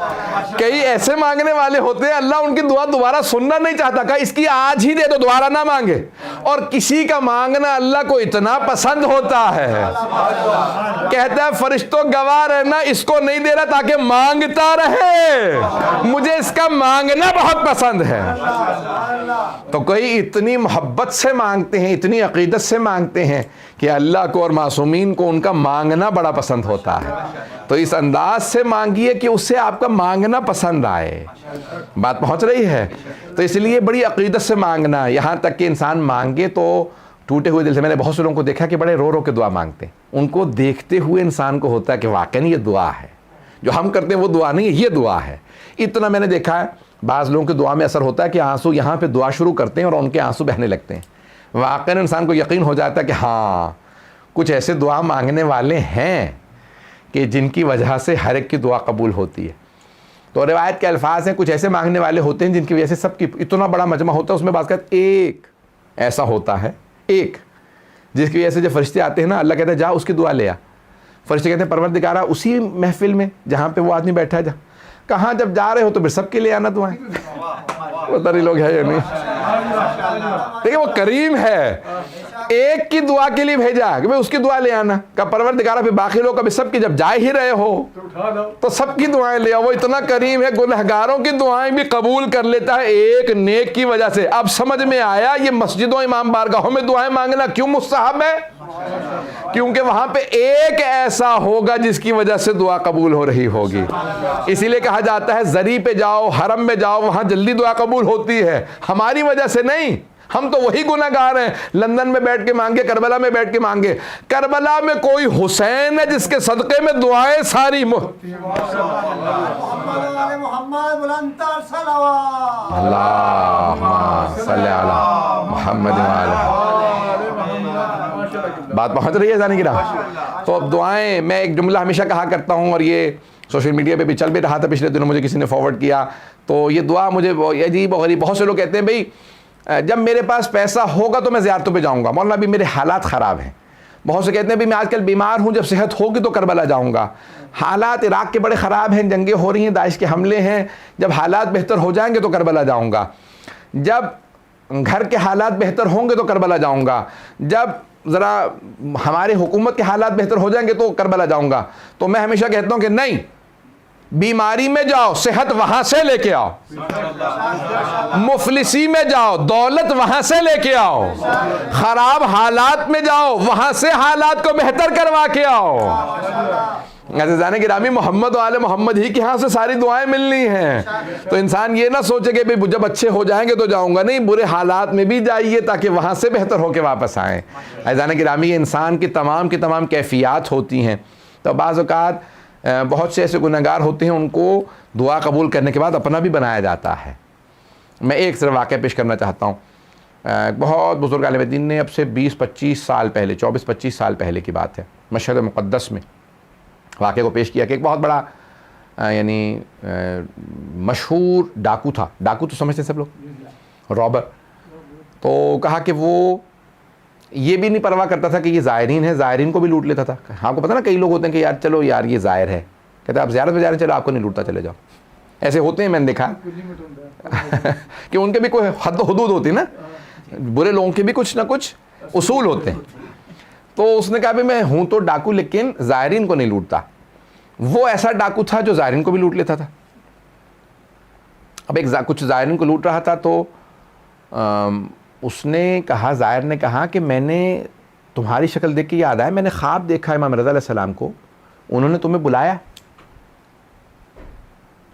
کئی ایسے مانگنے والے ہوتے ہیں اللہ ان کی دعا دوبارہ سننا نہیں چاہتا, کہا اس کی آج ہی دے دو, دوبارہ نہ مانگے. اور کسی کا مانگنا اللہ کو اتنا پسند ہوتا ہے, کہتا ہے فرشتوں گواہ رہنا, اس کو نہیں دے رہا تاکہ مانگتا رہے, مجھے اس کا مانگنا بہت پسند ہے. تو کئی اتنی محبت سے مانگتے ہیں, اتنی عقیدت سے مانگتے ہیں کہ اللہ کو اور معصومین کو ان کا مانگنا بڑا پسند ہوتا ہے. تو اس انداز سے مانگیے کہ اس سے آپ کا مانگنا پسند آئے. بات پہنچ رہی ہے. تو اس لیے بڑی عقیدت سے مانگنا, یہاں تک کہ انسان مانگے تو ٹوٹے ہوئے دل سے. میں نے بہت سے لوگوں کو دیکھا کہ بڑے رو رو کے دعا مانگتے ہیں, ان کو دیکھتے ہوئے انسان کو ہوتا ہے کہ واقعی یہ دعا ہے, جو ہم کرتے ہیں وہ دعا نہیں ہے, یہ دعا ہے. اتنا میں نے دیکھا ہے بعض لوگوں کی دعا میں اثر ہوتا ہے کہ آنسو یہاں پہ دعا شروع کرتے ہیں اور ان کے آنسو بہنے لگتے ہیں. واقعی انسان کو یقین ہو جاتا ہے کہ ہاں کچھ ایسے دعا مانگنے والے ہیں کہ جن کی وجہ سے ہر ایک کی دعا قبول ہوتی ہے. تو روایت کے الفاظ ہیں کچھ ایسے مانگنے والے ہوتے ہیں جن کی وجہ سے سب کی اتنا بڑا مجمع ہوتا ہے، اس میں بعض کہتے ایک ایسا ہوتا ہے، ایک جس کی وجہ سے جب فرشتے آتے ہیں نا اللہ کہتا ہے جا اس کی دعا لے آ. فرشتے کہتے ہیں پروردگارا اسی محفل میں جہاں پہ وہ آدمی بیٹھا ہے جا، کہاں جب جا رہے ہو تو پھر سب کے لیے آنا دعائیں. پتہ نہیں لوگ ہے یا نہیں. دیکھیں وہ کریم ہے، ایک کی دعا کے لیے بھیجا کہ بھئی اس کی دعا لے آنا. کہا پروردگارا پھر باقی لوگ کبھی سب کی جب جا ہی رہے ہو تو سب کی دعائیں لے آؤ. وہ اتنا کریم ہے، گنہگاروں کی دعائیں بھی قبول کر لیتا ہے ایک نیک کی وجہ سے. اب سمجھ میں آیا یہ مسجدوں امام بارگاہوں میں دعائیں مانگنا کیوں مستحب ہے، کیونکہ وہاں پہ ایک ایسا ہوگا جس کی وجہ سے دعا قبول ہو رہی ہوگی. اسی لیے کہا جاتا ہے زری پہ جاؤ، حرم میں جاؤ، وہاں جلدی دعا قبول ہوتی ہے، ہماری وجہ سے نہیں. ہم تو وہی گناہگار ہیں، لندن میں بیٹھ کے مانگے، کربلا میں بیٹھ کے مانگے. کربلا میں کوئی حسین ہے جس کے صدقے میں دعائیں ساری اللہم صلی علی محمد بات پہنچ رہی ہے جانے کی راہ. تو اب دعائیں، میں ایک جملہ ہمیشہ کہا کرتا ہوں اور یہ سوشل میڈیا پہ بھی چل بھی رہا تھا پچھلے دنوں، مجھے کسی نے فارورڈ کیا. تو یہ دعا مجھے عجیب و غریب، بہت سے لوگ کہتے ہیں بھئی جب میرے پاس پیسہ ہوگا تو میں زیارتوں پہ جاؤں گا، مولانا ابھی میرے حالات خراب ہیں. بہت سے کہتے ہیں بھئی میں آج کل بیمار ہوں، جب صحت ہوگی تو کربلا جاؤں گا. حالات عراق کے بڑے خراب ہیں، جنگیں ہو رہی ہیں، داعش کے حملے ہیں، جب حالات بہتر ہو جائیں گے تو کربلا جاؤں گا. جب گھر کے حالات بہتر ہوں گے تو کربلا جاؤں گا. جب ذرا ہمارے حکومت کے حالات بہتر ہو جائیں گے تو کربلا جاؤں گا. تو میں ہمیشہ کہتا ہوں کہ نہیں، بیماری میں جاؤ صحت وہاں سے لے کے آؤ، مفلسی میں جاؤ دولت وہاں سے لے کے آؤ، خراب حالات میں جاؤ وہاں سے حالات کو بہتر کروا کے آؤ. عزیزان گرامی محمد و آل محمد ہی کے ہاں سے ساری دعائیں ملنی ہیں. تو انسان یہ نہ سوچے کہ بھئی جب اچھے ہو جائیں گے تو جاؤں گا، نہیں، برے حالات میں بھی جائیے تاکہ وہاں سے بہتر ہو کے واپس آئیں. عزیزان گرامی یہ انسان کی تمام کیفیات ہوتی ہیں. تو بعض اوقات بہت سے ایسے گنہگار ہوتے ہیں، ان کو دعا قبول کرنے کے بعد اپنا بھی بنایا جاتا ہے. میں ایک صرف واقعہ پیش کرنا چاہتا ہوں. بہت بزرگ عالم دین نے اب سے 20-25 سال پہلے، 24-25 سال پہلے کی بات ہے، مشہد مقدس میں واقعے کو پیش کیا کہ ایک بہت بڑا یعنی مشہور ڈاکو تھا. ڈاکو تو سمجھتے ہیں سب لوگ، رابر. تو کہا کہ وہ یہ بھی نہیں پرواہ کرتا تھا کہ یہ زائرین ہے، زائرین کو بھی لوٹ لیتا تھا. آپ کو پتہ نا کئی لوگ ہوتے ہیں کہ یار چلو یار یہ زائر ہے، کہتے ہیں آپ زیارت میں جا رہے ہیں، چلو آپ کو نہیں لوٹتا چلے جاؤ. ایسے ہوتے ہیں، میں نے دیکھا کہ ان کے بھی کوئی حد و حدود ہوتی ہے نا، برے لوگوں کے بھی کچھ نہ کچھ اصول ہوتے ہیں. تو اس نے کہا بھی میں ہوں تو ڈاکو لیکن زائرین کو نہیں لوٹتا. وہ ایسا ڈاکو تھا جو زائرین کو بھی لوٹ لیتا تھا. اب ایک کچھ زائرین کو لوٹ رہا تھا تو اس نے کہا، زائر نے کہا کہ میں نے تمہاری شکل دیکھ کے یاد آیا، میں نے خواب دیکھا امام رضا علیہ السلام کو، انہوں نے تمہیں بلایا.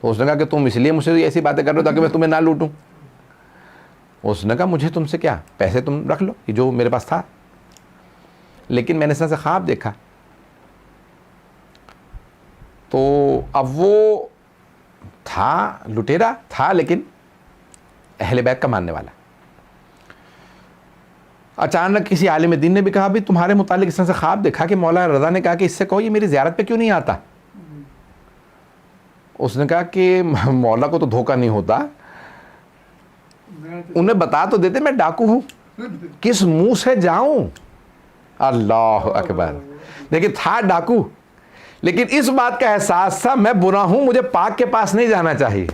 تو اس نے کہا کہ تم اس لیے مجھ سے ایسی باتیں کر رہے ہو تاکہ میں تمہیں نہ لوٹوں. اس نے کہا مجھے تم سے کیا، پیسے تم رکھ لو جو میرے پاس تھا، لیکن میں نے اس طرح سے خواب دیکھا. تو اب وہ تھا لٹیرا تھا لیکن اہل بیت کا ماننے والا. اچانک کسی عالم دین نے بھی کہا بھی تمہارے متعلق اس طرح سے خواب دیکھا کہ مولا رضا نے کہا کہ اس سے کہو یہ میری زیارت پہ کیوں نہیں آتا. اس نے کہا کہ مولا کو تو دھوکہ نہیں ہوتا، انہیں بتا تو دیتے میں ڈاکو ہوں، کس منہ سے جاؤں. اللہ اکبر. دیکھیں تھا ڈاکو لیکن اس بات کا احساس تھا میں برا ہوں، مجھے پاک کے پاس نہیں جانا چاہیے.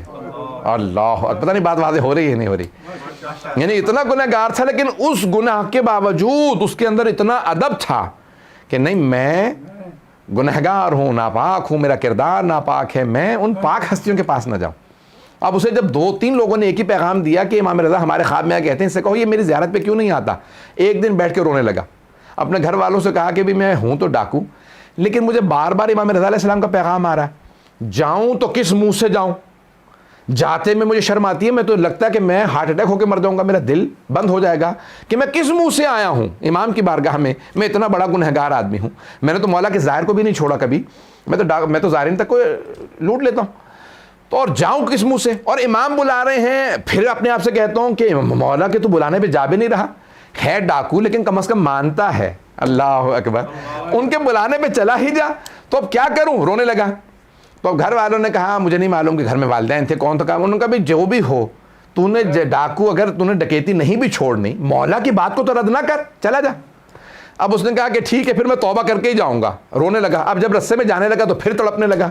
اللہ پتہ نہیں بات واضح ہو رہی ہے نہیں ہو رہی. یعنی اتنا گنہگار تھا لیکن اس گناہ کے باوجود اس کے اندر اتنا ادب تھا کہ نہیں میں گنہگار ہوں، ناپاک ہوں، میرا کردار ناپاک ہے، میں ان پاک ہستیوں کے پاس نہ جاؤں. اب اسے جب 2-3 لوگوں نے ایک ہی پیغام دیا کہ امام رضا ہمارے خواب میں کہتے ہیں، اس سے کہو یہ میری زیارت پہ کیوں نہیں آتا. ایک دن بیٹھ کے رونے لگا، اپنے گھر والوں سے کہا کہ بھی میں ہوں تو ڈاکو لیکن مجھے بار بار امام رضا علیہ السلام کا پیغام آ رہا ہے، جاؤں تو کس منہ سے جاؤں، جاتے میں مجھے شرم آتی ہے، میں تو لگتا ہے کہ میں ہارٹ اٹیک ہو کے مر جاؤں گا، میرا دل بند ہو جائے گا کہ میں کس منہ سے آیا ہوں امام کی بارگاہ میں اتنا بڑا گنہگار آدمی ہوں. میں نے تو مولا کے ظاہر کو بھی نہیں چھوڑا کبھی، میں تو زائرین تک کو لوٹ لیتا ہوں، تو اور جاؤں کس منہ سے. اور امام بلا رہے ہیں، پھر اپنے آپ سے کہتا ہوں کہ مولا کے تو بلانے پہ جا بھی نہیں رہا، ہے ڈاکو لیکن کم از کم مانتا ہے. اللہ اکبر. ان کے بلانے پہ چلا ہی جا. تو اب کیا کروں، رونے لگا. تو گھر والوں نے کہا مجھے نہیں معلوم کہ گھر میں والدین تھے کون تھا کام. انہوں نے کہا بھی جو بھی ہو تو نے ڈاکو اگر تو نے ڈکیتی نہیں بھی چھوڑنی مولا کی بات کو تو رد نہ کر, چلا جا. اب اس نے کہا کہ ٹھیک ہے پھر میں توبہ کر کے ہی جاؤں گا. رونے لگا. اب جب رستے میں جانے لگا تو پھر تڑپنے لگا.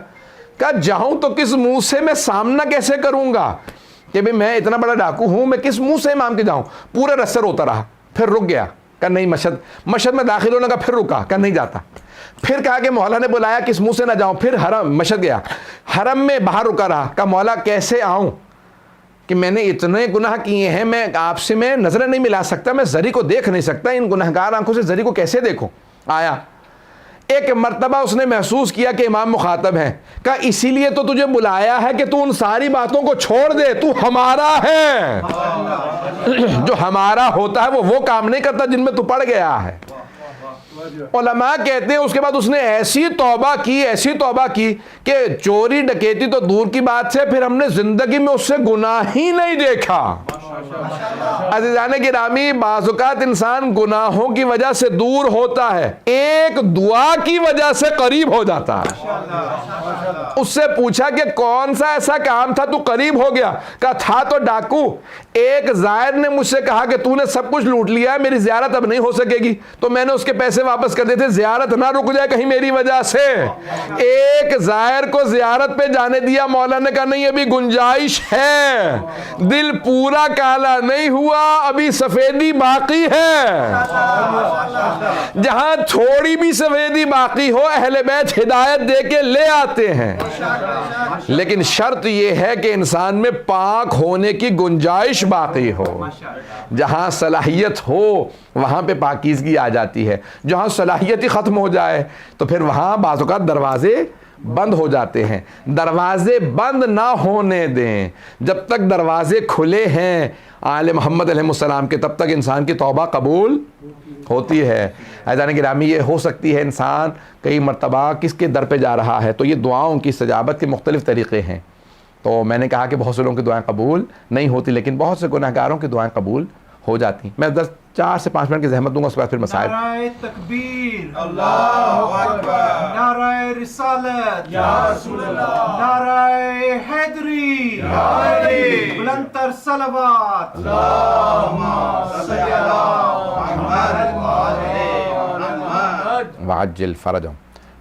کہا جاؤں تو کس منہ سے میں سامنا کیسے کروں گا کہ بھی میں اتنا بڑا ڈاکو ہوں, میں کس منہ سے امام کے جاؤں. پورے رستے روتا رہا. پھر رک گیا. کہا نہیں مشہد میں داخل ہونے کا. پھر رکا. کہا نہیں جاتا. پھر کہا کہ مولا نے بلایا کس منہ سے نہ جاؤں. پھر حرم مشہد گیا. حرم میں باہر رکا رہا. کہا مولا کیسے آؤں کہ میں نے اتنے گناہ کیے ہیں, میں آپ سے میں نظریں نہیں ملا سکتا, میں زری کو دیکھ نہیں سکتا, ان گنہگار آنکھوں سے زری کو کیسے دیکھوں. آیا. ایک مرتبہ اس نے محسوس کیا کہ امام مخاطب ہیں. کہا اسی لیے تو تجھے بلایا ہے کہ تو ان ساری باتوں کو چھوڑ دے, تو ہمارا ہے. جو ہمارا ہوتا ہے وہ کام نہیں کرتا جن میں تو پڑ گیا ہے. علماء کہتے ہیں اس کے بعد اس نے ایسی توبہ کی کہ چوری ڈکیتی تو دور کی بات سے, پھر ہم نے زندگی میں اس سے گناہ ہی نہیں دیکھا. عزیزان گرامی, بعض اوقات انسان گناہوں کی وجہ سے دور ہوتا ہے, ایک دعا کی وجہ سے قریب ہو جاتا ہے. اس سے پوچھا کہ کون سا ایسا کام تھا تو قریب ہو گیا. کہا تھا تو ڈاکو. ایک زائر نے مجھ سے کہا کہ تو نے سب کچھ لوٹ لیا ہے, میری زیارت اب نہیں ہو سکے گی, تو میں نے اس کے پیسے واپس کر دیے تھے, زیارت نہ رک جائے کہیں میری وجہ سے. ایک زائر کو زیارت پہ جانے دیا. مولا نے کہا نہیں ابھی گنجائش ہے, دل پورا کالا نہیں ہوا, ابھی سفیدی باقی ہے. جہاں تھوڑی بھی سفیدی باقی ہو اہل بیت ہدایت دے کے لے آتے ہیں. لیکن شرط یہ ہے کہ انسان میں پاک ہونے کی گنجائش باقی ہو. جہاں صلاحیت ہو وہاں پہ پاکیزگی آ جاتی ہے. جہاں صلاحیت ہی ختم ہو جائے تو پھر وہاں بعض اوقات دروازے بند ہو جاتے ہیں. دروازے بند نہ ہونے دیں. جب تک دروازے کھلے ہیں آل محمد علیہ السلام کے, تب تک انسان کی توبہ قبول ہوتی ہے. عزیزان گرامی, یہ ہو سکتی ہے انسان کئی مرتبہ کس کے در پہ جا رہا ہے, تو یہ دعاؤں کی استجابت کے مختلف طریقے ہیں. تو میں نے کہا کہ بہت سے لوگوں کی دعائیں قبول نہیں ہوتی, لیکن بہت سے گناہگاروں کی دعائیں قبول ہو جاتی. میں 4 سے 5 منٹ کی زحمت دوں گا, اس کے بعد پھر مسائل.
نعرہ تکبیر, اللہ اکبر. نعرہ رسالت, یا رسول اللہ. نعرہ حیدری, یا علی. بلند تر صلوات, اللہم صلی علی محمد
وعجل فرجہم.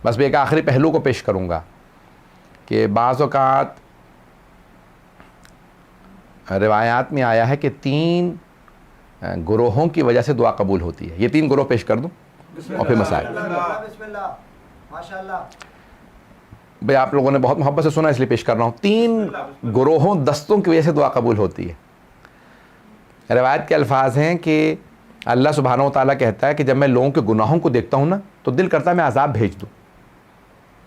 بس میں ایک آخری پہلو کو پیش کروں گا کہ بعض اوقات روایات میں آیا ہے کہ 3 گروہوں کی وجہ سے دعا قبول ہوتی ہے. یہ 3 گروہ پیش کر دوں اور پھر مسائل. بھئی آپ لوگوں نے بہت محبت سے سنا اس لیے پیش کر رہا ہوں. 3 گروہوں دستوں کی وجہ سے دعا قبول ہوتی ہے. روایت کے الفاظ ہیں کہ اللہ سبحانہ و تعالیٰ کہتا ہے کہ جب میں لوگوں کے گناہوں کو دیکھتا ہوں نا تو دل کرتا ہے میں عذاب بھیج دوں.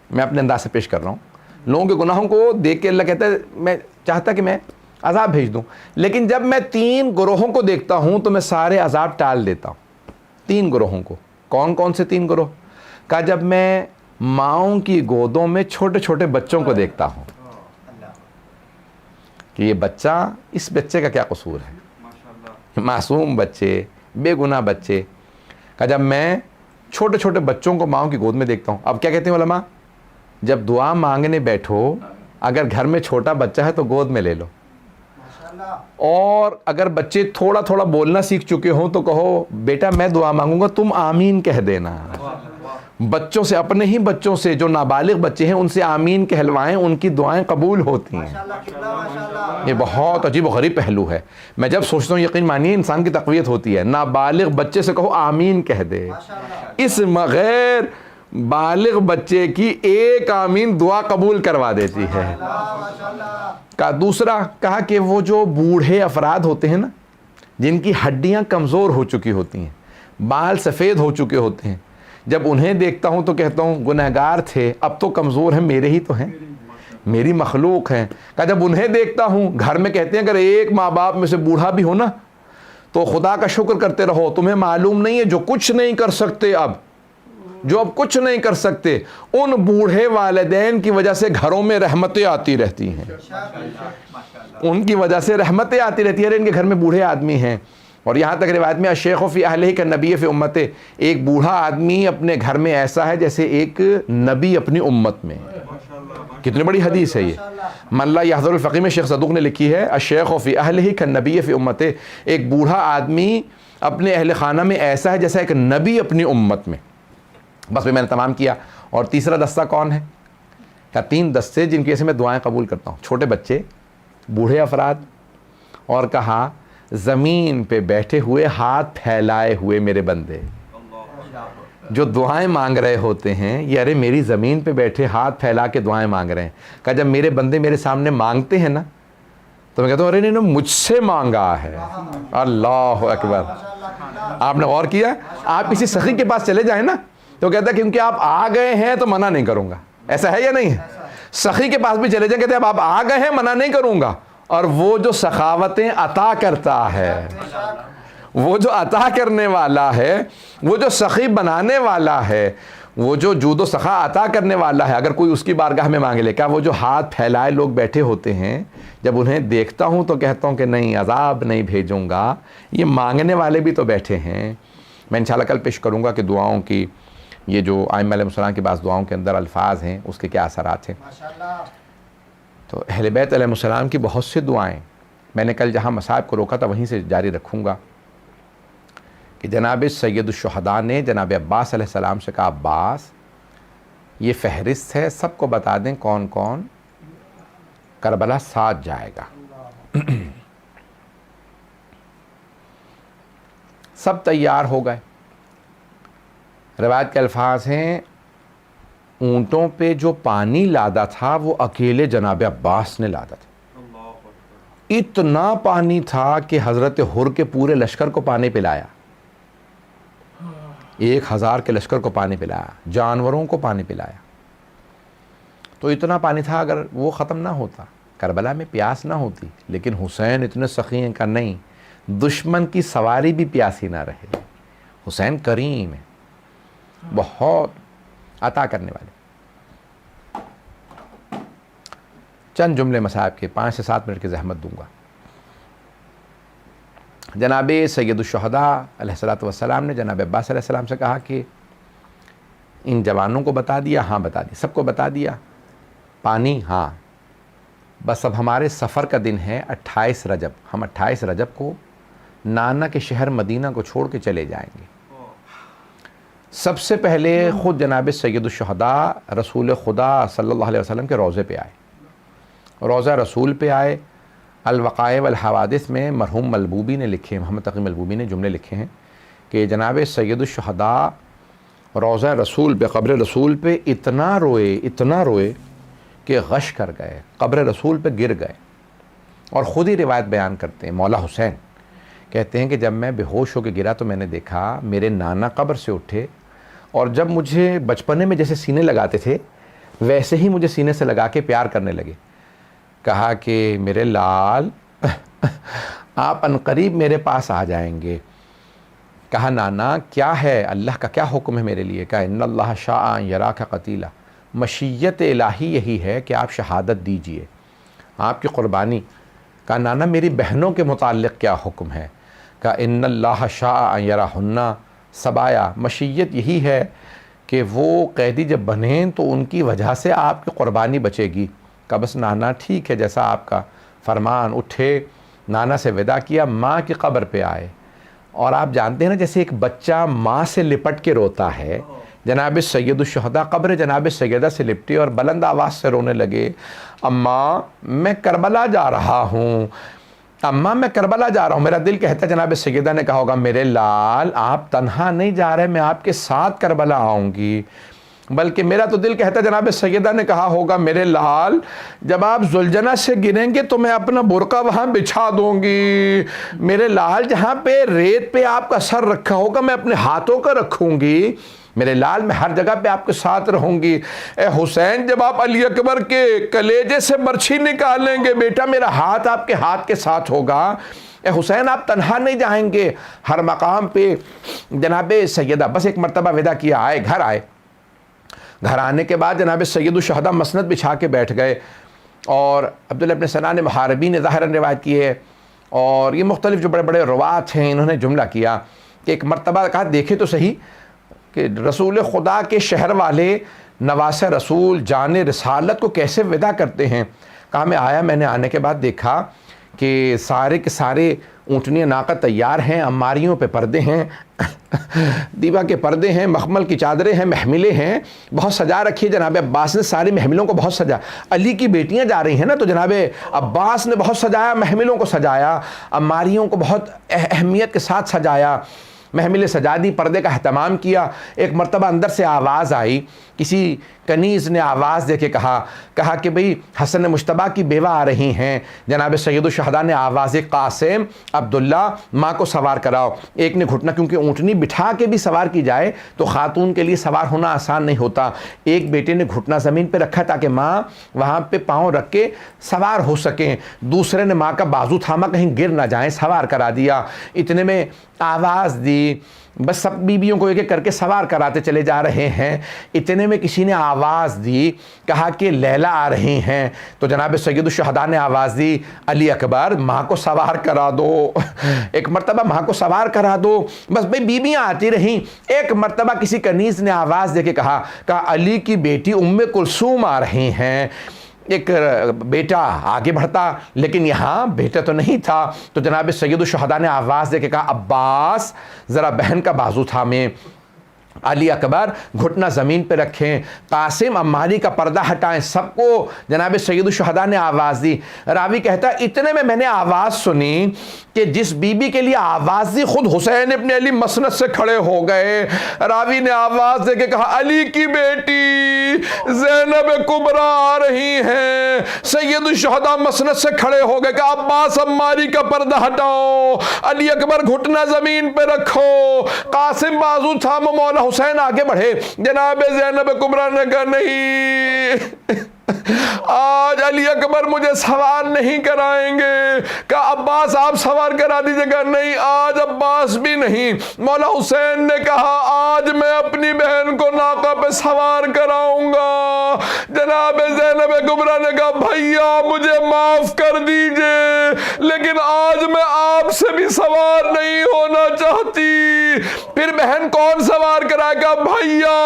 میں اپنے انداز سے پیش کر رہا ہوں. لوگوں کے گناہوں کو دیکھ کے اللہ کہتا ہے میں چاہتا کہ میں عذاب بھیج دوں, لیکن جب میں 3 گروہوں کو دیکھتا ہوں تو میں سارے عذاب ٹال دیتا ہوں. 3 گروہوں کو. کون کون سے 3 گروہ؟ کہا جب میں ماؤں کی گودوں میں چھوٹے چھوٹے بچوں کو دیکھتا ہوں کہ یہ بچہ, اس بچے کا کیا قصور ہے, معصوم بچے, بے گناہ بچے. کہا جب میں چھوٹے چھوٹے بچوں کو ماؤں کی گود میں دیکھتا ہوں. اب کیا کہتے ہیں علماء, جب دعا مانگنے بیٹھو اگر گھر میں چھوٹا بچہ ہے تو گود میں لے لو, اور اگر بچے تھوڑا تھوڑا بولنا سیکھ چکے ہوں تو کہو بیٹا میں دعا مانگوں گا تم آمین کہہ دینا. بچوں سے, اپنے ہی بچوں سے جو نابالغ بچے ہیں ان سے آمین کہلوائیں, ان کی دعائیں قبول ہوتی ہیں. یہ بہت عجیب و غریب پہلو ہے. میں جب سوچتا ہوں یقین مانیے انسان کی تقویت ہوتی ہے. نابالغ بچے سے کہو آمین کہہ دے, اس غیر بالغ بچے کی ایک آمین دعا قبول کروا دیتی ہے. کا دوسرا کہا کہ وہ جو بوڑھے افراد ہوتے ہیں نا, جن کی ہڈیاں کمزور ہو چکی ہوتی ہیں, بال سفید ہو چکے ہوتے ہیں, جب انہیں دیکھتا ہوں تو کہتا ہوں گنہگار تھے اب تو کمزور ہیں, میرے ہی تو ہیں, میری مخلوق ہیں. کہا جب انہیں دیکھتا ہوں, گھر میں کہتے ہیں اگر ایک ماں باپ میں سے بوڑھا بھی ہو نا تو خدا کا شکر کرتے رہو, تمہیں معلوم نہیں ہے جو کچھ نہیں کر سکتے, جو اب کچھ نہیں کر سکتے, ان بوڑھے والدین کی وجہ سے گھروں میں رحمتیں آتی رہتی ہیں. ان کی وجہ سے رحمتیں آتی رہتی ہیں. ان کے گھر میں بوڑھے آدمی ہیں. اور یہاں تک روایت میں الشیخ فی اہلہ کالنبی فی امتہ, ایک بوڑھا آدمی اپنے گھر میں ایسا ہے جیسے ایک نبی اپنی امت میں. کتنی بڑی حدیث ہے یہ. من لا یحضر الفقی میں شیخ صدوق نے لکھی ہے الشیخ فی اہلہ کالنبی فی امتہ. ایک بوڑھا آدمی اپنے اہل خانہ میں ایسا ہے جیسا ایک نبی اپنی امت میں. بس میں نے تمام کیا. اور تیسرا دستہ کون ہے؟ کہا 3 دستے جن کی سے میں دعائیں قبول کرتا ہوں. چھوٹے بچے، بوڑھے افراد، اور کہا زمین پہ بیٹھے ہوئے ہاتھ پھیلائے ہوئے میرے بندے جو دعائیں مانگ رہے ہوتے ہیں. یہ ارے میری زمین پہ بیٹھے ہاتھ پھیلا کے دعائیں مانگ رہے ہیں. کہا جب میرے بندے میرے سامنے مانگتے ہیں نا تو میں کہتا ہوں ارے انہوں نے مجھ سے مانگا ہے. اللہ اکبر. آپ نے غور کیا؟ آپ کسی سخی کے پاس چلے جائیں نا تو کہتا ہے کیونکہ آپ آ گئے ہیں تو منع نہیں کروں گا. ایسا ہے یا نہیں ہے؟ سخی کے پاس بھی چلے جائیں، کہتے ہیں اب آپ آ گئے ہیں منع نہیں کروں گا. اور وہ جو سخاوتیں عطا کرتا ہے، وہ جو عطا کرنے والا ہے، وہ جو سخی بنانے والا ہے، وہ جو جود و سخا عطا کرنے والا ہے، اگر کوئی اس کی بارگاہ میں مانگے لے. کیا وہ جو ہاتھ پھیلائے لوگ بیٹھے ہوتے ہیں، جب انہیں دیکھتا ہوں تو کہتا ہوں کہ نہیں، عذاب نہیں بھیجوں گا. یہ مانگنے والے بھی تو بیٹھے ہیں. میں انشاءاللہ کل پیش کروں گا کہ دعاؤں کی یہ جو ائمہ علیہ السلام کی بعض دعاؤں کے اندر الفاظ ہیں اس کے کیا اثرات ہیں. تو اہل بیت علیہ السلام کی بہت سی دعائیں میں نے کل جہاں مصائب کو روکا تھا وہیں سے جاری رکھوں گا کہ جناب سید الشہداء نے جناب عباس علیہ السلام سے کہا عباس یہ فہرست ہے، سب کو بتا دیں کون کون کربلا ساتھ جائے گا. سب تیار ہو گئے. روایت کے الفاظ ہیں اونٹوں پہ جو پانی لادا تھا وہ اکیلے جناب عباس نے لادا تھا. اتنا پانی تھا کہ حضرت حر کے پورے لشکر کو پانی پلایا. 1000 کے لشکر کو پانی پلایا، جانوروں کو پانی پلایا. تو اتنا پانی تھا، اگر وہ ختم نہ ہوتا کربلا میں پیاس نہ ہوتی. لیکن حسین اتنے سخی ہیں کہ نہیں، دشمن کی سواری بھی پیاسی نہ رہے. حسین کریم ہے، بہت عطا کرنے والے. چند جملے مصائب کے 5 سے 7 منٹ کی زحمت دوں گا. جناب سید الشہداء علیہ السلام نے جناب عباس علیہ السلام سے کہا کہ ان جوانوں کو بتا دیا؟ ہاں بتا دیا. سب کو بتا دیا؟ پانی؟ ہاں. بس اب ہمارے سفر کا دن ہے 28 رجب. ہم 28 رجب کو نانا کے شہر مدینہ کو چھوڑ کے چلے جائیں گے. سب سے پہلے خود جناب سید الشہداء رسول خدا صلی اللہ علیہ وسلم کے روضے پہ آئے. روضہ رسول پہ آئے. الوقائع والحوادث میں مرحوم ملبوبی نے لکھے، محمد تقی ملبوبی نے جملے لکھے ہیں کہ جناب سید الشہداء روضہ رسول پہ، قبر رسول پہ اتنا روئے کہ غش کر گئے، قبر رسول پہ گر گئے. اور خود ہی روایت بیان کرتے ہیں، مولا حسین کہتے ہیں کہ جب میں بے ہوش ہو کے گرا تو میں نے دیکھا میرے نانا قبر سے اٹھے، اور جب مجھے بچپنے میں جیسے سینے لگاتے تھے ویسے ہی مجھے سینے سے لگا کے پیار کرنے لگے. کہا کہ میرے لال آپ عنقریب میرے پاس آ جائیں گے. کہا نانا کیا ہے، اللہ کا کیا حکم ہے میرے لیے؟ کہا ان اللہ شاء ان یراک قتیلا، مشیت الہی یہی ہے کہ آپ شہادت دیجئے، آپ کی قربانی. کہا نانا میری بہنوں کے متعلق کیا حکم ہے؟ کہا ان اللہ شاء ان یراہن سبایا، مشیت یہی ہے کہ وہ قیدی جب بنیں تو ان کی وجہ سے آپ کی قربانی بچے گی. کہا بس نانا ٹھیک ہے جیسا آپ کا فرمان. اٹھے، نانا سے وداع کیا، ماں کی قبر پہ آئے. اور آپ جانتے ہیں نا جیسے ایک بچہ ماں سے لپٹ کے روتا ہے، جناب سید الشہداء قبر جناب سیدہ سے لپٹے اور بلند آواز سے رونے لگے. اماں میں کربلا جا رہا ہوں، اماں میں کربلا جا رہا ہوں. میرا دل کہتا ہے جناب سیدہ نے کہا ہوگا میرے لال آپ تنہا نہیں جا رہے، میں آپ کے ساتھ کربلا آؤں گی. بلکہ میرا تو دل کہتا ہے جناب سیدہ نے کہا ہوگا میرے لال جب آپ زلجنہ سے گریں گے تو میں اپنا برقع وہاں بچھا دوں گی. میرے لال جہاں پہ ریت پہ آپ کا سر رکھا ہوگا میں اپنے ہاتھوں کا رکھوں گی. میرے لال میں ہر جگہ پہ آپ کے ساتھ رہوں گی. اے حسین جب آپ علی اکبر کے کلیجے سے برچھی نکالیں گے بیٹا میرا ہاتھ آپ کے ہاتھ کے ساتھ ہوگا. اے حسین آپ تنہا نہیں جائیں گے. ہر مقام پہ جناب سیدہ بس ایک مرتبہ وداع کیا، آئے گھر آئے. گھر آنے کے بعد جناب سید الشہداء مسند بچھا کے بیٹھ گئے. اور عبداللہ ابن سنان محاربی نے ظاہراً روایت کی ہے، اور یہ مختلف جو بڑے بڑے روات ہیں انہوں نے جملہ کیا کہ ایک مرتبہ کہا دیکھے تو صحیح کہ رسول خدا کے شہر والے نواس رسول جان رسالت کو کیسے ودا کرتے ہیں؟ کہا میں نے آنے کے بعد دیکھا کہ سارے کے سارے اونٹنیاں ناقہ تیار ہیں، اماریوں پہ پردے ہیں، دیبا کے پردے ہیں، مخمل کی چادریں ہیں، محملیں ہیں، بہت سجا رکھی ہے۔ جناب عباس نے ساری محملوں کو بہت سجا، علی کی بیٹیاں جا رہی ہیں نا، تو جناب عباس نے بہت سجایا، محملوں کو سجایا، اماریوں کو بہت اہمیت کے ساتھ سجایا، محملیں سجا دی، پردے کا اہتمام کیا۔ ایک مرتبہ اندر سے آواز آئی، کسی کنیز نے آواز دے کے کہا کہ بھئی حسن مشتبہ کی بیوہ آ رہی ہیں۔ جناب سید الشہداء نے آواز قاسم، عبداللہ، ماں کو سوار کراؤ۔ ایک نے گھٹنا، کیونکہ اونٹنی بٹھا کے بھی سوار کی جائے تو خاتون کے لیے سوار ہونا آسان نہیں ہوتا، ایک بیٹے نے گھٹنا زمین پہ رکھا تاکہ ماں وہاں پہ پاؤں رکھ کے سوار ہو سکیں، دوسرے نے ماں کا بازو تھاما کہیں گر نہ جائیں، سوار کرا دیا۔ اتنے میں آواز دی، بس سب بیویوں کو ایک ایک کر کے سوار کراتے چلے جا رہے ہیں۔ اتنے میں کسی نے آواز دی، کہا کہ لیلا آ رہی ہیں، تو جناب سید الشہداء نے آواز دی، علی اکبر ماں کو سوار کرا دو۔ ایک مرتبہ ماں کو سوار کرا دو، بس بھئی بیویاں آتی رہیں۔ ایک مرتبہ کسی کنیز نے آواز دے کے کہا علی کی بیٹی ام کلثوم آ رہی ہیں۔ ایک بیٹا آگے بڑھتا، لیکن یہاں بیٹا تو نہیں تھا، تو جناب سید الشہداء نے آواز دے کے کہا عباس ذرا بہن کا بازو تھامیں، علی اکبر گھٹنا زمین پہ رکھیں، قاسم اماری کا پردہ ہٹائیں۔ سب کو جناب سید الشہداء نے آواز دی۔ راوی کہتا اتنے میں نے آواز سنی کہ جس بی بی کے لیے آواز دی خود حسین ابن علی مسند سے کھڑے ہو گئے۔ راوی نے آواز دے کے کہا علی کی بیٹی زینب کبریٰ آ رہی ہیں۔ سید الشہداء مسند سے کھڑے ہو گئے کہ عباس اماری کا پردہ ہٹاؤ، علی اکبر گھٹنا زمین پہ رکھو، قاسم بازو تھامو، مولا حسین آگے بڑھے۔ جناب زینب کبریٰ نے کہا نہیں، آج علی اکبر مجھے سوار نہیں کرائیں گے۔ کہا عباس آپ سوار کرا دیجیے گا، نہیں آج عباس بھی نہیں۔ مولا حسین نے کہا آج میں اپنی بہن کو ناقہ پہ سوار کراؤں گا۔ جناب زینب کبریٰ نے کہا بھیا مجھے معاف کر دیجئے، لیکن آج میں آپ سے بھی سوار نہیں ہونا چاہتی۔ پھر بہن کون سوار کرائے گا؟ بھیا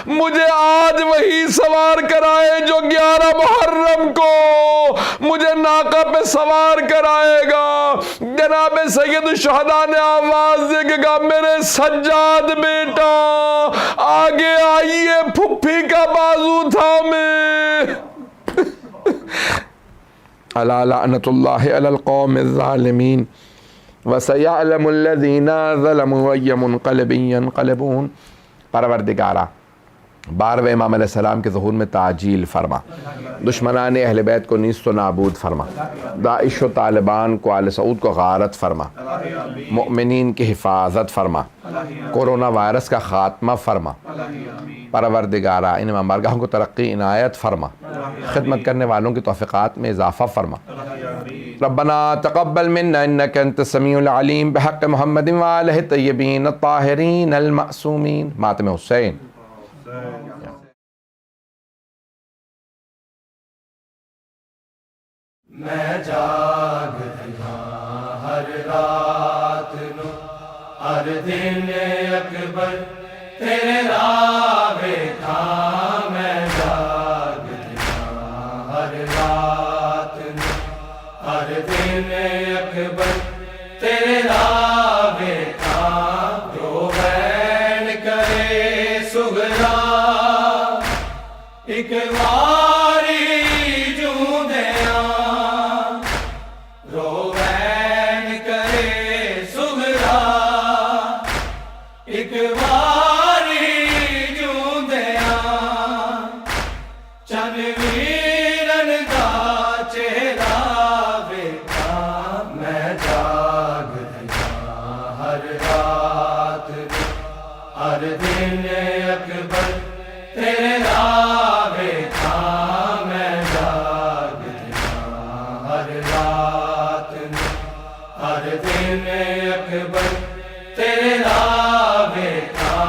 مجھے آج وہی سوار کرائے جو 11 محرم کو مجھے ناقہ پہ سوار کرائے گا۔ جناب سید الشہداء نے آواز دے کے کہا میرے سجاد بیٹا آگے آئیے، پھپھی کا بازو تھامے۔ الا لعنت اللہ علی القوم الظالمین وسیعلم الذین ظلموا ای منقلب ینقلبون۔ پروردگارا 12ویں امام علیہ السلام کے ظہور میں تعجیل فرما، دشمنان اہل بیت کو نیست و نابود فرما، داعش و طالبان کو آل سعود کو غارت فرما، مؤمنین کی حفاظت فرما، کورونا وائرس کا خاتمہ فرما۔ پروردگارا ان امام بارگاہوں کو ترقی عنایت فرما، خدمت کرنے والوں کی توفیقات میں اضافہ فرما۔ ربنا تقبل منا انك انت السميع العليم بحق محمد وآلہ الطیبین الطاہرین المعصومین۔ ماتم حسین۔
میں جاگ دیا ہر رات نو، ہر دن اکبر تیرے راوے تھا۔ میں جاگ دیا ہر رات نو، ہر دن اکبر تیرے راوے تھا۔ جو بین کرے سغرا ایک واری جوں دیاں، رو بین کرے سغرا ایک واری جوں دیاں، چن ویرن دا چہرہ ویکھا۔ میں جاگ دیا ہر رات ہر دن اکبر تیرے راوے تھا۔ میں جاگ دیا ہر رات ہر دن اکبر تیرے راوے تھا۔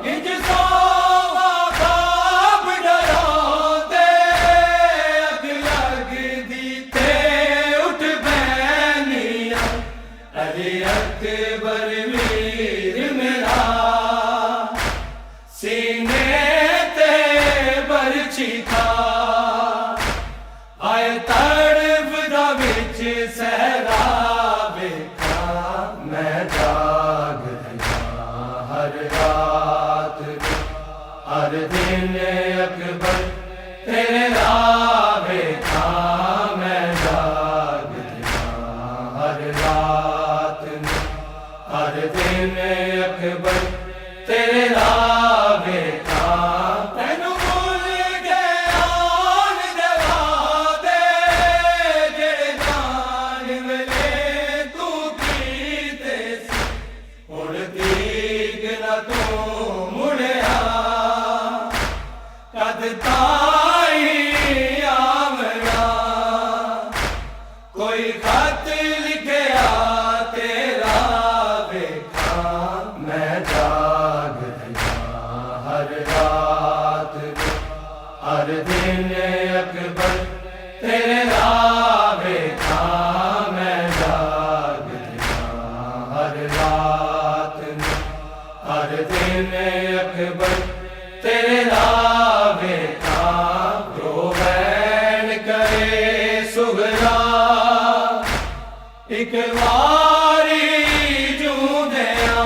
کچھ سوا خواب ڈراں دے اگ لگ دی تے اٹھ بینیاں، علی اکبر ویر میرا ਹਾਏ ਤੜਫਦਾ ਵਿੱਚ ਸਹਿਰਾ ਵੇਖਾਂ ਮੈਂ ਜਾਗ ਰਿਹਾ ਹਰ ਰਾਤ ਹਰ ਦਿਨ ਅਕਬਰ ਤੇਰੇ ਰਾਹ ਵੇਖਾਂ ਮੈਂ ਜਾਗ ਰਿਹਾ ਹਰ ਰਾਤ ਹਰ ਦਿਨ ਅਕਬਰ ਤੇਰੇ ਰਾਹ ਵੇਖਾਂ ਤੈਨੂੰ ਭੁੱਲ ਗਿਆ ਦੇ ਵਾਦੇ ਜਿਹੜੇ ਜਾਣ ਵੇਲੇ ਤੂੰ ਕੀਤੇ ਸੀ ਹੁਣ ਤੀਕ ਨਾ ਤੂੰ ਮੁੜਿਆ ਕਦ ਤਾਈ ਆਵਣਾ ਕੋਈ ਖਤ ਲਿਖਿਆ ਤੇਰਾ ਵੇਖਾਂ ਮੈਂ ਜਾਗ ਰਿਹਾ ਹਰ ਰਾਤ ਹਰ ਦਿਨ ਅਕਬਰ ਤੇਰੇ ਰਾਹ ਵੇਖਾਂ ਮੈਂ ਜਾਗ ਰਿਹਾ ਹਰ ਰਾਤ ਹਰ ਦਿਨ ਅਕਬਰ ਤੇਰੇ ਰਾਹ ਵੇਖਾਂ ਰੋਵੈਣ ਕਰੇ ਸੁਗਰਾ ਇੱਕ ਵਾਰੀ ਜੂਦਿਆਂ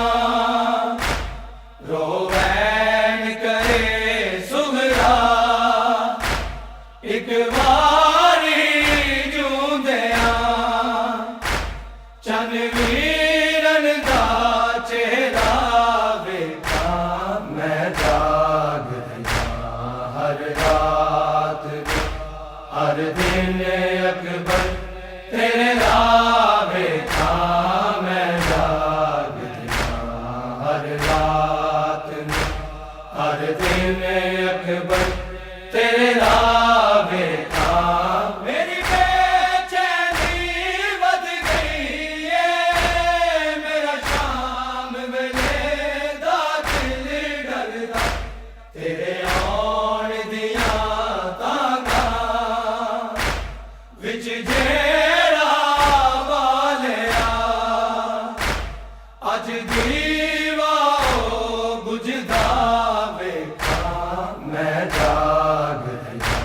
ਰੋਵੈਣ ਕਰੇ ਸੁਗਰਾ ਇੱਕ ਵਾਰੀ ਜੂਦਿਆਂ ਚੰਨ ਵੀਰਨ ਦਾ ਚਿਹਰਾ ਵੇਖਾਂ ਮੈਂ ਜਾਗ ਰਿਹਾ ਹਰ ਰਾਤ ਹਰ ਦਿਨ ਅਕਬਰ ਤੇਰੇ ਰਾਹ ਵੇਖਾਂ ਮੈਂ ਜਾਗ ਰਿਹਾ ਹਰ ਰਾਤ ਹਰ ਦਿਨ ਅਕਬਰ ਤੇਰੇ ਰਾਹ ਵੇਖਾਂ ਮੇਰੀ ਬੇਚੈਨੀ ਵਧ ਗਈ ਏ ਮੇਰਾ ਸ਼ਾਮ ਵੇਲੇ ਦਾ ਦਿਲ ਡਰਦਾ ਤੇਰੇ ਆਉਣ ਦੀਆਂ ਤਾਂਘਾਂ ਵਿੱਚ ਜਿਹੜਾ ਬਾਲਿਆ ਅੱਜ ਦੀਵਾ ਉਹ ਬੁਝਦਾ ਵੇਖਾਂ ਮੈਂ ਜਾਗ ਰਿਹਾ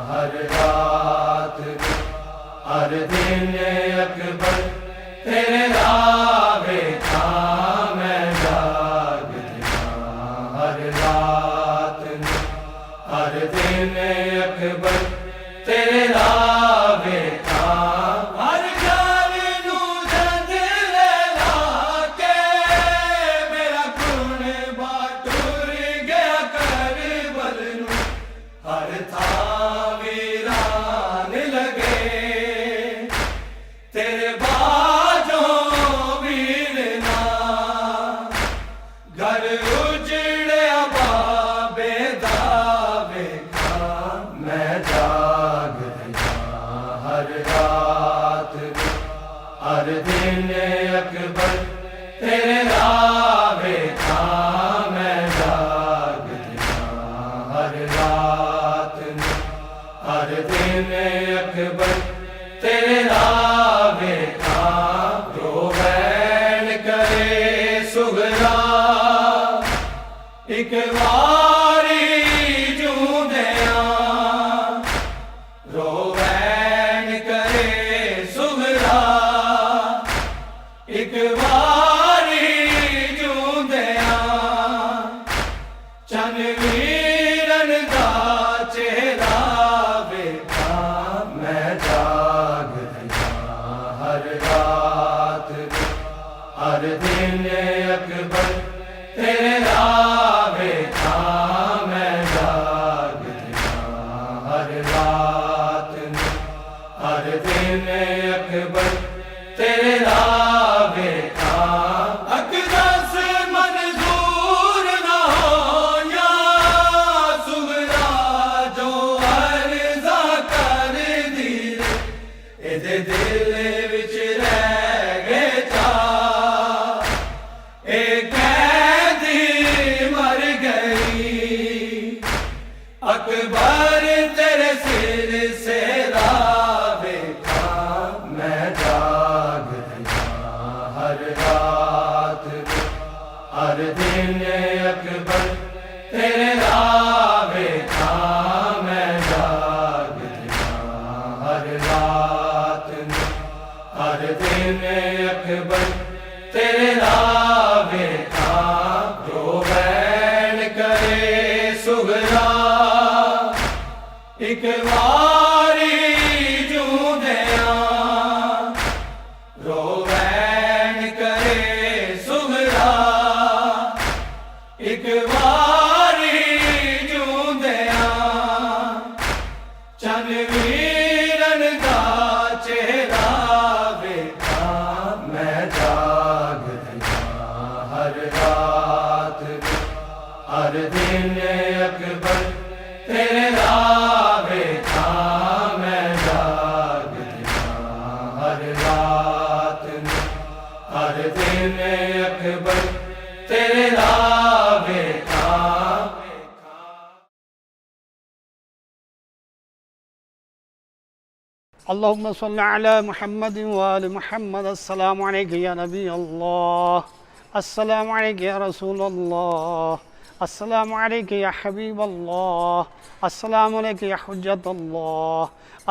ਹਰ ਰਾਤ ਹਰ ਦਿਨ ਅਕਬਰ ਤੇਰੇ ਰਾਹ ਵੇਖਾਂ ਮੈਂ ਜਾਗ ਰਿਹਾ ਹਰ ਰਾਤ ਹਰ ਦਿਨ ਅਕਬਰ ਤੇਰੇ ਰਾਹ ਵੇਖਾਂ ਹਰ ਘਰ ਨੂੰ ਜੰਦਲੇ ਲਾ ਕੇ ਮੇਰਾ ਖੂਨ ਬਾਟੁਰ ਗਿਆ ਕਰਬਲ ਨੂੰ ਹਰ ਥਾਂ ਵੀਰਾਨ ਲਗੇ ਤੇਰੇ ਬਾਝੋਂ ਵੀਰਨਾ ਘਰ ਉਜੜਿਆ ਬਾਬੇ ਦਾ ਵੇਖਾਂ ਮੈਂ ਜਾਗ ਰਿਹਾ ਹਰ ਰਾਤ ਹਰ ਦਿਨ ਅਕਬਰ ਤੇਰੇ ਰਾਹ ਵੇਖਾਂ ਮੈਂ ਜਾਗ ਰਿਹਾ ਹਰ ਰਾਤ ਹਰ ਦਿਨ ਅਕਬਰ ਤੇਰੇ ਰਾਹ ਵੇਖਾਂ ਰੋਵੈਣ ਕਰੇ ਸੁਗਰਾ ਇੱਕ ਵਾਰੀ ਜੂਦਿਆਂ ਰੋਵੈਣ ਕਰੇ ਸੁਗਰਾ ਇੱਕ ਵਾਰੀ ਜੂਦਿਆਂ ਚੰਨ ਵੀਰਨ ਦਾ ਚਿਹਰਾ ਵੇਖਾਂ ਮੈਂ ਜਾਗ ਰਿਹਾ ਹਰ ਰਾਤ ਹਰ ਦਿਨ ਅਕਬਰ ਤੇਰੇ ਰਾਹ ਵੇਖਾਂ ਮੈਂ ਜਾਗ ਰਿਹਾ ਹਰ ਰਾਤ ਹਰ ਦਿਨ ਅਕਬਰ ਤੇਰੇ ਰਾਹ ਵੇਖਾਂ ਅਕਦਸ ਮਨਜ਼ੂਰ ਨਾ ਹੋਇਆ ਸੁਗਰਾ ਜੋ ਅਰਜ਼ਾ ਕਰਦੀ ਇਹਦੇ ਦਿਲ ਵਿੱਚ ਰਹਿ ਗਏ ਚਾ ਇਹ ਕੈਦੀ ਮਰ ਗਈ ਅਕਬਰ ਤੇਰੇ ਸਿਰ ਸੇ ਵੇਖਾਂ ਮੈਂ ਜਾਗ ہر رات میں ہر دن اکبر تیرے راوے کا جو بین کرے سغرا ایک واری جوں دیاں رو بین کرے سغرا ایک واری جوں دیاں چن ویرن دا چہرہ ویکھا میں جاگ دیاں ہر رات ہر دن اکبر تیرے راہ ویکھا میں جاگ دیاں ہر رات ہر دن اکبر تیرے راہ ویکھا
اللهم صل على محمد وآل محمد. السلام عليك يا نبي الله، السلام عليك يا رسول الله، السلام عليك يا حبيب الله، السلام عليك يا حجة الله،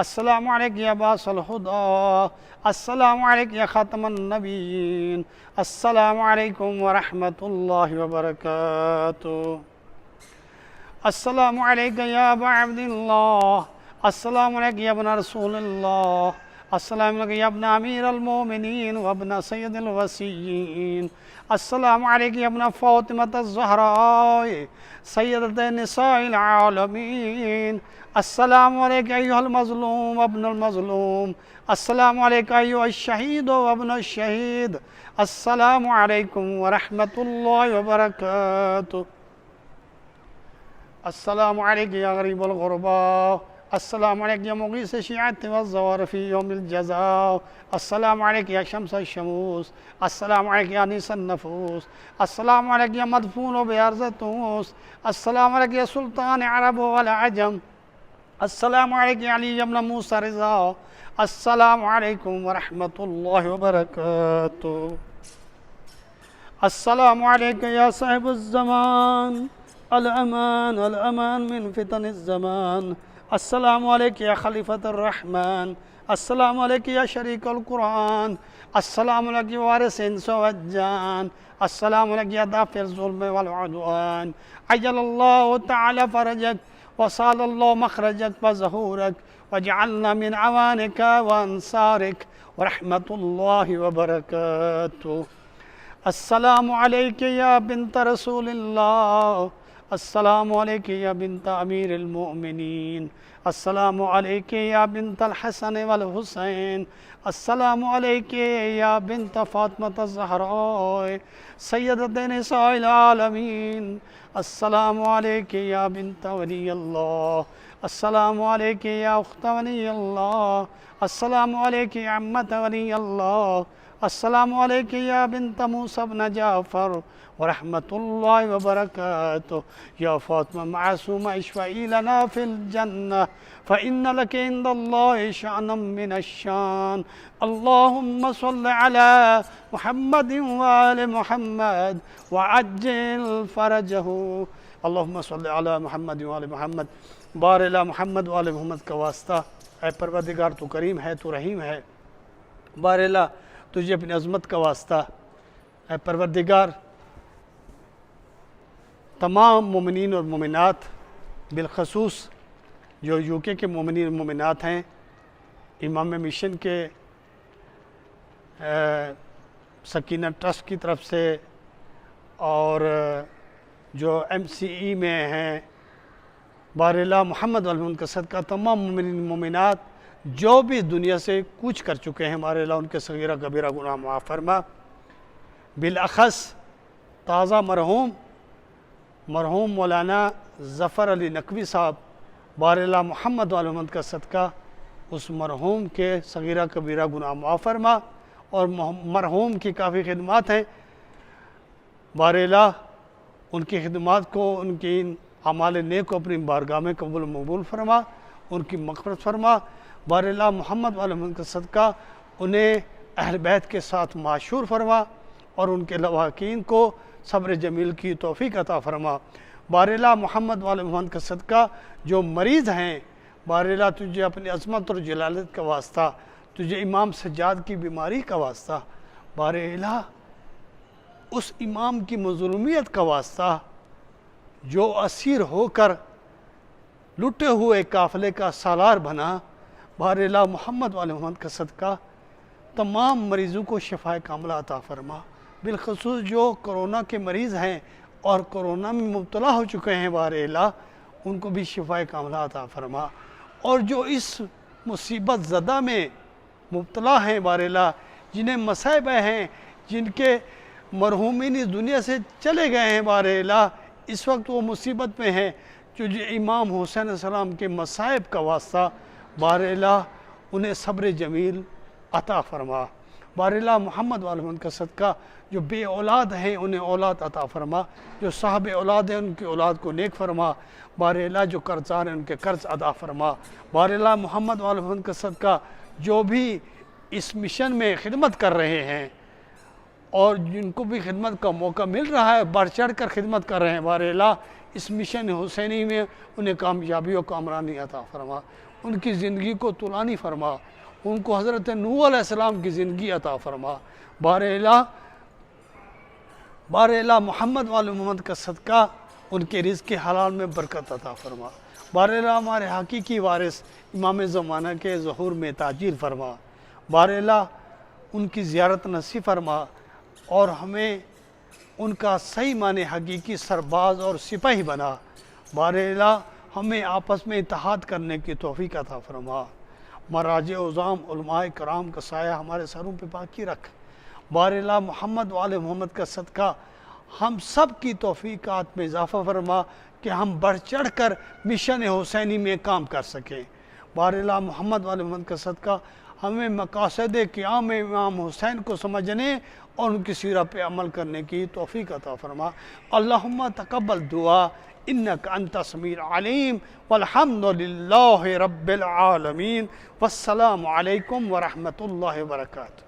السلام عليك يا باس الهدى، السلام عليك يا خاتم النبيين، السلام عليكم ورحمة الله وبركاته. السلام عليك يا أبا عبد الله، السلام عليك يا ابن رسول الله، السلام عليك يا ابن أمير المؤمنين وابن سيد الوصيين، السلام عليك يا ابن فاطمة الزهراء سيدة نساء العالمين، السلام عليك أيها المظلوم وابن المظلوم، السلام عليك أيها الشهيد وابن الشهيد، السلام عليكم ورحمة الله وبركاته. السلام عليك يا غريب الغرباء، السلام عليك يا مغيث الشيعة والزوار في يوم الجزاء، السلام عليك يا شمس الشموس، السلام عليك يا أنيس النفوس، السلام عليك يا مدفون بأرض تونس، السلام عليك يا سلطان عرب والعجم، السلام عليك يا علي بن موسى رضا، السلام عليكم ورحمة الله وبركاته. السلام عليك يا صاحب الزمان، الأمان الأمان من فتن الزمان، السلام عليك يا خليفة الرحمن، السلام عليك يا شريك القرآن، السلام عليك يا وارث الإنس والجان، السلام عليك يا دافع الظلم والعدوان، عجل الله تعالى فرجك وصال الله مخرجك وظهورك وجعلنا من عوانك وأنصارك ورحمة الله وبركاته. السلام عليك يا بنت رسول الله، السلام عليك يا بنت أمير المؤمنين، السلام عليك يا بنت الحسن والحسين، السلام عليك يا بنت فاطمة الزهراء سيدة نساء العالمين، السلام عليك يا بنت ولي الله، السلام عليك يا أخت ولي الله، السلام عليك يا عمة ولي الله، السلام عليك يا بنت موسى بن جعفر ورحمة الله وبركاته. يا فاطمة معصومة اشفعي لنا في الجنة فإن لك عند الله شأنا من الشان. اللهم صل على محمد وآل محمد وعجل فرجه. اللهم صل على محمد وآل محمد. بار الى محمد وآل محمد کا واسطہ، اے پروردگار تو کریم ہے، تو رحیم ہے. بار الہ تجھے اپنی عظمت کا واسطہ، اے پروردگار تمام مومنین اور مومنات، بالخصوص جو یو کے مومنین اور مومنات ہیں، امامیہ مشن کے سکینہ ٹرسٹ کی طرف سے اور جو MCE میں ہیں، بار الہ محمد والمن کا صدقہ تمام مومنین مومنات جو بھی دنیا سے کوچ کر چکے ہیں، بار الہ ان کے صغیرہ کبیرہ گناہ معاف فرما. بالاخص تازہ مرحوم مولانا ظفر علی نقوی صاحب، بار الہ محمد والمن کا صدقہ اس مرحوم کے صغیرہ کبیرہ گناہ معاف فرما. اور مرحوم کی کافی خدمات ہیں، بار الہ ان کی خدمات کو، ان کی اعمال نیک کو اپنی بارگاہ میں قبول و مقبول فرما، ان کی مغفرت فرما. بار الہ محمد والمن کا صدقہ انہیں اہل بیت کے ساتھ معشور فرما اور ان کے لواحقین کو صبر جمیل کی توفیق عطا فرما. بار الہ محمد والمن کا صدقہ جو مریض ہیں، بارہلا تجھے اپنی عظمت اور جلالت کا واسطہ، تجھے امام سجاد کی بیماری کا واسطہ، بارہلا اس امام کی مظلومیت کا واسطہ جو اسیر ہو کر لٹے ہوئے قافلے کا سالار بنا، بارہلا محمد والے محمد کا صدقہ تمام مریضوں کو شفا کاملہ عطا فرما، بالخصوص جو کرونا کے مریض ہیں اور کرونا میں مبتلا ہو چکے ہیں بارہلا ان کو بھی شفا کاملہ عطا فرما، اور جو اس مصیبت زدہ میں مبتلا ہیں بارہلا، جنہیں مصائب ہیں، جن کے مرحومین اس دنیا سے چلے گئے ہیں بارہلا، اس وقت وہ مصیبت میں ہیں، جو امام حسین علیہ السلام کے مصائب کا واسطہ بارہلا انہیں صبر جمیل عطا فرما، بارہلا محمد والے محمد کا صدقہ جو بے اولاد ہیں انہیں اولاد عطا فرما، جو صاحب اولاد ہیں ان کی اولاد کو نیک فرما، بارہلا جو قرضدار ہیں ان کے قرض ادا فرما، بارہلا محمد والے محمد کا صدقہ جو بھی اس مشن میں خدمت کر رہے ہیں اور جن کو بھی خدمت کا موقع مل رہا ہے بڑھ چڑھ کر خدمت کر رہے ہیں، بارہلا اس مشن حسینی میں انہیں کامیابی و کامرانی عطا فرما، ان کی زندگی کو طولانی فرما، ان کو حضرت نوح علیہ السلام کی زندگی عطا فرما، بارہلا محمد والے محمد کا صدقہ ان کے رزق حلال میں برکت عطا فرما، بارہلا ہمارے حقیقی وارث امام زمانہ کے ظہور میں تاجیل فرما، بارہلا ان کی زیارت نصیب فرما اور ہمیں ان کا صحیح معنی حقیقی سرباز اور سپاہی بنا، بارہلا ہمیں آپس میں اتحاد کرنے کی توفیق عطا فرما، مراجع عظام علماء کرام کا سایہ ہمارے سروں پہ باقی رکھ، بارہلا محمد والے محمد کا صدقہ ہم سب کی توفیقات میں اضافہ فرما کہ ہم بڑھ چڑھ کر مشن حسینی میں کام کر سکیں، بارہلا محمد والے محمد کا صدقہ ہمیں مقاصد قیام امام حسین کو سمجھنے اور ان کی سیرت پہ عمل کرنے کی توفیق عطا فرما، اللہم تقبل دعا انک انت سمیع علیم والحمد للہ رب العالمین، والسلام علیکم ورحمۃ اللہ وبرکاتہ۔